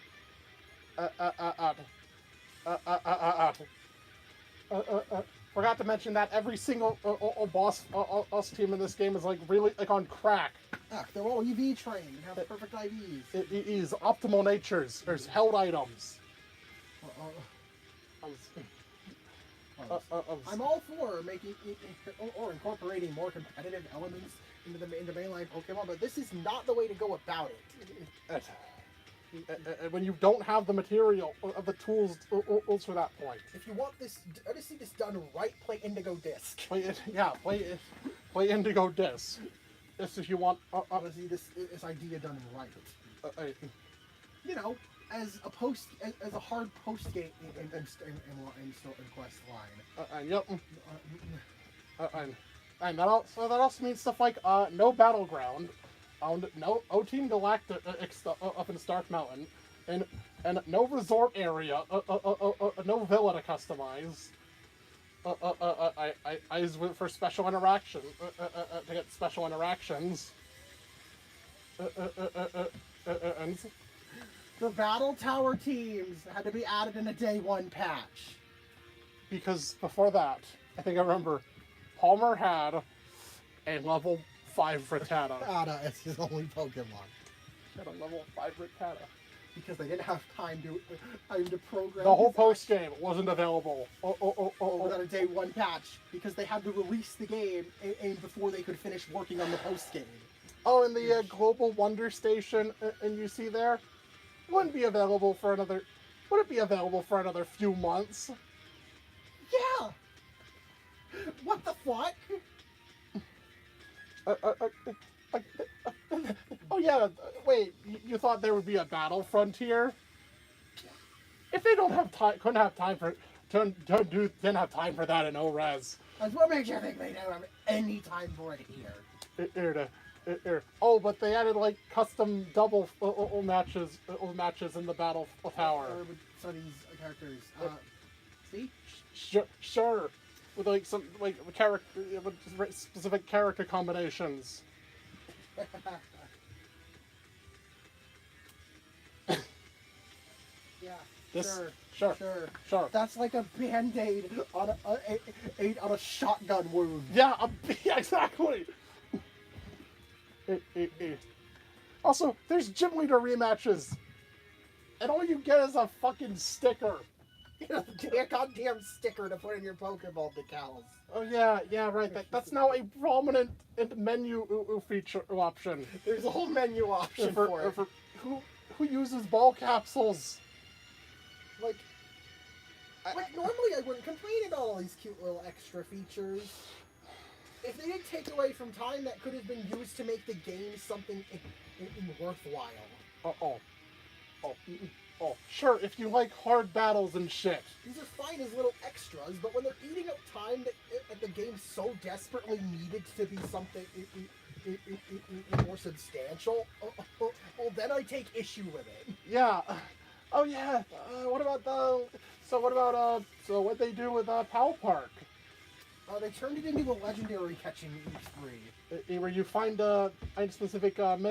Forgot to mention that every single boss team in this game is like really like on crack. They're all EV trained and have perfect IVs. It is optimal natures. There's held items. I'm all for making or incorporating more competitive elements into the mainline Pokemon, but this is not the way to go about it. When you don't have the material of the tools for that point. If you want this, I just see this done right. Play Indigo Disc. Play Indigo Disc. This if you want. See this idea done right. As a hard post game in quest line. Yep. And that also means stuff like no battleground, no O-Team Galactic up in Stark Mountain, and no resort area, no villa to customize. I use for special interaction to get special interactions. And the Battle Tower teams had to be added in a day 1 patch. Because before that, I think I remember, Palmer had a level 5 Rattata. Ada is his only Pokemon. He had a level 5 Rattata. Because they didn't have time to program. The whole his post game wasn't available. without a day one patch because they had to release the game and before they could finish working on the post game. Oh, and the Global Wonder Station, and you see there, wouldn't be available for another. Would it be available for another few months? Yeah. What the fuck? Oh yeah. Wait, you thought there would be a battle frontier? If they don't have time, couldn't have time for, didn't have time for that in ORES. That's what makes you think they don't have any time for it here. Oh, but they added like custom double matches in the battle tower. Or with some of these characters. See? Sure. With like some like character, with specific character combinations. Yeah. Sure. That's like a band-aid on a shotgun wound. Yeah, exactly. Also, there's gym leader rematches, and all you get is a fucking sticker. A goddamn sticker to put in your Pokeball decals. Oh yeah, right. That's now a prominent menu feature option. There's a whole menu option for it. For who uses ball capsules? Like normally I wouldn't complain about all these cute little extra features. If they didn't take away from time that could have been used to make the game something worthwhile. Oh, sure, if you like hard battles and shit. These are fine as little extras, but when they're eating up time that the game so desperately needed to be something more substantial, well, then I take issue with it. Yeah. Oh yeah. What they do with Pal Park? They turned it into a legendary catching spree. Where you find specific items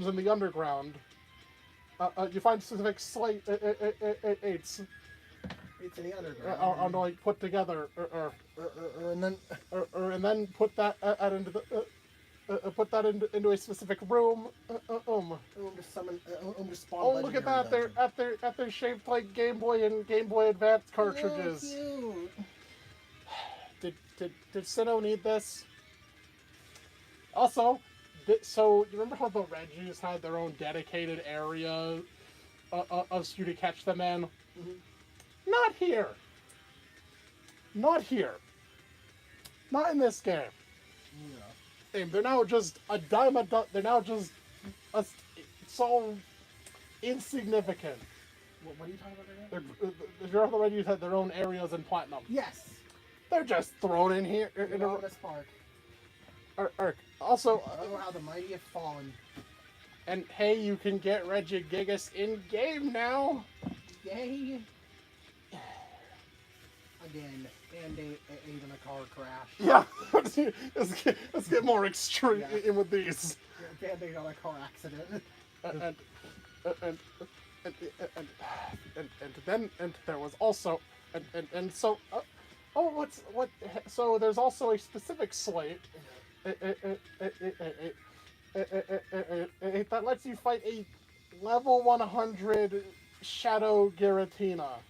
in the underground. You find specific eights. It's in the underground. Like put together, and then put that into a specific room. To spawn. Oh, look at that! They're shaped like Game Boy and Game Boy Advance cartridges. Oh, cute. Did Sinnoh need this? Also, so you remember how the Regis had their own dedicated area of you to catch them in? Mm-hmm. Not here. Not here. Not in this game. Yeah. They're now just a dime a dozen. They're now just so insignificant. What are you talking about again? The Regis had their own areas in Platinum. Yes. They're just thrown in here. In this park. Also, oh, how the mighty have fallen. And hey, you can get Regigigas in game now. Yay! Again, and even a car crash. Yeah, let's get more extreme in with these. Band-aid on a car accident. And then there was also so there's also a specific slate that lets you fight a level 100 Shadow Giratina.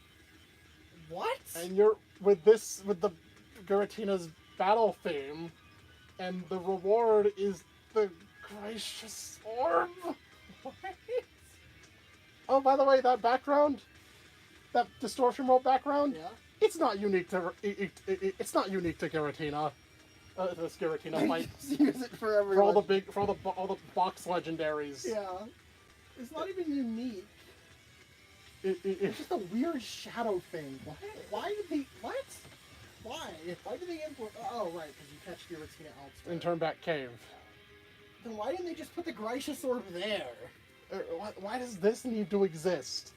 What? And you're with the Giratina's battle theme, and the reward is the Gracious Orb. What? Oh, by the way, that background, that distortion world background, Yeah. It's not unique to Giratina. This Giratina fight. Use it for everyone. For all the box legendaries. Yeah. It's not even unique. It's It's just a weird shadow thing. What? Why did they? What? Why? Why did they implement? Oh, right, because you catch Giratina elsewhere. in Turnback Cave. Then why didn't they just put the Gracious Orb there? Why does this need to exist?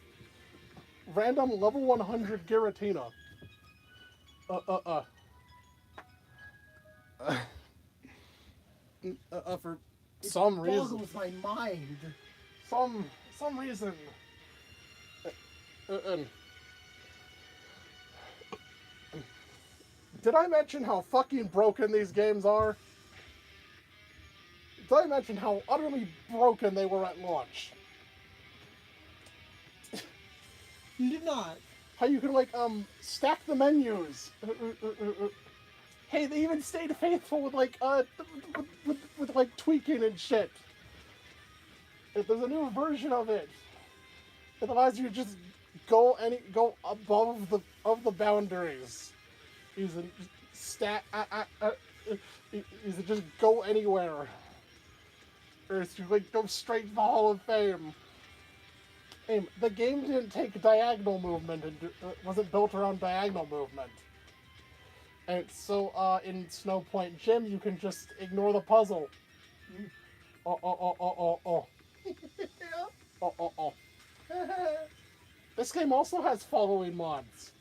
Random level 100 Giratina. For some reason. It boggles my mind. Some reason. And did I mention how fucking broken these games are? Did I mention how utterly broken they were at launch? You did not. How you can, like, stack the menus. Hey, they even stayed faithful with, like, with like, tweaking and shit. There's a new version of it. It allows you to just go above the boundaries. You can just go anywhere. Or you, like, go straight to the Hall of Fame. The game didn't take diagonal movement and wasn't built around diagonal movement. And so, in Snowpoint Gym, you can just ignore the puzzle. Oh. This game also has following mods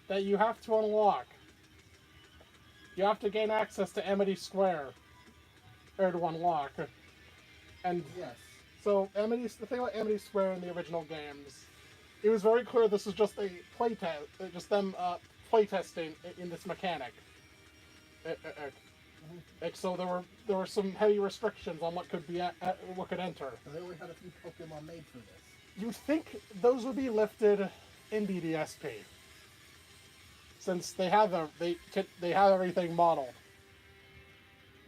that you have to unlock. You have to gain access to Amity Square to unlock. And yes. So the thing about Amity Square in the original games, it was very clear this was just a playtest, just them playtesting in this mechanic. So there were some heavy restrictions on what could enter. They only had a few Pokemon made for this. You'd think those would be lifted in BDSP, since they have everything modeled.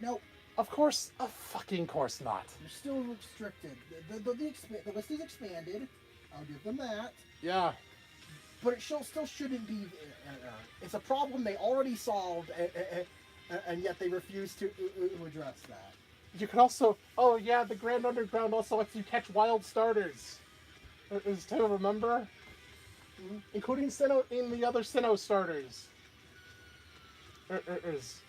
Nope. Of course not. You're still restricted. The list is expanded. I'll give them that. Yeah. But it still shouldn't be. It's a problem they already solved, and yet they refuse to address that. You can also. Oh yeah, the Grand Underground also lets you catch wild starters. Is too, remember? Mm-hmm. Including Sinnoh in the other Sinnoh starters. Is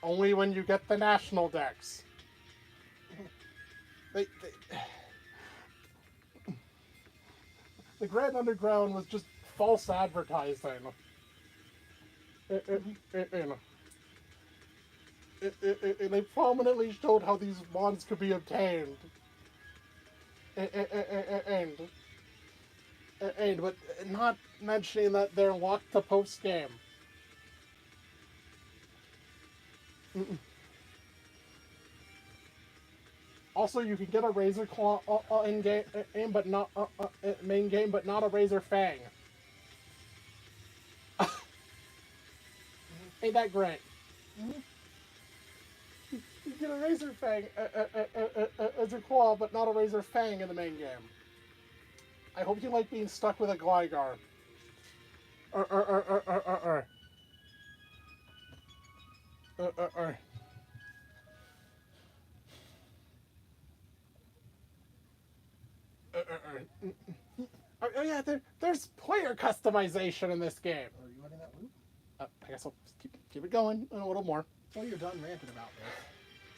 only when you get the national decks. The Grand Underground was just false advertising. They prominently showed how these mods could be obtained. But not mentioning that they're locked to post-game. Also, you can get a Razor Claw in game, but not main game, but not a Razor Fang. Ain't that great? You get a Razor Fang as a claw, but not a Razor Fang in the main game. I hope you like being stuck with a Gligar. Oh yeah, there's player customization in this game. Are you letting that loop? I guess I'll keep it going a little more. Well, you're done ranting about this.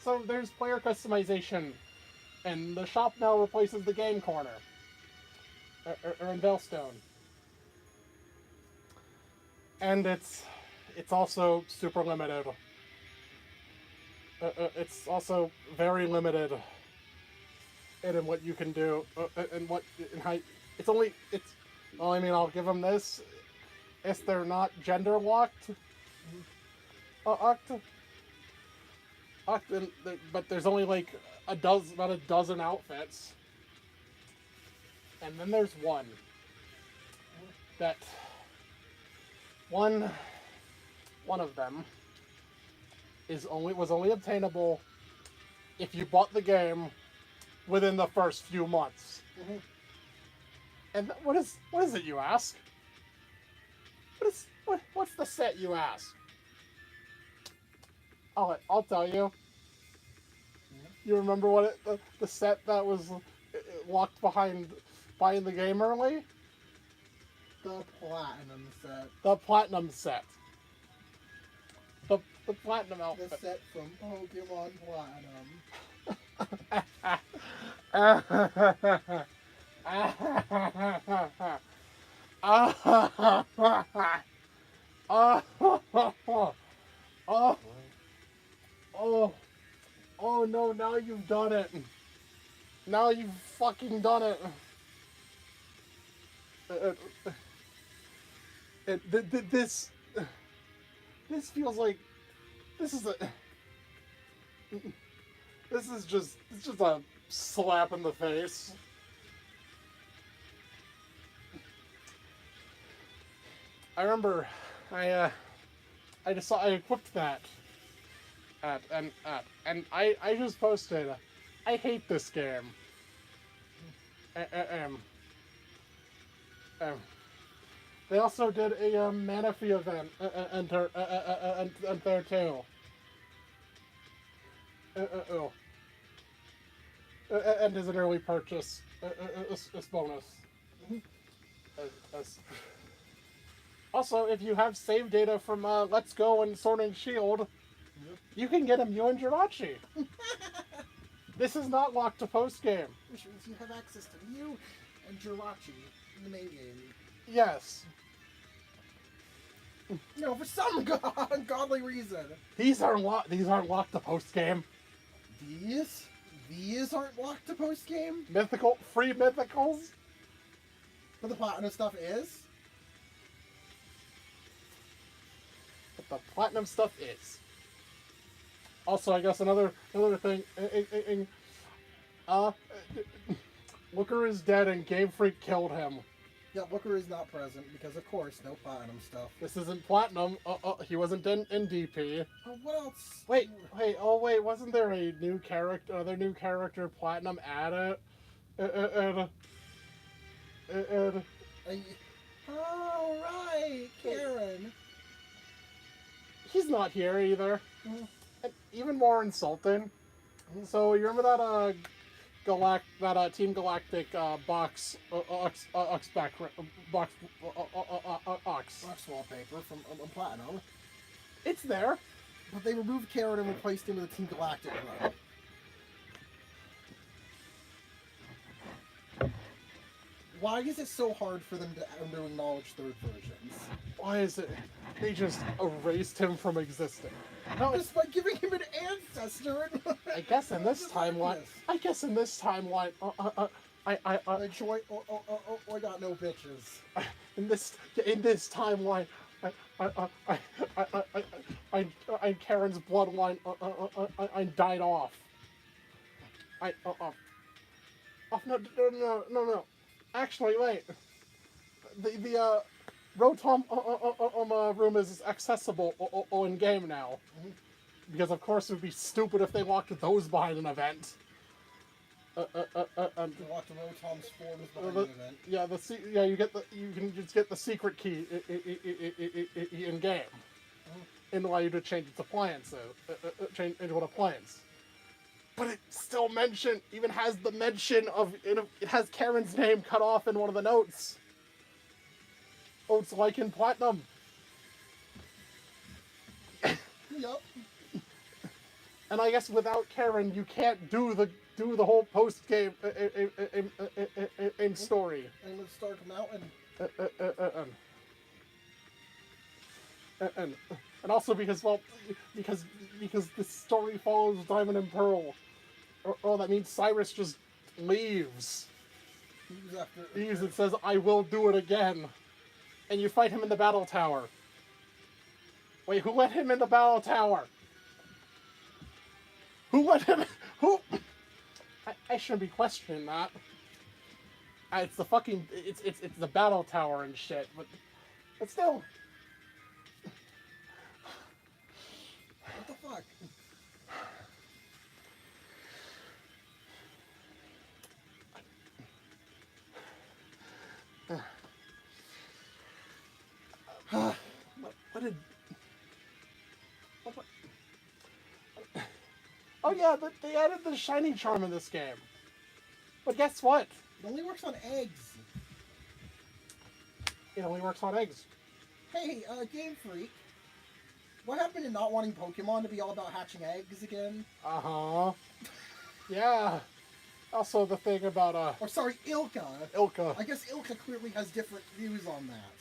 So there's player customization, and the shop now replaces the game corner. In Bellstone. And it's also super limited. It's also very limited in what you can do, and how. Well, I mean, I'll give them this. If they're not gender locked, but there's only like about a dozen outfits. And then there's one of them was only obtainable if you bought the game within the first few months. Mm-hmm. And what is it, you ask? What's the set, you ask? I'll tell you. You remember what the set that was locked behind buying the game early? The platinum set. The platinum set. The platinum outfit. The set from Pokémon Platinum. Oh no, now you've done it. Now you've fucking done it. This feels like this is a it's just a slap in the face. I remember I equipped that and I just posted I hate this game. Um, um, they also did a Manaphy event and there too. Oh. And as an early purchase, this bonus. As- Also, if you have save data from Let's Go and Sword and Shield, you can get a Mew and Jirachi. This is not locked to post game. Which means you have access to Mew and Jirachi in the main game. Yes. No, for some ungodly reason. These aren't locked to post game. These aren't locked to post game. Free mythicals. But the platinum stuff is. But the platinum stuff is. Also, I guess another thing. Looker is dead and Game Freak killed him. Yeah, Looker is not present because, of course, no platinum stuff. This isn't platinum. He wasn't in DP. What else? Wait. Wasn't there a new character? Other new character platinum added? Oh right, Karen. He's not here either. And even more insulting. So you remember that Team Galactic box box wallpaper from Platinum. It's there. But they removed Karen and replaced him with a Team Galactic run. Why is it so hard for them to acknowledge third versions? Why is it? They just erased him from existing. No, just by giving him an ancestor. I guess in this timeline. I got no bitches. In this timeline, I Karen's bloodline. I died off. No. Actually, wait. The Rotom room is accessible in game now. Because of course it would be stupid if they locked those behind an event. Locked Rotom's forms behind an event. Yeah, you can just get the secret key in game. And allow you to change its appliance, change into an appliance. But it still even has the mention of, it has Karen's name cut off in one of the notes. Oh, it's like in Platinum. Yup. And I guess without Karen, you can't do the whole post game story. And let's start Mountain. And also because the story follows Diamond and Pearl. Oh, that means Cyrus just leaves. Leaves and says, "I will do it again." And you fight him in the battle tower. Wait, who let him in the battle tower? Who let him? Who? I shouldn't be questioning that. It's the fucking it's the battle tower and shit, but still. What the fuck? What did? Oh yeah, but they added the shiny charm in this game. But guess what? It only works on eggs. It only works on eggs. Hey, Game Freak. What happened to not wanting Pokemon to be all about hatching eggs again? Uh-huh. Yeah. Also the thing about Or sorry, Ilka. Ilka. I guess Ilka clearly has different views on that.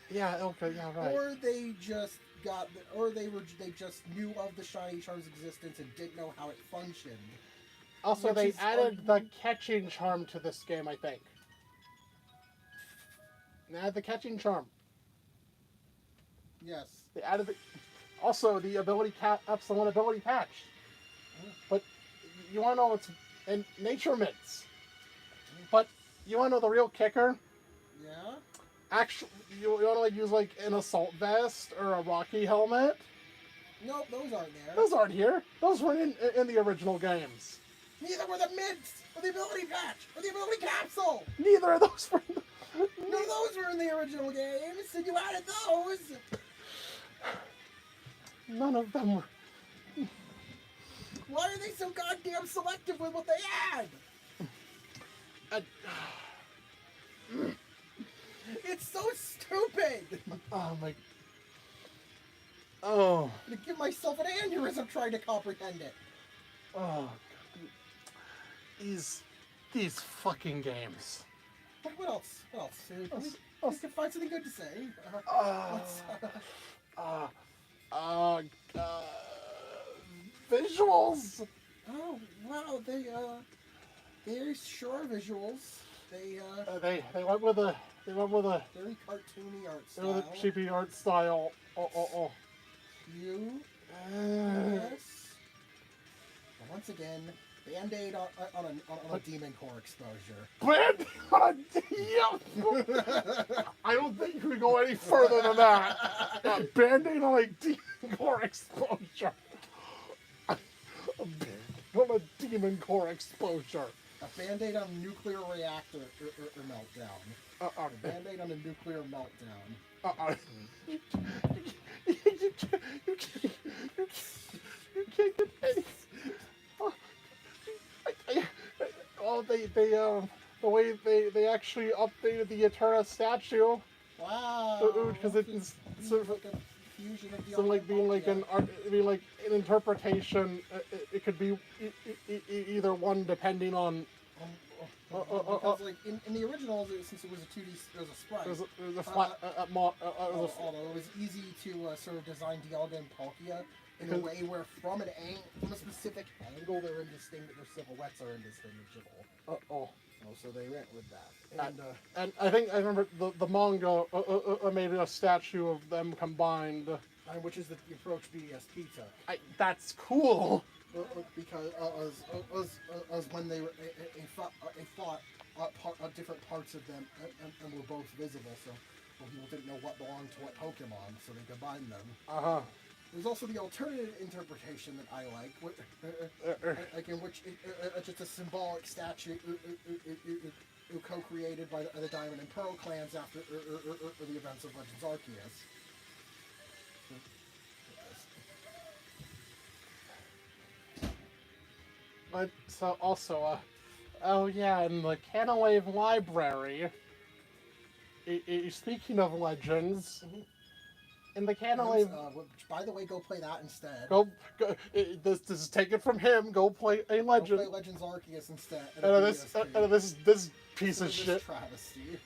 Yeah, Ilka, yeah, right. Or they just they just knew of the shiny charm's existence and didn't know how it functioned. Also, Which they is added the arguably- catching charm to this game, I think. They added the catching charm. Yes. They added the... Also, the ability excellent ability patch. But you want to know what's in nature mitts. But you want to know the real kicker? Yeah. Actually, you want to like use like an assault vest or a Rocky helmet? Nope, those aren't there. Those aren't here. Those weren't in the original games. Neither were the mints, or the ability patch, or the ability capsule. Neither of those were. No, those were in the original games, and you added those. None of them were. Why are they so goddamn selective with what they add? It's so stupid. Oh my. Oh. I'm gonna give myself an aneurysm trying to comprehend it. Oh. These fucking games. What else? What else? Oh. We can find something good to say. Visuals. Oh wow, they're sure visuals. They went with a very cartoony art they went with style. a cheapy art style. Oh. You yes. But once again, Band-Aid on a demon core exposure. Band on I don't think you can go any further than that. Band-Aid on a demon core exposure. On a demon core exposure. A Band-Aid on a nuclear reactor or meltdown. A Band-Aid on a nuclear meltdown. You can't get any. Oh, the way they actually updated the Eterna statue. Wow. Because it's sort of like a fusion of the so like being like an art, being like an interpretation. It could be either one depending on. Because like in the originals, since it was a 2D, it was a sprite. It was a flat. Although it was easy to sort of design Dialga and Palkia in a way where from a specific angle, their silhouettes are indistinguishable. So they went with that. And I think I remember the manga made a statue of them combined. Which is the approach BDSP took. That's cool. Because as when they were fought different parts of them and were both visible, so people didn't know what belonged to what Pokemon, so they combined them. There's also the alternative interpretation that I like in which just a symbolic statue co-created by the Diamond and Pearl clans after the events of Legends Arceus. But so also, oh yeah, in the Canawave Library. Speaking of legends, in the Canawave. Which, by the way, go play that instead. Go this is taken from him. Go play a legend. Go play Legends Arceus instead. This piece of shit. Travesty.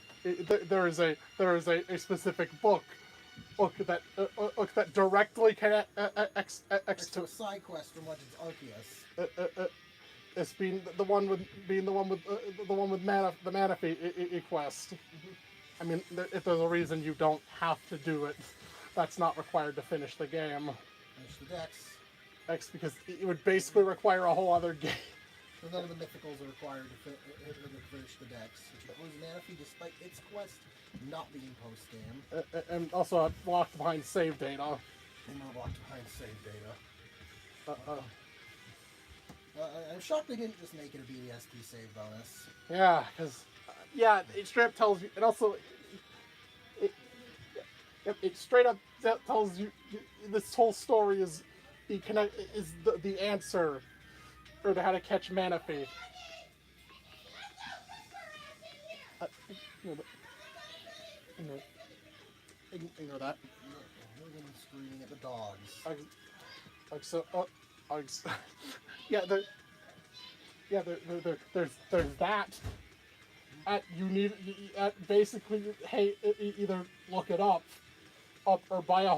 There is a specific book that directly connects to a side quest from Legends Arceus. It's being the one with the Manaphy quest. I mean, if there's a reason you don't have to do it, that's not required to finish the game. Finish the Dex. Because it would basically require a whole other game. So none of the mythicals are required to finish the Dex, which includes Manaphy, despite its quest not being post-game. And also locked behind save data. And not locked behind save data. I'm shocked they didn't just make it a BDSP save bonus. Yeah, because it straight up tells you, and also it straight up tells you this whole story is the answer or to how to catch Manaphy. Ignore that. We're screaming at the dogs. There's that. Basically, hey, either look it up, or buy a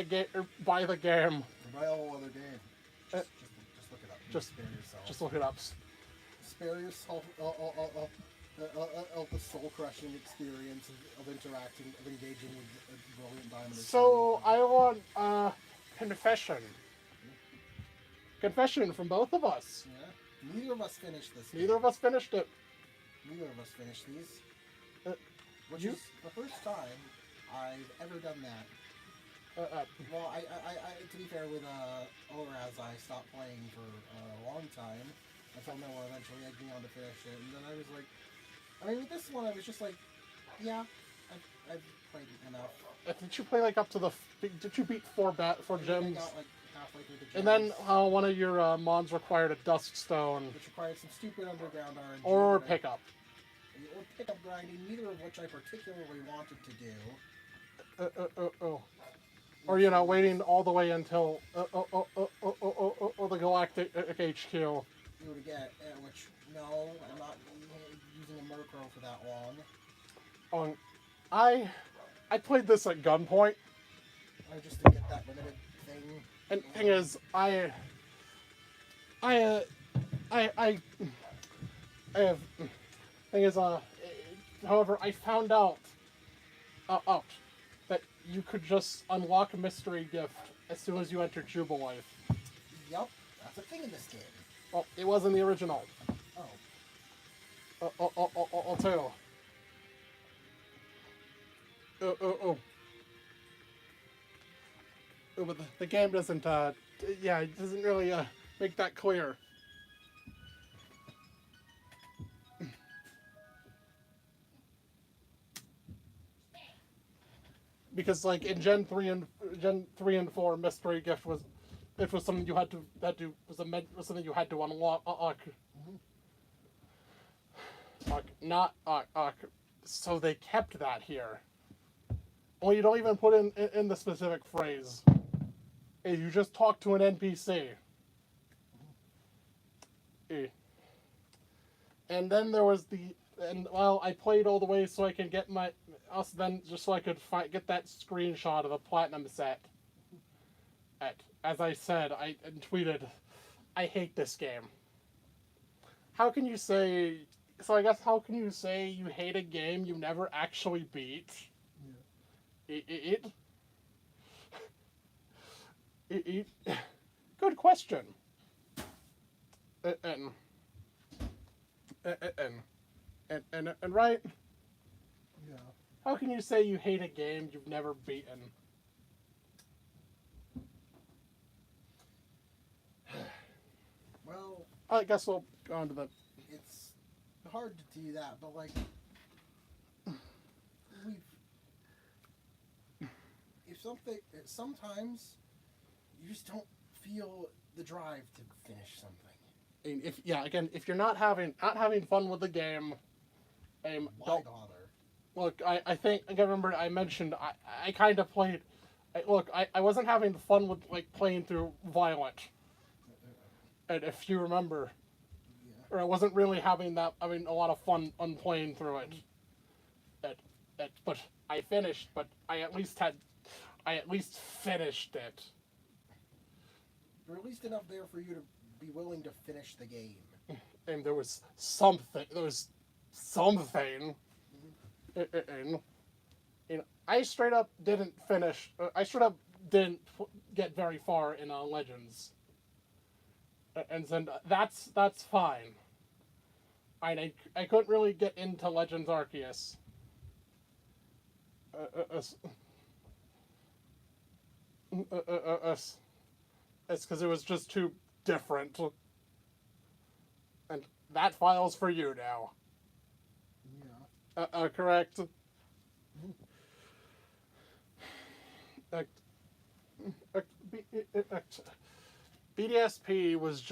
game, or buy the game. Or buy a whole other game. Just look it up. Just spare yourself. just look it up. Spare yourself the soul-crushing experience of interacting, of engaging with a brilliant diamond. So I want confession. Confession from both of us. Yeah. Neither of us finished this. Neither of us finished it. Neither of us finished these. Which you- is the first time I've ever done that. Well, I to be fair with Oraz, I stopped playing for a long time until Noah eventually egged me on to finish it, and then I was like, I mean, with this one, I was just like, yeah, I've played enough. Did you play like up to the? Did you beat four I gems? got like halfway through the gems. And then one of your mons required a dust stone which required some stupid underground RNG. or pickup. Or pickup grinding, neither of which I particularly wanted to do. Or waiting all the way until the Galactic HQ. You would get, which no, I'm not using a Murkrow for that long. I played this at gunpoint. Just to get that limited thing. And the thing is, I have. Thing is, however, I found out that you could just unlock a mystery gift as soon as you enter Jubilife. Yup, that's a thing in this game. Well, it wasn't the original. Oh. I'll tell you. But the game doesn't, it doesn't really make that clear. Because like in Gen 3 and 4, mystery gift was something you had to was something you had to unlock. So they kept that here. Well, you don't even put in the specific phrase. You just talk to an NPC. And then there was I played all the way so I can get so I could get that screenshot of the platinum set. As I said, I tweeted, I hate this game. How can you say? So I guess how can you say you hate a game you never actually beat? Yeah. Good question. And right? Yeah. How can you say you hate a game you've never beaten? Well, I guess we'll go on to the. it's hard to do that, but like, sometimes you just don't feel the drive to finish something. And if you're not having fun with the game, Why don't bother? look. I think I remember I mentioned I kind of played. I wasn't having fun with like playing through Violent, and if you remember, or I wasn't really having a lot of fun on playing through it. But I finished. But I at least finished it. Or at least enough there for you to be willing to finish the game. And there was something. And I straight up didn't finish. I straight up didn't get very far in Legends. And then that's fine. I couldn't really get into Legends Arceus. It's because it was just too different. And that file's for you now. Yeah. Correct. BDSP was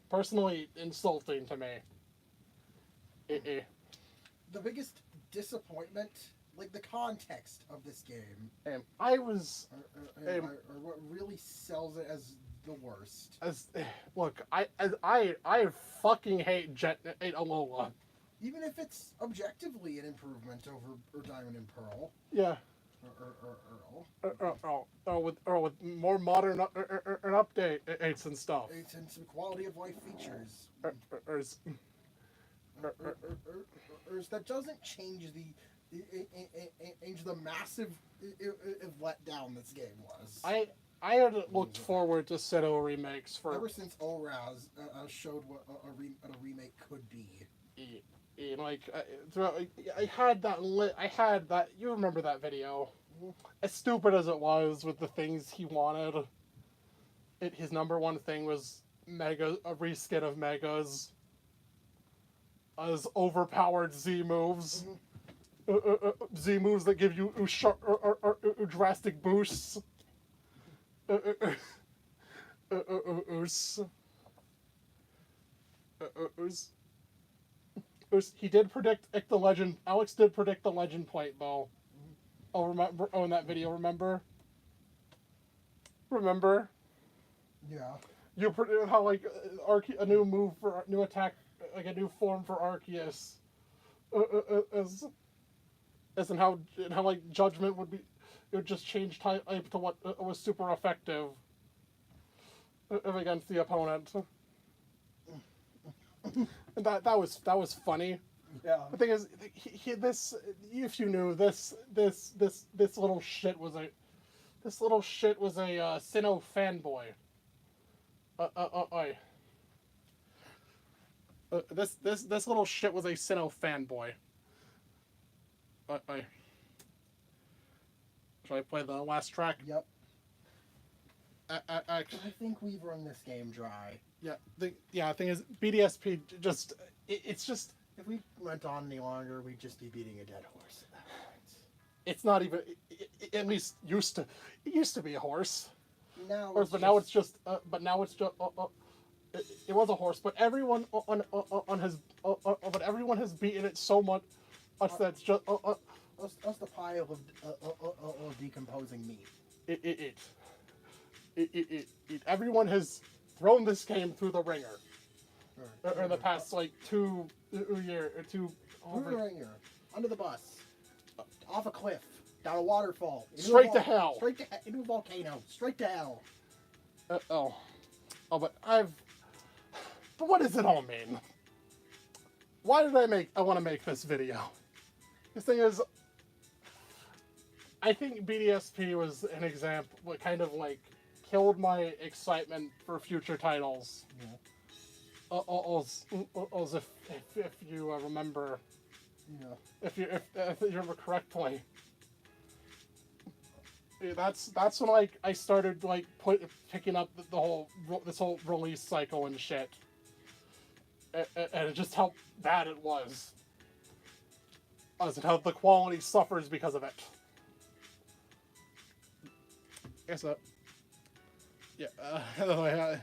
personally insulting to me. The biggest disappointment, like the context of this game, I was or what really sells it as the worst. I fucking hate Alola. Even if it's objectively an improvement over Diamond and Pearl. Yeah. with more modern updates and stuff. It's in some quality of life features. That doesn't change the massive letdown this game was. I had looked forward to Sinnoh remakes for ever since ORAS showed what a remake could be. Like I had that. You remember that video? As stupid as it was with the things he wanted, his number one thing was a reskin of Megas as overpowered Z moves. Z moves that give you drastic boosts. He did predict the legend. Alex did predict the legend plate though. Oh, remember? Oh, in that video, remember? Yeah. You predicted how like a new move for new attack, like a new form for Arceus, as in how like Judgment would be, it would just change type to what was super effective against the opponent. And that was funny. Yeah. The thing is, this, if you knew, this little shit was a Sinnoh fanboy. This little shit was a Sinnoh fanboy. Shall I play the last track? Yep. I think we've run this game dry. Yeah. The thing is, BDSP just it's just. If we went on any longer, we'd just be beating a dead horse at that point. It's not even. At least it used to be a horse. Now, Now it's just. It was a horse, but everyone everyone has beaten it so much. That's just. Us the pile of decomposing meat. Everyone has thrown this game through the ringer. Or in the past, like, 2 years or 2. Through the ringer, under the bus, off a cliff, down a waterfall, straight to hell, into a volcano, straight to hell. But what does it all mean? Why did I want to make this video? This thing is, I think BDSP was an example, what kind of like killed my excitement for future titles. Yeah. As if you remember, yeah. If you remember correctly, that's when like I started like picking up this whole release cycle and shit, and just how bad it was, as in how the quality suffers because of it. Guess what? Yeah.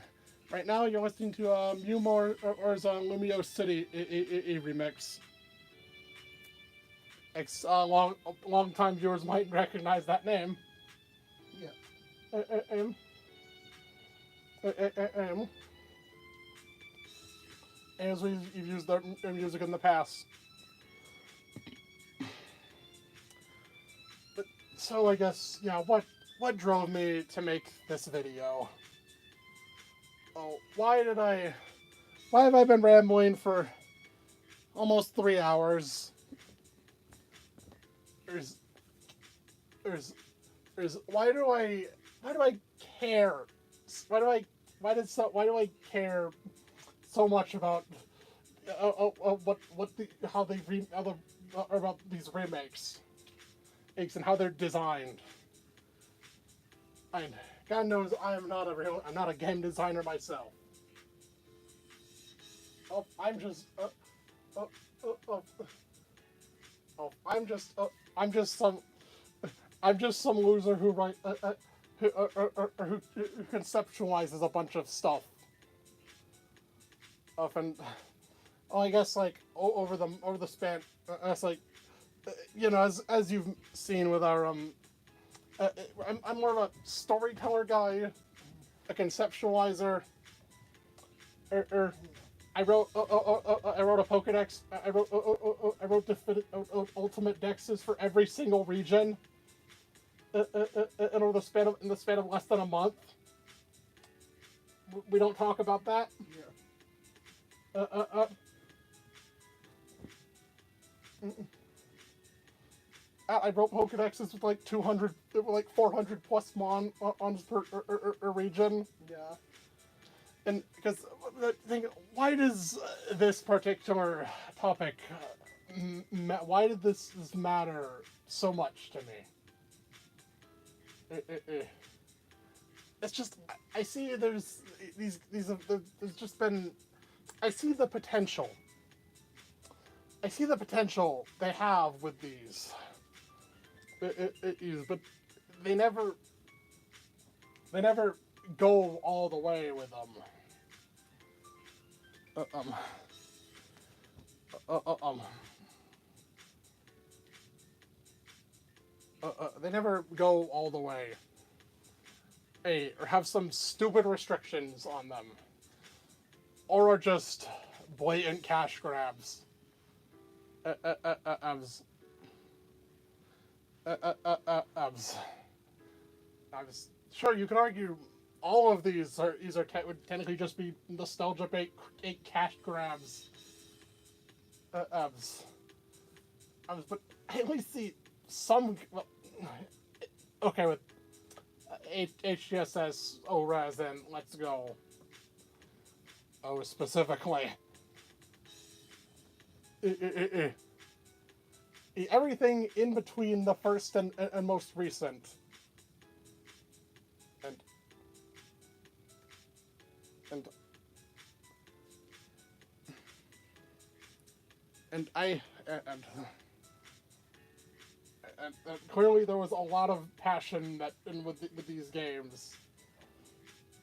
Right now, you're listening to Mumor's Lumio City remix. Long-time viewers might recognize that name. Yeah. As we've used their music in the past. But so I guess, yeah, what drove me to make this video? Oh, why have I been rambling for almost 3 hours? Why do I care? Why do I care so much about about these remakes and how they're designed? God knows I'm not a game designer myself. I'm just some loser who who conceptualizes a bunch of stuff. And I guess like over the span, it's like, you know, as you've seen with our I'm more of a storyteller guy, a conceptualizer. I wrote a Pokédex. I wrote ultimate dexes for every single region. in the span of less than a month. We don't talk about that. Yeah. I wrote Pokedexes with like 200, like 400 plus mon on per region. Yeah. And because why does this particular topic, why did this matter so much to me? It's just I see there's just been, I see the potential. I see the potential they have with these. But they never go all the way with them. They never go all the way. Or have some stupid restrictions on them. Or are just blatant cash grabs. Sure, you can argue all of these would technically just be nostalgia bait cash grabs. But at least see some. Well, okay, with HGSS ORES and Let's Go. Oh, specifically. Everything in between the first and most recent. And clearly there was a lot of passion with these games,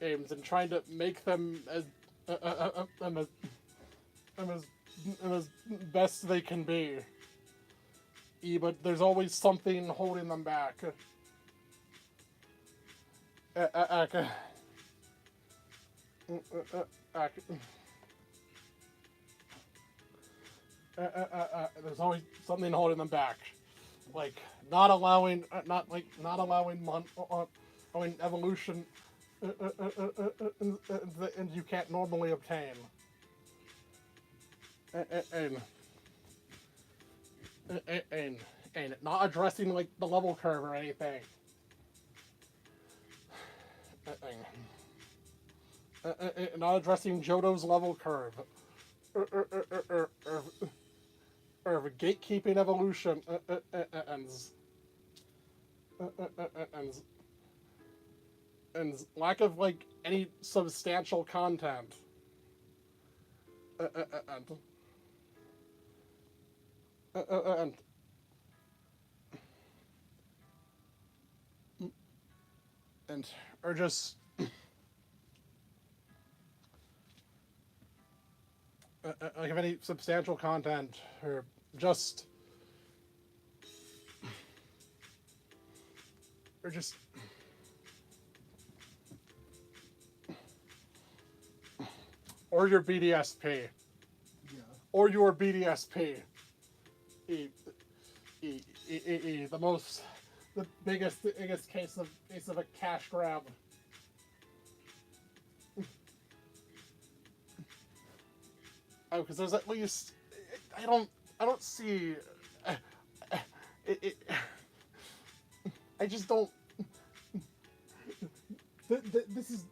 and trying to make them as best they can be. But there's always something holding them back. There's always something holding them back, like not allowing evolution, and you can't normally obtain, and not addressing like the level curve or anything. Not addressing Johto's level curve. Or gatekeeping evolution and lack of like any substantial content and or just like of any substantial content or just or your BDSP. Yeah. Or your BDSP. The biggest case of a cash grab. Oh, because there's at least I don't see I just don't. This is.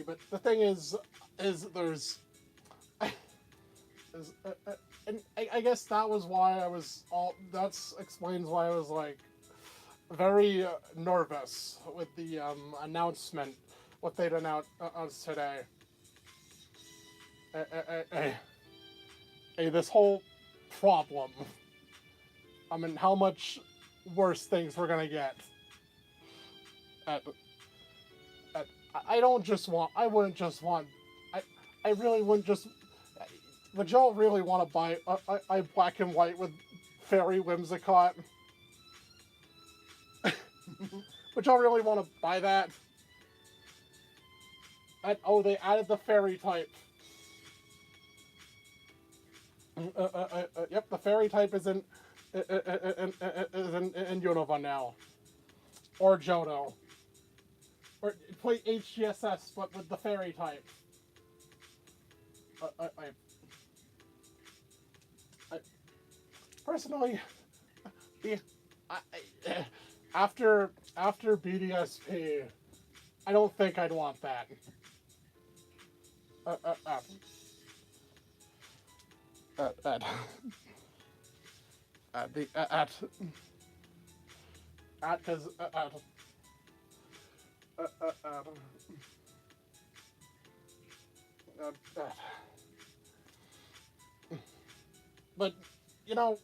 But the thing is there's. And I guess that was why I was all. That explains why I was like very nervous with the announcement, what they'd announced today. This whole problem. I mean, how much worse things we're gonna get. I don't just want. I wouldn't just want. I really wouldn't just. Would y'all really want to buy a black and white with Fairy Whimsicott? Would y'all really want to buy that? Oh, they added the fairy type. Yep, the fairy type is in Unova now, or Johto, or play HGSS but with the fairy type. I personally, after BDSP, I don't think I'd want that. Because but you know,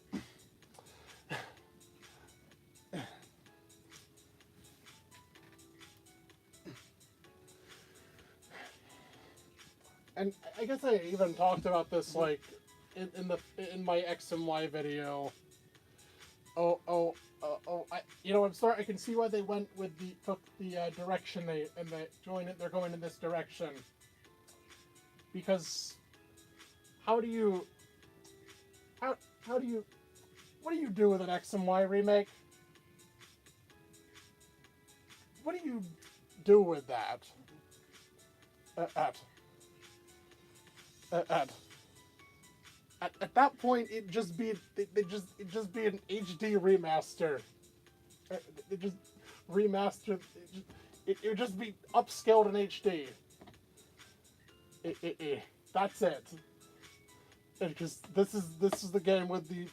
and I guess I even talked about this like in my X and Y video. I can see why they went with took the direction they're going in this direction. Because what do you do with an X and Y remake? What do you do with that? At that point, it'd just be an HD remaster. It just remaster. It would just be upscaled in HD. That's it. Because this is the game with the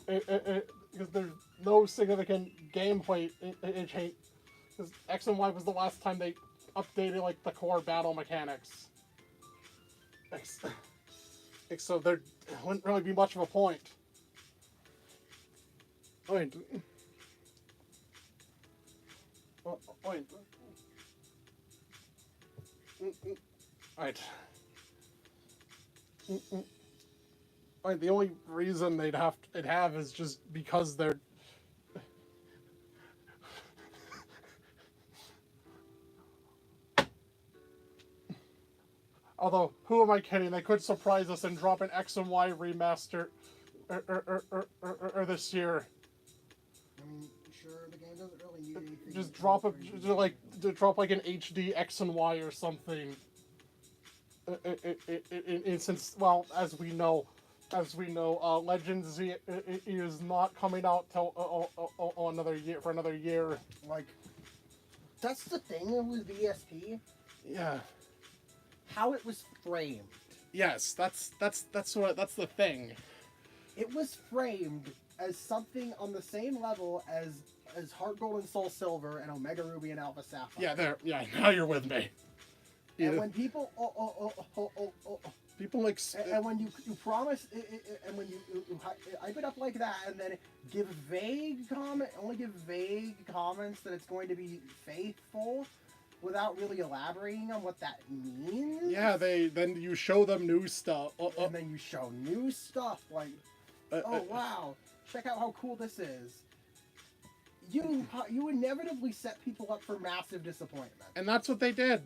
because there's no significant gameplay change. Because X and Y was the last time they updated like the core battle mechanics. So there wouldn't really be much of a point. Right. The only reason they'd have is just because they're. Although, who am I kidding? They could surprise us and drop an X and Y remaster this year. I mean, sure, the game doesn't really need anything. Just drop like an HD X and Y or something. Since, well, as we know, Legends Z is not coming out till another year. Like, that's the thing with VSP. Yeah. How it was framed. Yes, that's the thing. It was framed as something on the same level as Heart Gold and Soul Silver and Omega Ruby and Alpha Sapphire. Now you're with me. And when people people like and when you promise and when you hype it up like that and then only give vague comments that it's going to be faithful without really elaborating on what that means. Yeah, then you show them new stuff. And then you show new stuff like, wow, check out how cool this is. You inevitably set people up for massive disappointment. And that's what they did.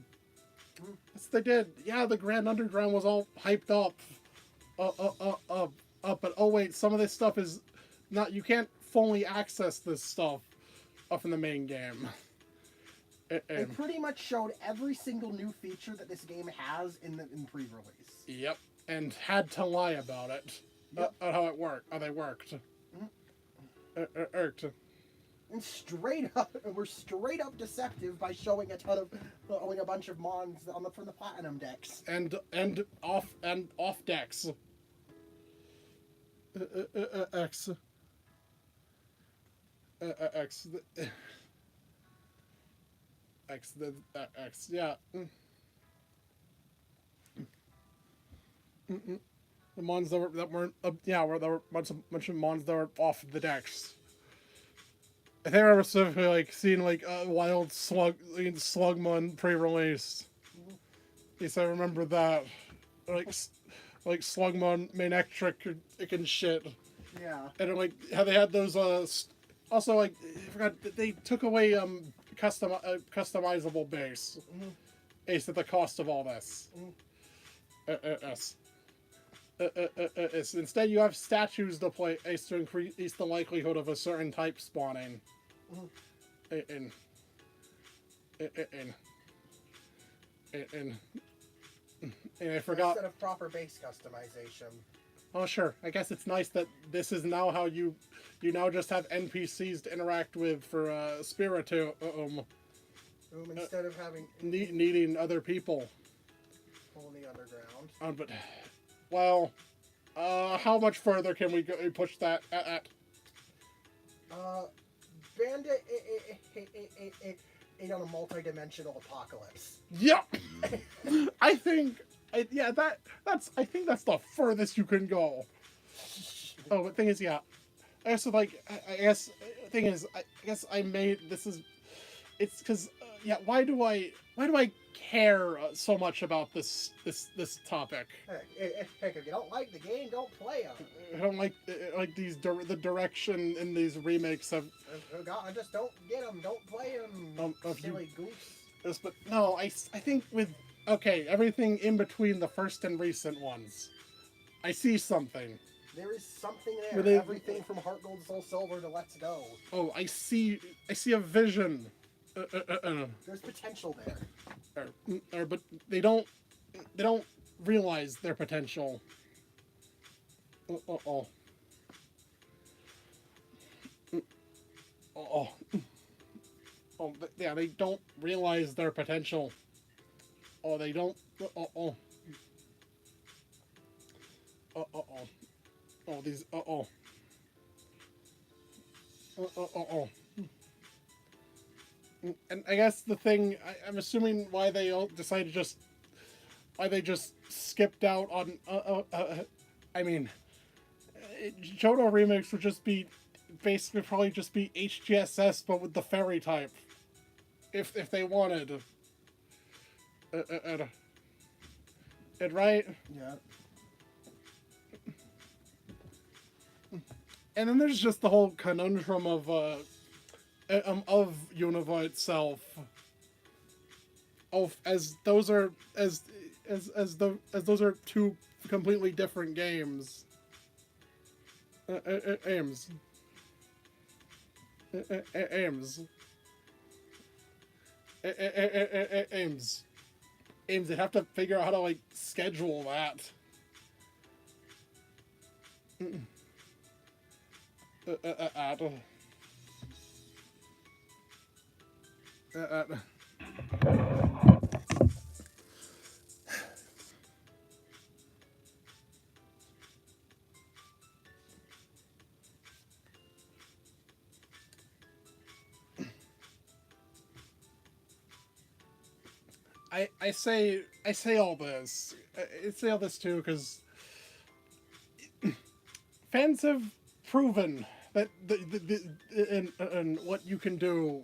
Yes, they did. Yeah, the Grand Underground was all hyped up. But oh wait, some of this stuff is not. You can't fully access this stuff up in the main game. They pretty much showed every single new feature that this game has in pre-release. Yep, and had to lie about it. Yep. How it worked. How they worked. Mm-hmm. And we're straight up deceptive by showing a bunch of mons from the platinum decks. And off decks. X. X, yeah. The mons that weren't there were a bunch of mons that were off the decks. I think I remember specifically like seeing like a wild Slugmon pre-release. Yes, I remember that. like Slugma Manectric and shit. Yeah. And like how they had those also like I forgot they took away customizable base. Mm-hmm. Ace at the cost of all this. Instead, you have statues to play Ace to increase the likelihood of a certain type spawning. And I forgot. Instead of proper base customization. Oh sure, I guess it's nice that this is now how you now just have NPCs to interact with for Spiritu. Instead of having needing other people. on the underground. But well, how much further can we push that at? Bandit on a multi-dimensional apocalypse. Yeah, I think that's the furthest you can go. Oh, but thing is, yeah, I guess I made this is, it's because why do I care so much about this topic? Heck, if you don't like the game, don't play them. I don't like the direction in these remakes of. Oh God, just don't get them. Don't play them. Silly goose. Yes, but no, I think with everything in between the first and recent ones, I see something. There is something there. Everything from Heart Gold, Soul Silver to Let's Go. Oh, I see a vision. There's potential there. But they don't realize their potential. Yeah, they don't realize their potential. Oh, they don't. Oh, these. And I guess the thing, I'm assuming why they decided why they just skipped out on, I mean, Johto Remix would just be, basically probably just be HGSS, but with the fairy type, if they wanted. Right? Yeah. And then there's just the whole conundrum of Unova itself. As those are two completely different games. Aims. They have to figure out how to like schedule that. I say all this. I say all this too because fans have proven that and what you can do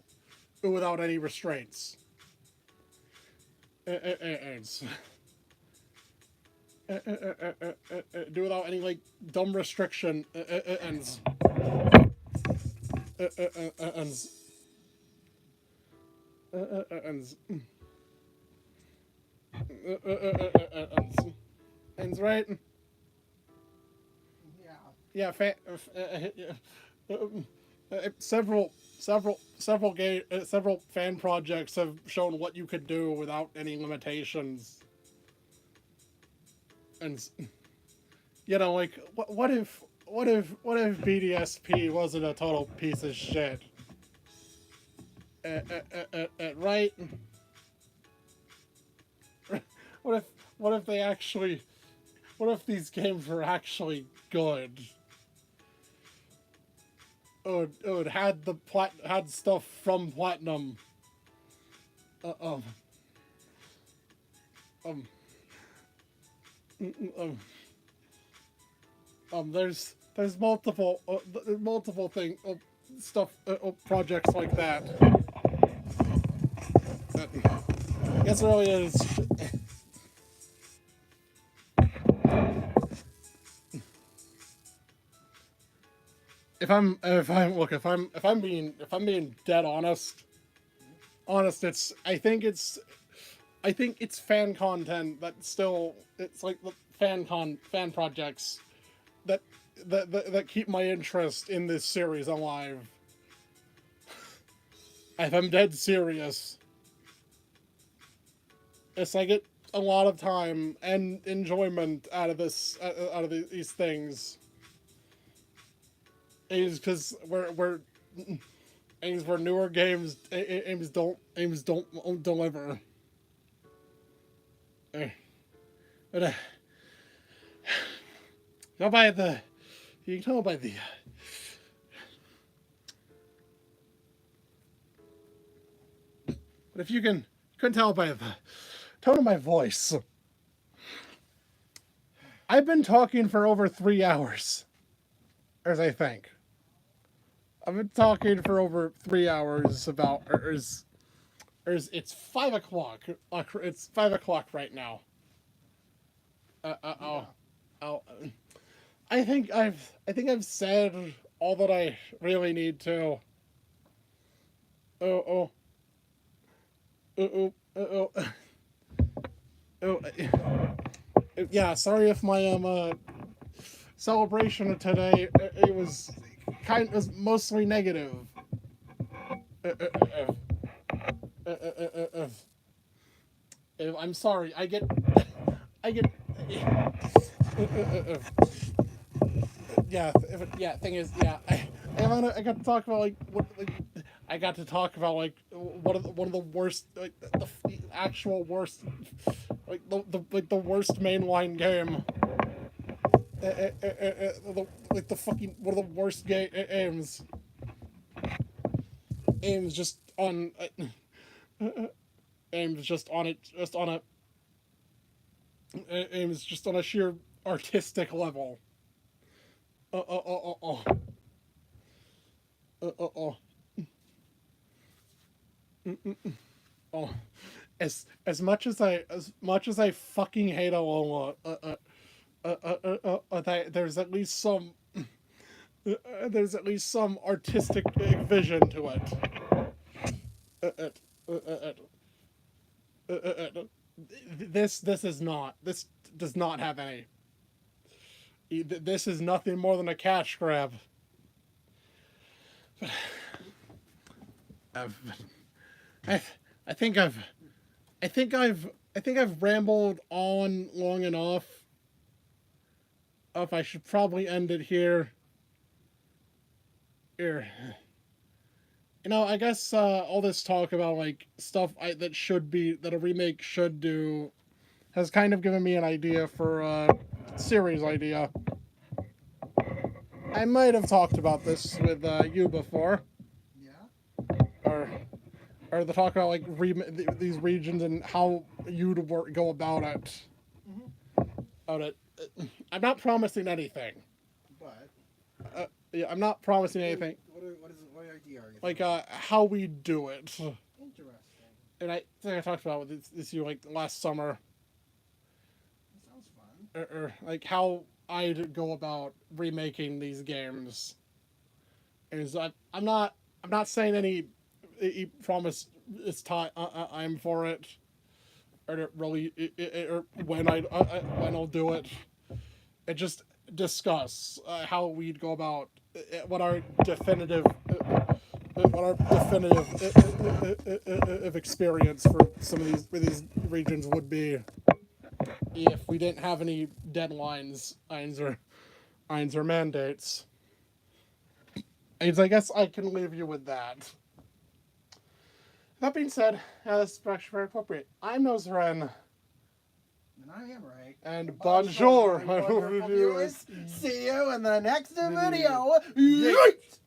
without any restraints. Do without any like dumb restriction ends. Ends right. Yeah. Several fan projects have shown what you could do without any limitations. And like what if BDSP wasn't a total piece of shit? Right? What if these games were actually good? It had had stuff from Platinum. There's multiple projects like that. I guess it really is. if I'm being dead honest, I think it's fan content that still, it's like the fan projects that keep my interest in this series alive. If I'm dead serious, it's like it a lot of time and enjoyment out of these things. Is because we're aims for newer games. Aims don't deliver. But go by the. You can tell by the. But if you couldn't tell by the tone of my voice, I've been talking for over 3 hours, as I think. I've been talking for over 3 hours about, it's 5 o'clock. It's 5 o'clock right now. I think I've said all that I really need to. Yeah, sorry if my celebration today it was mostly negative. I'm sorry. I get. Yeah. Thing is, yeah. I got to talk about I got to talk about one of the worst, the actual worst, the worst mainline game. The fucking one of the worst games. Aims just on a sheer artistic level. As much as I fucking hate Alola, there's at least some artistic vision to it. This does not have any. This is nothing more than a cash grab. I think I've rambled on long enough. I should probably end it here. Here. I guess all this talk about stuff that a remake should do has kind of given me an idea for a series idea. I might have talked about this with you before. Yeah. Or the talk about these regions and how you'd go about it. Mm-hmm. I'm not promising anything. But yeah, I'm not promising anything. What idea are you how we do it. Interesting. And I think I talked about this you last summer. That sounds fun. Or how I'd go about remaking these games. Is I'm not saying any promise it's time I'm for it, or when I'll do it. And just discuss how we'd go about what our definitive experience for some of these regions would be if we didn't have any deadlines, or mandates. And I guess I can leave you with that. That being said, this is actually very appropriate. I'm Nozren. And I am right. And bonjour, my wonderful viewers. See you in the next video. video. Yeet!